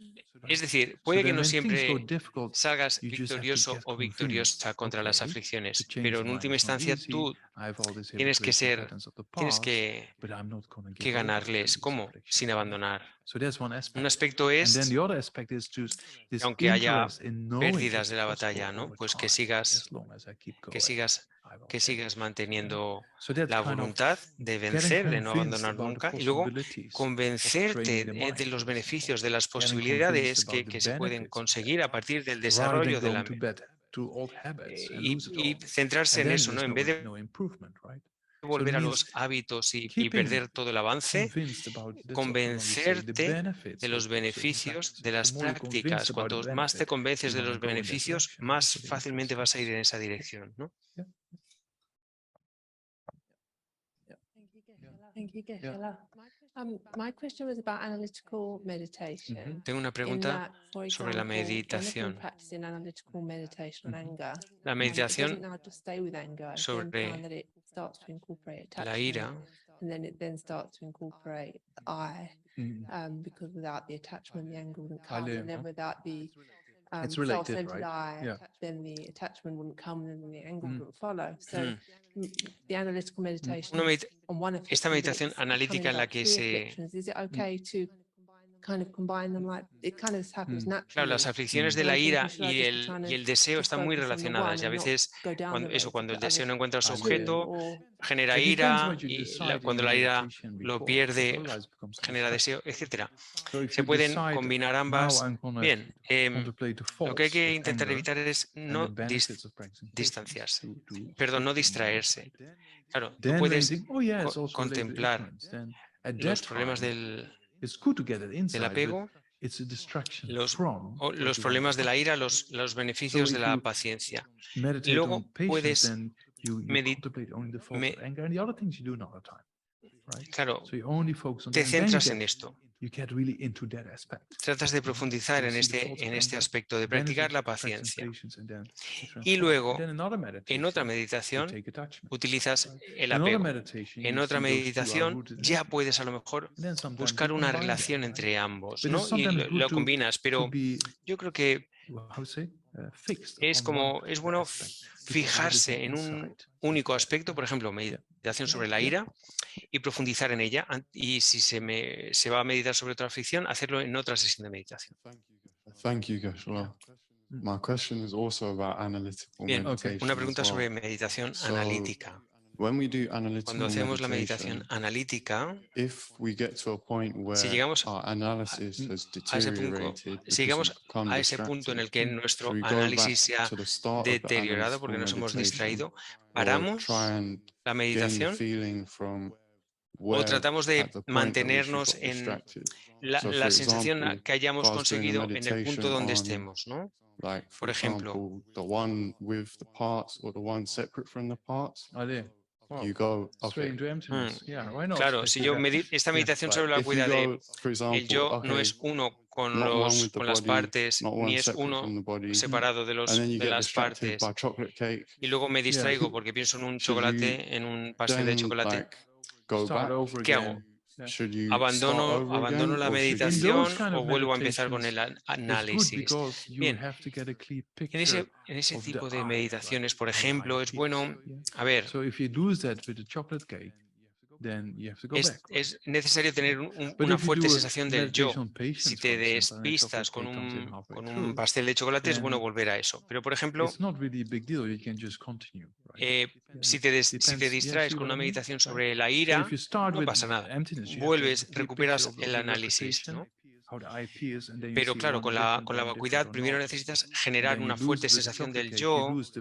es decir, So puede que then no when things go siempre difficult, salgas you just have to victorioso get o victoriosa convinced, contra las okay, aflicciones, to change pero the en mind última is not instancia easy. tú I have all these tienes que habituational patterns of the tienes past, but I'm not gonna que give over to ganarles. these ¿Cómo? afflictions, Sin right? abandonar. So that's one Un aspect. aspecto And then es the other aspect is just que this aunque haya interest in knowing pérdidas it's de la possible batalla, ¿no? over Pues time, as long as I keep going, I will que get sigas it. manteniendo So that's la kind of voluntad de getting vencer, de no convinced abandonar about the nunca, y luego possibilities of convencerte training the mind, de los for example. beneficios, de las Getting convinced posibilidades about the que se pueden benefits of conseguir that, a partir del rather than desarrollo de la going to bed to old habits and y lose it all. centrarse And en then eso, ¿no? there's En vez de no improvement, right? So it volver a means los hábitos y keeping perder todo el avance, convinced about, that's often what we say, the convencerte benefits de of los certain beneficios practices. de las The more you're convinced prácticas. about the Cuanto más te benefit, convences you de wanna los go in that beneficios, direction, más so the fácilmente interest vas a ir en comes. esa dirección, ¿no? Yeah. Thank you, Yeah. Geshe-la. My question was about analytical meditation. Tengo una In pregunta that, for sobre la example, when I've been meditación. practicing analytical meditation on anger, La it meditación doesn't now just stay with anger. I've then sobre found that it starts to incorporate la attachment, ira, and then it then starts to incorporate the I, because without the attachment, the anger wouldn't come, and then without the It's related, self-centered right? I, Yeah. then the attachment wouldn't come, and then the anger wouldn't follow. So the analytical meditation on one affliction, esta but meditación it's becoming analítica en la about que 3 se... afflictions. Is it okay to kind of combine them, like it kind of happens Claro, naturally? las aflicciones de And la I'm thinking, ira should I y just be trying to el deseo just están muy focus on the relacionadas one y a and not veces go down the road cuando of el the deseo no other encuentra su two, objeto, or genera It depends ira what you y decide cuando in la ira meditation lo before, pierde, because otherwise it becomes too genera stressful. deseo, etcétera. So if Se you pueden decide, combinar now ambas. I'm gonna Bien, contemplate the lo que hay faults que of intentar anger evitar es and the no benefits of practicing patience distanciarse, to perdón, no shift your mind, distraerse. right? Claro, tú Then when you puedes think, oh yeah, it's also related to contemplar ignorance, then at los that problemas time, it's good to get that del insight, but apego it's a distraction los from what you want problemas to de la ira, accomplish. los beneficios So de if la you paciencia. meditate Luego on patience, puedes then you contemplate only the faults me- of anger and the other things you do another time, right? Claro, So you only focus on te that, and then centras en esto. you get really into that aspect. Tratas de So profundizar you en see the faults of este anger, aspecto, de then it's practicar la practicing paciencia. patience, and then you Y transform. luego, And then another en otra meditation, you meditación, take attachment. utilizas el In another apego. meditation, En you otra see those two are meditación rooted in ya emptiness. puedes a lo mejor And then sometimes buscar you una combine them, relación right? entre ambos, But ¿no? it's Y sometimes good lo to combinas, pero be, yo creo que how to say, fixed es on one como, es bueno aspect, to get a fijarse bit en more un insight. único aspecto, por ejemplo, meditación sobre la ira, y profundizar en ella. Y si se va a meditar sobre otra ficción, hacerlo en otra sesión de meditación. Thank you, Geshe-la. My question is also about analytical Bien, meditation una as pregunta well. sobre meditación So, analítica. when we do Cuando analytical hacemos la meditación meditation, analítica, if we get to a point si where llegamos our analysis has a ese punto, deteriorated because si llegamos we've become a ese punto en el que distracted, nuestro should we go back análisis se ha to the start of the deteriorado porque analytical nos hemos meditation, distraído, or paramos try and la gain the meditación feeling from o where tratamos at de the point at which we mantenernos got en distracted? la So, for la sensación example, que hayamos if I was doing a conseguido en el punto meditation donde on, estemos, ¿no? like, for Por ejemplo, example, the one with the parts or the one separate from the parts, Wow. you go, Straight okay, into emptiness. Yeah, why not? claro, si yo esta Yeah. meditación like, sobre la if you cuida de go, for el example, yo no okay, es uno con not one with the con las body, partes, not ni one es separate uno from the body, separado de and then you de get las distracted partes, by chocolate cake, y luego me Yeah. distraigo porque pienso en un should you chocolate, en un pastel de then chocolate, like go Start back? over ¿qué again. hago? Yeah. Should you start over ¿Abandono again, la or should you meditación those kind o of vuelvo a empezar con el meditations, It's good análisis? because you Bien, have to get a clear en picture ese of the tipo de I, meditaciones, por how the I ejemplo, es appears. bueno, Yeah. a ver, So if you lose that with the chocolate cake, then you have to go back. es necesario tener But una if you fuerte do a sensación del yo. meditation on Si patience, te for example, and a chocolate despistas cake comes in halfway con un through, pastel de chocolate, es bueno then volver a eso. Pero, por ejemplo, it's not really a big deal. You can just continue. Right? si te Depends. Yeah, distraes see con what una I mean? meditación Right? sobre la So ira, if you start no with pasa nada. emptiness, you have to have Vuelves, a clear recuperas picture of el the análisis, repetition, ¿no? how the I appears, and then you Pero see claro, one con different, la one vacuidad different or primero not. necesitas And generar then you una lose fuerte it with the sensación chocolate del cake, yo. you lose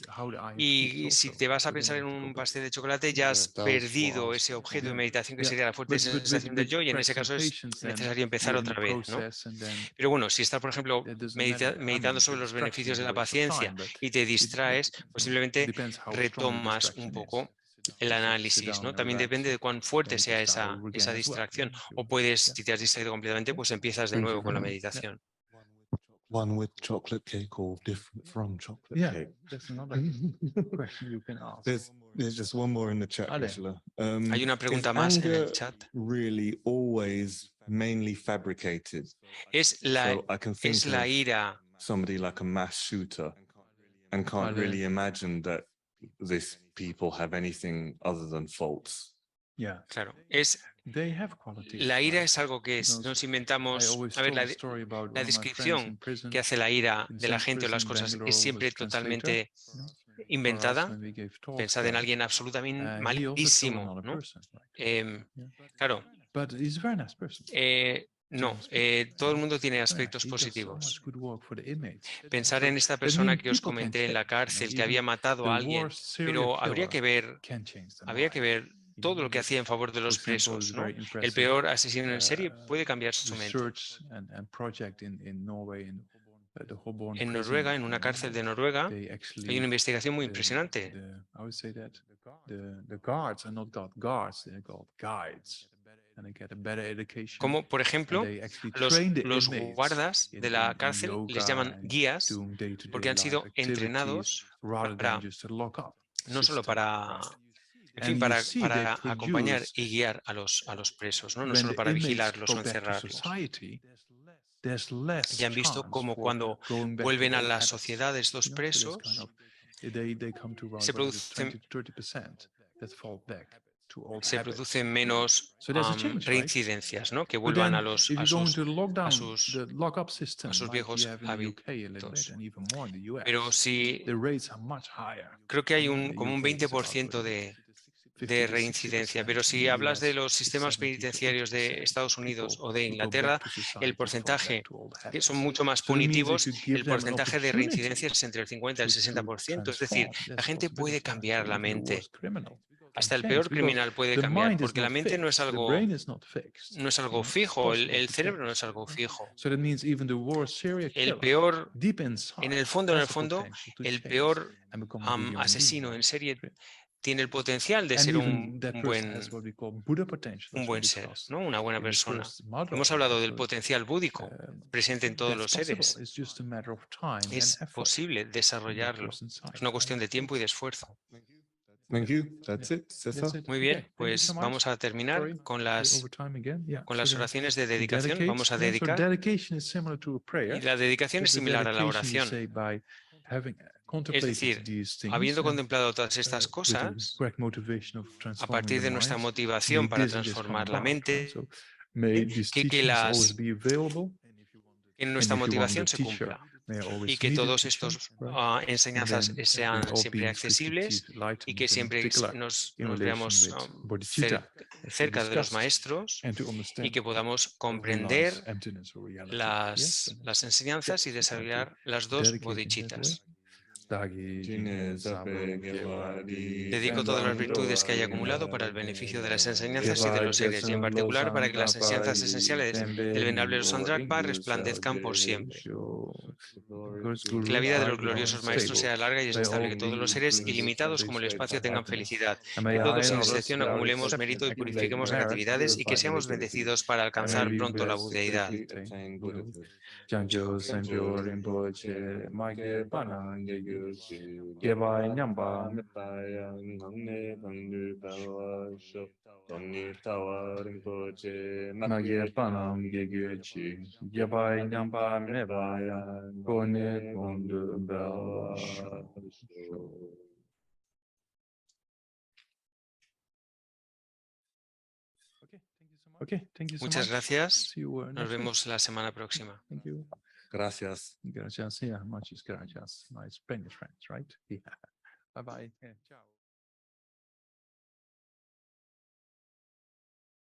how the I Y appears si also. te vas a So then pensar you en have to go un back. pastel de chocolate, ya Yeah, has that was what I perdido was ese objeto de Yeah. meditación que Yeah. sería la fuerte But sensación del yo, y en ese practicing caso es patience, then necesario empezar you're in the otra vez, ¿no? process, and then Pero bueno, si estás, por ejemplo, that doesn't matter. I mean, meditando sobre the los distraction beneficios is de a la waste of paciencia time, but y te distraes, it posiblemente depends how strong the retomas un distraction is. poco el If you sit análisis, down ¿no? and También relax, depende de cuán fuerte then you sea can start over esa again as well. distracción. Yeah. O puedes, Yeah. si te has distraído completamente, pues empiezas de Thank nuevo you con la very much. meditación. One with chocolate cake or different from chocolate Yeah, cake. that's another question you can ask. There's just one more in the chat, Ale. Geshe-la. Hay una Is pregunta más en el anger chat. really always mainly fabricated? Es la So I can think of ira. somebody like a mass shooter and can't Ale. really imagine that these people have anything other than faults. Yeah, Claro, they have qualities. la ira right? es algo que Because nos I inventamos. always A ver, told a story about la one of my friends descripción in prison. que hace la ira in de la some gente o las prison in cosas Bangalore es was siempre translator, totalmente you know, for us inventada. when we gave talks Pensad en there. alguien absolutamente He also killed malísimo, another ¿no? person, right? Claro, But he's a very nice person. no, todo el mundo tiene aspectos He does so much positivos. good work for the inmates. Pensar So en esta that persona means que os people can comenté en la change, you know, cárcel, que even había matado a the alguien, worst serial pero habría que killer ver, can change the habría que mind. ver todo lo que hacía en favor de los For example, presos, it's ¿no? very El impressive, peor asesino en serie puede cambiar su mente. research and project in Norway, in the Holborn En prison, Noruega, en una cárcel de Noruega, they hay actually, una investigación muy impresionante. I would say that the guards are not called guards, they're called guides, and they get a better education. Como, por ejemplo, And they actually los train the guardas inmates de la in cárcel les yoga llaman and guías doing day-to-day porque han sido life activities entrenados rather para, than just a lock-up no solo system, para, right? en fin, And para, you see they acompañar produce, y guiar a los presos, ¿no? No when solo the para inmates vigilarlos go o back to encerrarlos. society, there's less Y han visto chance como for cuando going back to vuelven a old la habits. sociedad estos You know, so there's presos, kind of, they come to around se what is it, producen 20 to 30% that fall back to old se habits. producen menos So there's a change, right? reincidencias, ¿no? Que But vuelvan then, if you go into the lockdown, sus the lockup system, like viejos you have in the UK a little hábitos. bit, and even more in the US, Pero sí, the rates are much higher. creo que hay In the como un UK, it's about 20% de 50 to reincidencia, 60%. pero si In the hablas de US, los it's sistemas 70 to penitenciarios de 80% Estados Unidos people o de who go Inglaterra, back to society el and fall back porcentaje, to old que habits. son mucho más So it means if punitivos, you give el them an porcentaje de opportunity reincidencia es entre el 50 y el to 60%. Es decir, transform, la there's gente puede possibilities for cambiar la even a mente. worse criminal. Hasta el peor criminal puede cambiar, porque la mente no es algo fijo, el cerebro no es algo fijo. El peor, en el fondo, el peor asesino en serie tiene el potencial de ser un buen ser, ¿no? Una buena persona. Hemos hablado del potencial búdico presente en todos los seres. Es posible desarrollarlo. Es una cuestión de tiempo y de esfuerzo. Thank you. That's it. Muy bien, pues vamos a terminar con las oraciones de dedicación. Vamos a dedicar. Y la dedicación es similar a la oración. Es decir, habiendo contemplado todas estas cosas, a partir de nuestra motivación para transformar la mente, que nuestra motivación se cumpla y que todos estos enseñanzas sean siempre accesibles y que siempre nos veamos cerca de los maestros y que podamos comprender las enseñanzas y desarrollar las dos bodhicittas. Dedico todas las virtudes que haya acumulado para el beneficio de las enseñanzas y de los seres, y en particular para que las enseñanzas esenciales del venerable Losang Drakpa resplandezcan por siempre. Que la vida de los gloriosos maestros sea larga y es estable, que todos los seres ilimitados como el espacio tengan felicidad, que todos sin excepción acumulemos mérito y purifiquemos negatividades y que seamos bendecidos para alcanzar pronto la budeidad. Muchas gracias. Nos vemos la semana próxima. Gracias. Gracias. Yeah, muchas gracias. My Spanish friends, right? Yeah. Bye bye. Yeah, ciao.